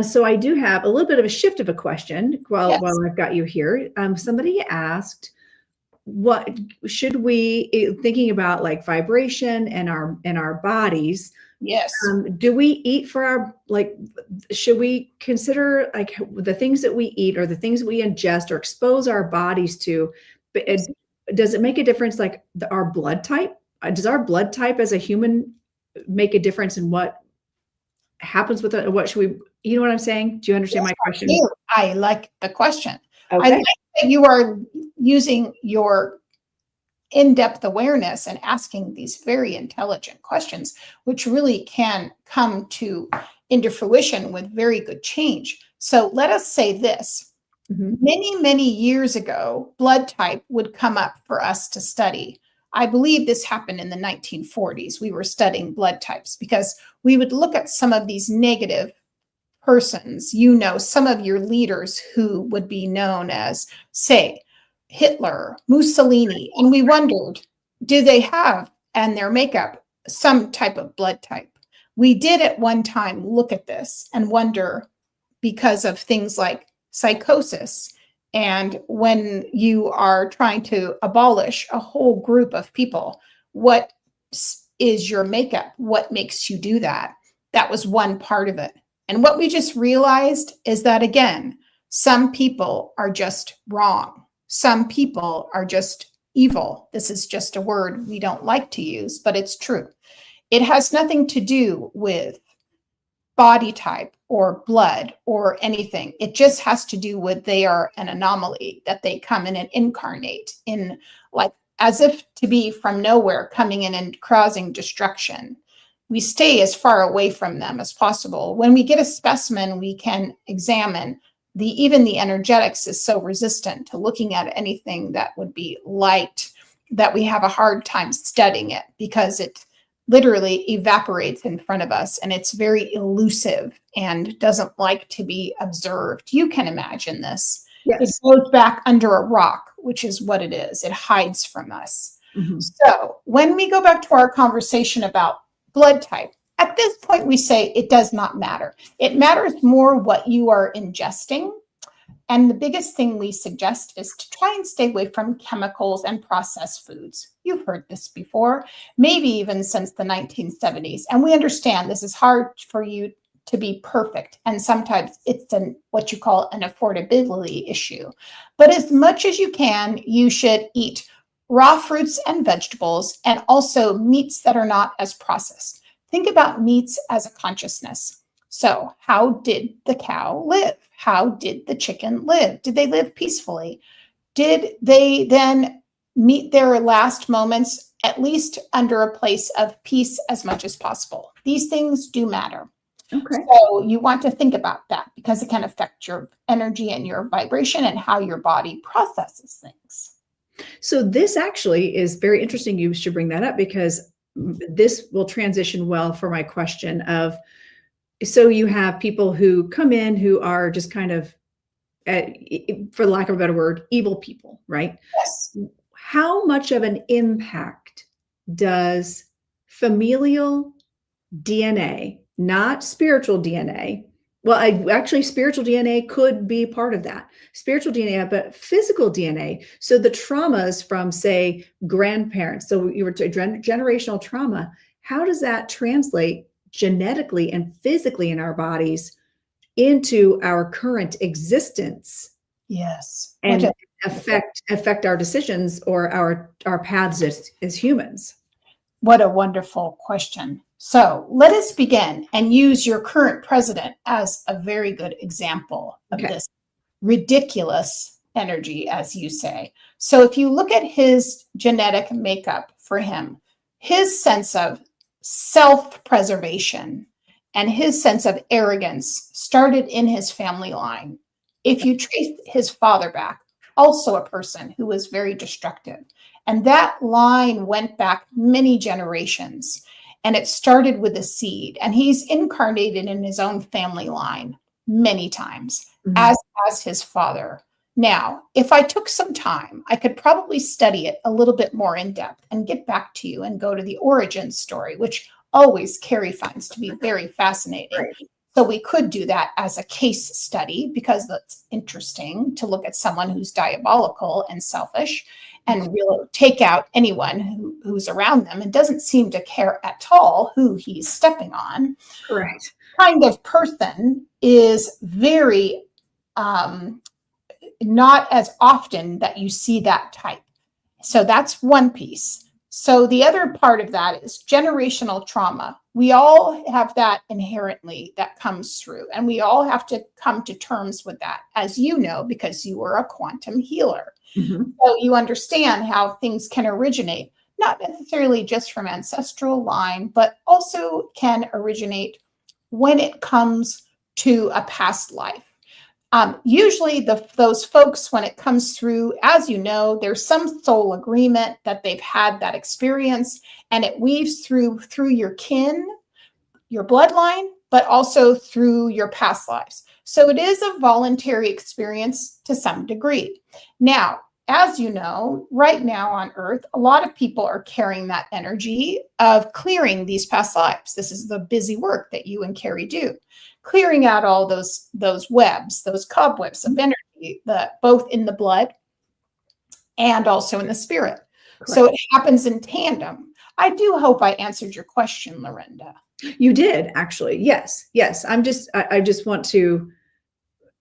so I do have a little bit of a shift of a question while I've got you here. Somebody asked, what should we, thinking about like vibration and our bodies? Yes. Do we eat for our, should we consider like the things that we eat or the things that we ingest or expose our bodies to? Does it make a difference, like our blood type? Does our blood type as a human make a difference in what happens with it? What should we, you know what I'm saying? Do you understand my question? I like the question. Okay. I like that you are using your in-depth awareness and asking these very intelligent questions, which really can come into fruition with very good change. So let us say this. Many, many years ago, blood type would come up for us to study. I believe this happened in the 1940s. We were studying blood types because we would look at some of these negative persons, some of your leaders who would be known as, say, Hitler, Mussolini, and we wondered, do they have in their makeup some type of blood type? We did at one time look at this and wonder, because of things like psychosis, and when you are trying to abolish a whole group of people, what is your makeup? What makes you do that? That was one part of it. And what we just realized is that, again, some people are just wrong. Some people are just evil. This is just a word we don't like to use, but it's true. It has nothing to do with body type or blood or anything. It just has to do with they are an anomaly, that they come in and incarnate in, like, as if to be from nowhere, coming in and causing destruction. We stay as far away from them as possible. When we get a specimen, we can examine even the energetics is so resistant to looking at anything that would be light that we have a hard time studying it, because it literally evaporates in front of us, and it's very elusive and doesn't like to be observed. You can imagine this. Yes. It goes back under a rock, which is what it is. It hides from us. Mm-hmm. So when we go back to our conversation about blood type, at this point, we say it does not matter. It matters more what you are ingesting. And the biggest thing we suggest is to try and stay away from chemicals and processed foods. You've heard this before, maybe even since the 1970s. And we understand this is hard for you to be perfect. And sometimes it's what you call an affordability issue. But as much as you can, you should eat raw fruits and vegetables, and also meats that are not as processed. Think about meats as a consciousness. So how did the cow live? How did the chicken live? Did they live peacefully? Did they then meet their last moments at least under a place of peace as much as possible? These things do matter. Okay. So you want to think about that, because it can affect your energy and your vibration and how your body processes things. So this actually is very interesting. You should bring that up, because this will transition well for my question of, so you have people who come in who are just kind of, for lack of a better word, evil people, right? Yes. How much of an impact does familial DNA, not spiritual DNA? Well, actually, spiritual DNA could be part of that. Spiritual DNA, but physical DNA. So the traumas from, say, grandparents. So you were generational trauma. How does that translate genetically and physically in our bodies into our current existence? Yes. And affect our decisions or our paths as humans? What a wonderful question. So let us begin and use your current president as a very good example of this ridiculous energy, as you say. So if you look at his genetic makeup for him, his sense of self-preservation and his sense of arrogance started in his family line. If you trace his father back, also a person who was very destructive. And that line went back many generations. And it started with a seed. And he's incarnated in his own family line many times, as his father. Now, if I took some time, I could probably study it a little bit more in depth and get back to you and go to the origin story, which always Carrie finds to be very fascinating. Right. So we could do that as a case study, because that's interesting to look at someone who's diabolical and selfish and really take out anyone who's around them and doesn't seem to care at all who he's stepping on. Correct. Kind of person is very not as often that you see that type. So that's one piece. So the other part of that is generational trauma. We all have that inherently that comes through, and we all have to come to terms with that, as you know, because you are a quantum healer. Mm-hmm. So you understand how things can originate, not necessarily just from ancestral line, but also can originate when it comes to a past life. Usually those folks, when it comes through, as you know, there's some soul agreement that they've had that experience, and it weaves through your kin, your bloodline, but also through your past lives. So it is a voluntary experience to some degree. Now, as you know, right now on Earth, a lot of people are carrying that energy of clearing these past lives. This is the busy work that you and Carrie do. Clearing out all those webs, those cobwebs of energy, both in the blood and also in the spirit. So it happens in tandem. I do hope I answered your question, Lorenda. You did, actually. Yes. I just want to,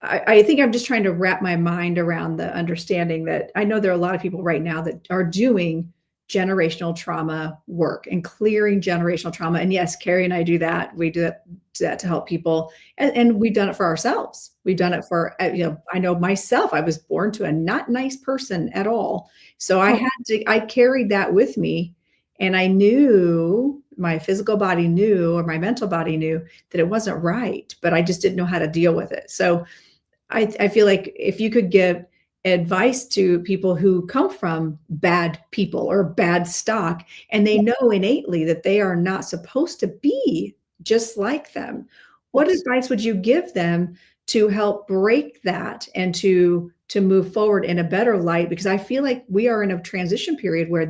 I think I'm just trying to wrap my mind around the understanding that I know there are a lot of people right now that are doing generational trauma work and clearing generational trauma. And yes, Carrie and I do that. We do that to help people. And we've done it for ourselves. We've done it for, I know myself, I was born to a not nice person at all. So I carried that with me. And I knew, my physical body knew, or my mental body knew that it wasn't right, but I just didn't know how to deal with it. So I feel like if you could give advice to people who come from bad people or bad stock, and they know innately that they are not supposed to be just like them, what advice would you give them to help break that and to move forward in a better light? Because I feel like we are in a transition period where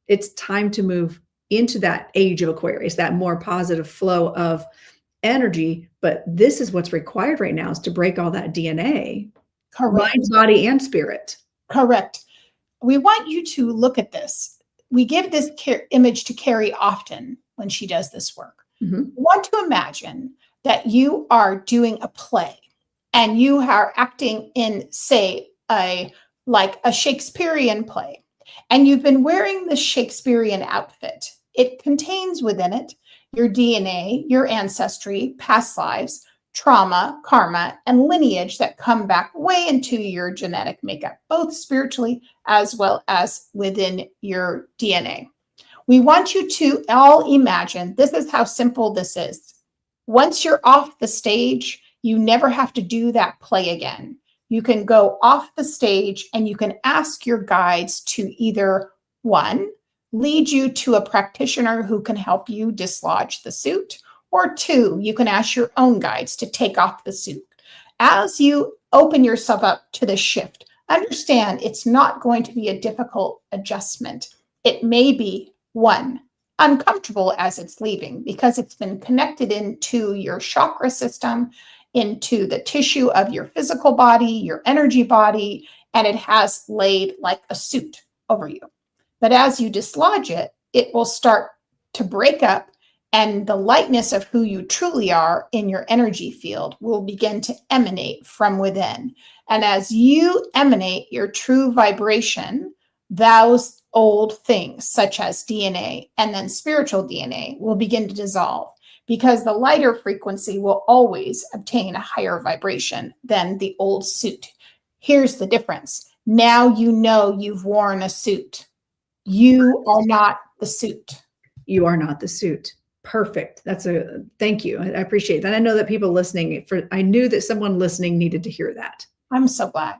it's time to move into that age of Aquarius, that more positive flow of energy. But this is what's required right now, is to break all that DNA. Correct. Mind, body, and spirit. Correct. We want you to look at this. We give this image to Carrie often when she does this work. Mm-hmm. We want to imagine that you are doing a play and you are acting in, say, like a Shakespearean play, and you've been wearing the Shakespearean outfit. It contains within it your DNA, your ancestry, past lives, trauma, karma, and lineage that come back way into your genetic makeup, both spiritually as well as within your DNA. We want you to all imagine, this is how simple this is. Once you're off the stage, you never have to do that play again. You can go off the stage and you can ask your guides to either, one, lead you to a practitioner who can help you dislodge the suit, or two, you can ask your own guides to take off the suit. As you open yourself up to the shift, understand it's not going to be a difficult adjustment. It may be, one, uncomfortable as it's leaving because it's been connected into your chakra system, into the tissue of your physical body, your energy body, and it has laid like a suit over you. But as you dislodge it, it will start to break up, and the lightness of who you truly are in your energy field will begin to emanate from within. And as you emanate your true vibration, those old things such as DNA and then spiritual DNA will begin to dissolve, because the lighter frequency will always obtain a higher vibration than the old suit. Here's the difference. Now you know you've worn a suit. You are not the suit. You are not the suit. Perfect. Thank you. I appreciate that. I know that people listening, I knew that someone listening needed to hear that. I'm so glad.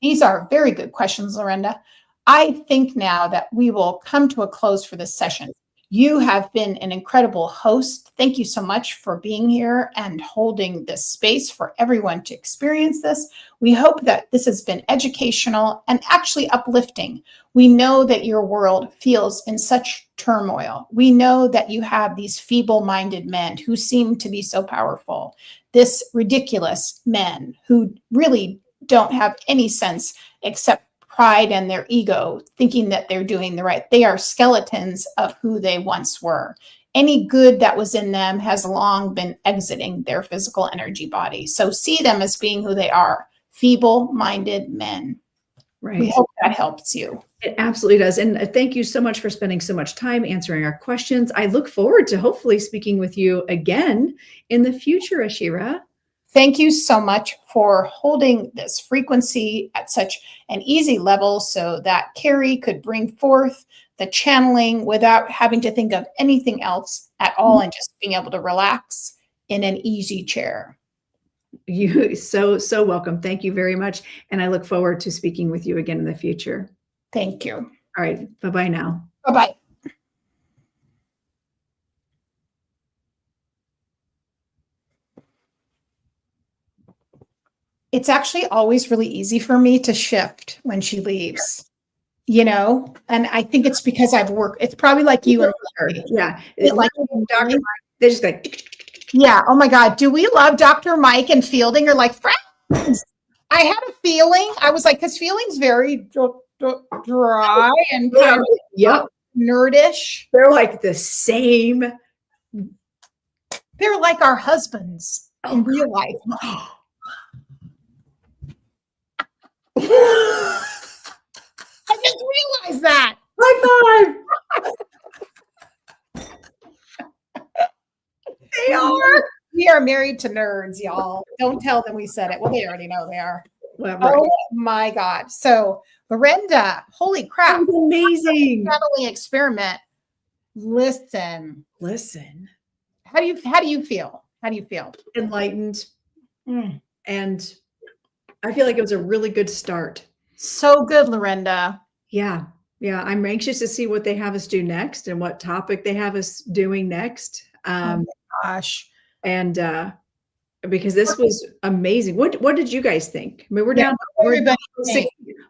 These are very good questions, Lorenda. I think now that we will come to a close for this session. You have been an incredible host. Thank you so much for being here and holding this space for everyone to experience this. We hope that this has been educational and actually uplifting. We know that your world feels in such turmoil. We know that you have these feeble-minded men who seem to be so powerful, this ridiculous men who really don't have any sense except pride and their ego, thinking that they're doing the right. They are skeletons of who they once were. Any good that was in them has long been exiting their physical energy body. So see them as being who they are, feeble-minded men. Right. We hope that helps you. It absolutely does. And thank you so much for spending so much time answering our questions. I look forward to hopefully speaking with you again in the future, Shira. Thank you so much for holding this frequency at such an easy level so that Carrie could bring forth the channeling without having to think of anything else at all and just being able to relax in an easy chair. You so welcome. Thank you very much. And I look forward to speaking with you again in the future. Thank you. All right. Bye-bye now. Bye-bye. It's actually always really easy for me to shift when she leaves, and I think it's because I've worked. It's probably like you and her. Yeah. Like Dr. Mike, they're just like, yeah. Oh my God. Do we love Dr. Mike and Fielding are like friends? I had a feeling. I was like, because Fielding's very dry and kind of yep, nerdish. they're like the same. They're like our husbands in real life. I just realized that. High five. They are. We are married to nerds, y'all. Don't tell them we said it. Well, they already know they are. Well, right. Oh my God. So Lorenda, holy crap. That was amazing. Channeling experiment. Listen. How do you feel? How do you feel? Enlightened. And I feel like it was a really good start. So good, Lorenda. Yeah. Yeah. I'm anxious to see what they have us do next and what topic they have us doing next. Oh my gosh. And because this was amazing. What did you guys think? I mean, we're down.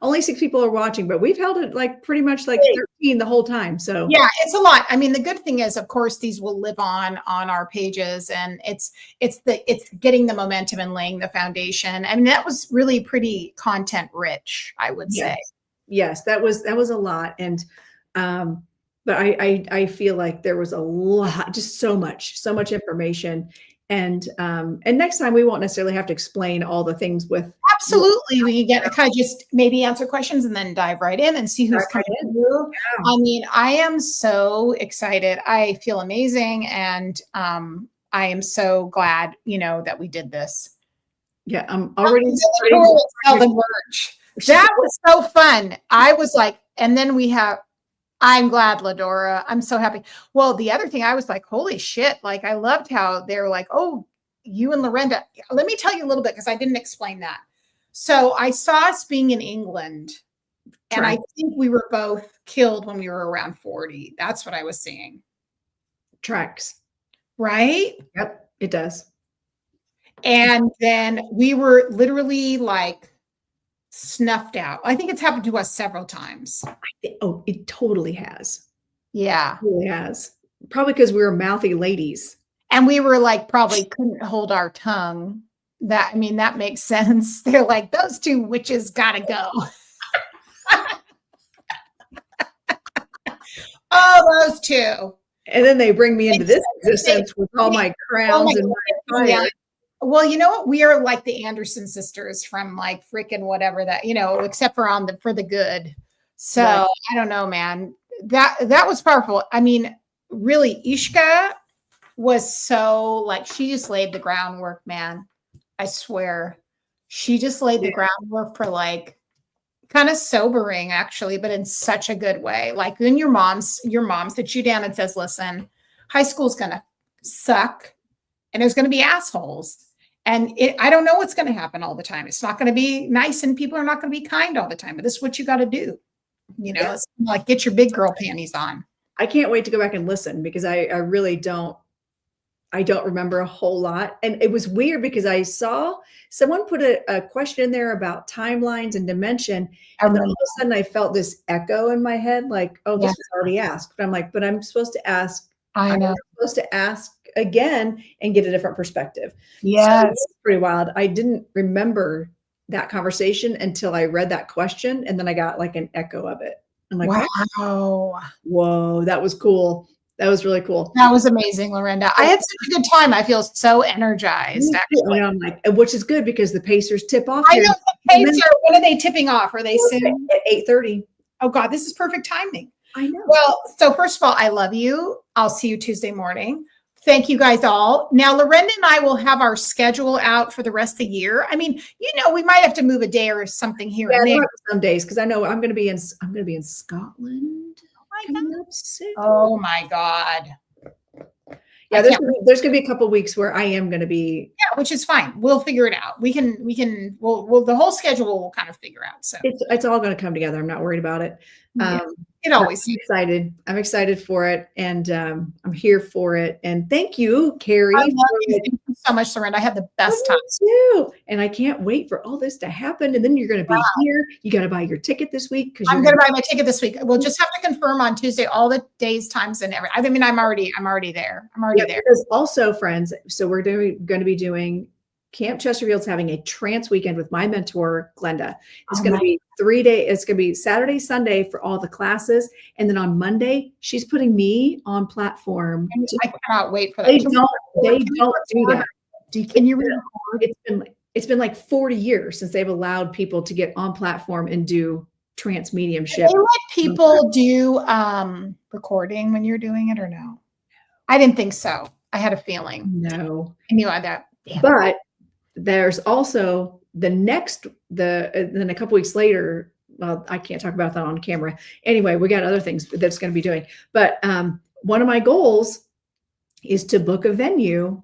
Only 6 people are watching, but we've held it like pretty much like 13 the whole time. So yeah, it's a lot. I mean, the good thing is, of course, these will live on our pages, and it's getting the momentum and laying the foundation. I mean, that was really pretty content rich, I would say. Yes, that was a lot. And but I feel like there was a lot, just so much information. And next time we won't necessarily have to explain all the things with. Absolutely. We can get kind of just maybe answer questions and then dive right in and see who's coming through. Yeah. I mean, I am so excited. I feel amazing. And I am so glad, that we did this. Yeah. I'm already sell the merch. That was so fun. I was like, and then I'm glad, Ladora. I'm so happy. Well, the other thing, I was like, holy shit. Like, I loved how they're like, oh, you and Lorenda. Let me tell you a little bit, because I didn't explain that. So I saw us being in England, and I think we were both killed when we were around 40. That's what I was seeing. Tracks. Right? Yep, it does. And then we were literally like snuffed out. I think it's happened to us several times. Oh, it totally has. Yeah. It really has. Probably because we were mouthy ladies. And we were like, probably couldn't hold our tongue. That makes sense. They're like, those two witches gotta go. Oh, those two. And then they bring me into this existence with all my crowns and my fire. Well, you know what? We are like the Anderson sisters from like freaking whatever that, except for for the good. So right. I don't know, man. That was powerful. I mean, really, Ishka was so like, she just laid the groundwork, man. I swear. She just laid the groundwork for like kind of sobering, actually, but in such a good way. Like when your mom sits you down and says, listen, high school's going to suck and there's going to be assholes. And I don't know what's going to happen all the time. It's not going to be nice and people are not going to be kind all the time, but this is what you got to do. It's like, get your big girl panties on. I can't wait to go back and listen, because I really don't remember a whole lot. And it was weird because I saw someone put a question in there about timelines and dimension. And then all of a sudden I felt this echo in my head, like, oh, this was already asked. But I'm like, but I'm supposed to ask. I know. I'm supposed to ask again and get a different perspective. Yes. So it's pretty wild. I didn't remember that conversation until I read that question. And then I got like an echo of it. I'm like, wow. Whoa, that was cool. That was really cool. That was amazing, Lorenda. I had such a good time. I feel so energized. Actually. I'm like, which is good because the Pacers tip off. I know the Pacers. When are they tipping off? Are they soon? At 8:30. Oh God, this is perfect timing. I know. Well, so first of all, I love you. I'll see you Tuesday morning. Thank you guys all. Now, Lorenda and I will have our schedule out for the rest of the year. I mean, we might have to move a day or something here and there. Some days, because I know I'm going to be in Scotland. Oh my God. Yeah, there's going to be a couple of weeks where I am going to be. Yeah, which is fine. We'll figure it out. We'll the whole schedule we'll kind of figure out. So it's all going to come together. I'm not worried about it. It always. I'm excited for it, and I'm here for it. And thank you, Carrie. I love you. Thank you so much, Lorenda. I had the best time too, and I can't wait for all this to happen. And then you're going to be here. You got to buy your ticket this week I'm going to buy my ticket this week. We'll just have to confirm on Tuesday all the days, times, and everything. I mean, I'm already there. I'm already there. Because also, friends, so we're going to be doing Camp Chesterfield's having a trance weekend with my mentor, Glenda. It's going to be 3 days. It's going to be Saturday, Sunday for all the classes. And then on Monday, she's putting me on platform. I cannot wait for that. They don't do that. Can you record? It's been like 40 years since they've allowed people to get on platform and do trance mediumship. Do they let people do recording when you're doing it or no? I didn't think so. I had a feeling. No. I knew that. Damn. But there's also then a couple weeks later, well, I can't talk about that on camera. Anyway, we got other things that's going to be doing. But one of my goals is to book a venue.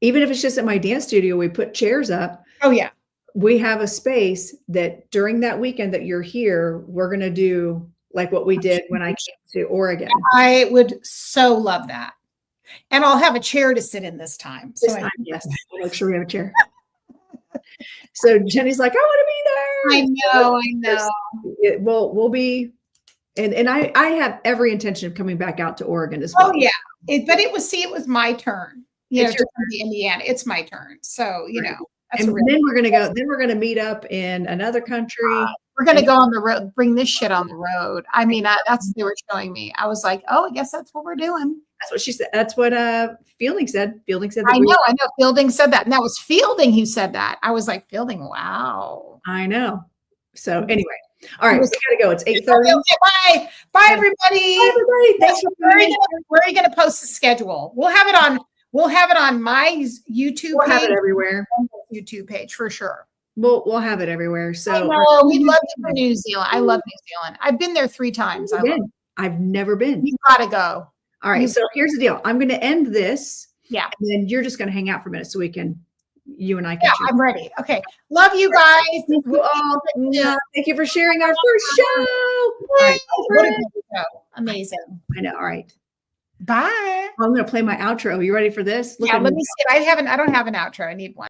Even if it's just at my dance studio, we put chairs up. Oh, yeah. We have a space that during that weekend that you're here, we're going to do like what we did when I came to Oregon. I would so love that. And I'll have a chair to sit in this time. Yes. I'll make sure we have a chair. So Jenny's like, I want to be there. I know. We'll be, and I have every intention of coming back out to Oregon as well. Oh, yeah. But it was my turn. You know, to come to Indiana. It's my turn. So, you know. And then we're going to meet up in another country. We're going to go on the road, bring this shit on the road. I mean, that's what they were showing me. I was like, oh, I guess that's what we're doing. That's what she said. That's what Fielding said. Fielding said. I know. Fielding said that. And that was Fielding who said that. I was like, Fielding, wow. I know. So anyway. All right. We got to go. It's 8:30. Bye. Bye, everybody. Bye, everybody. Thanks for coming. Where are you going to post the schedule? We'll have it on my YouTube We'll page. have it everywhere. YouTube page for sure. We'll have it everywhere. So I know, we love you for New Zealand. I love New Zealand. I've been there 3 times. I've never been. You gotta go. All right. So here's the deal. I'm going to end this. Yeah. And then you're just going to hang out for a minute so you and I can. Yeah, I'm ready. Okay. Love you guys. Thank you all. Thank you for sharing our first show. All right. What a good show. Amazing. I know. All right. Bye. I'm going to play my outro. You ready for this? Let me see. I don't have an outro. I need one.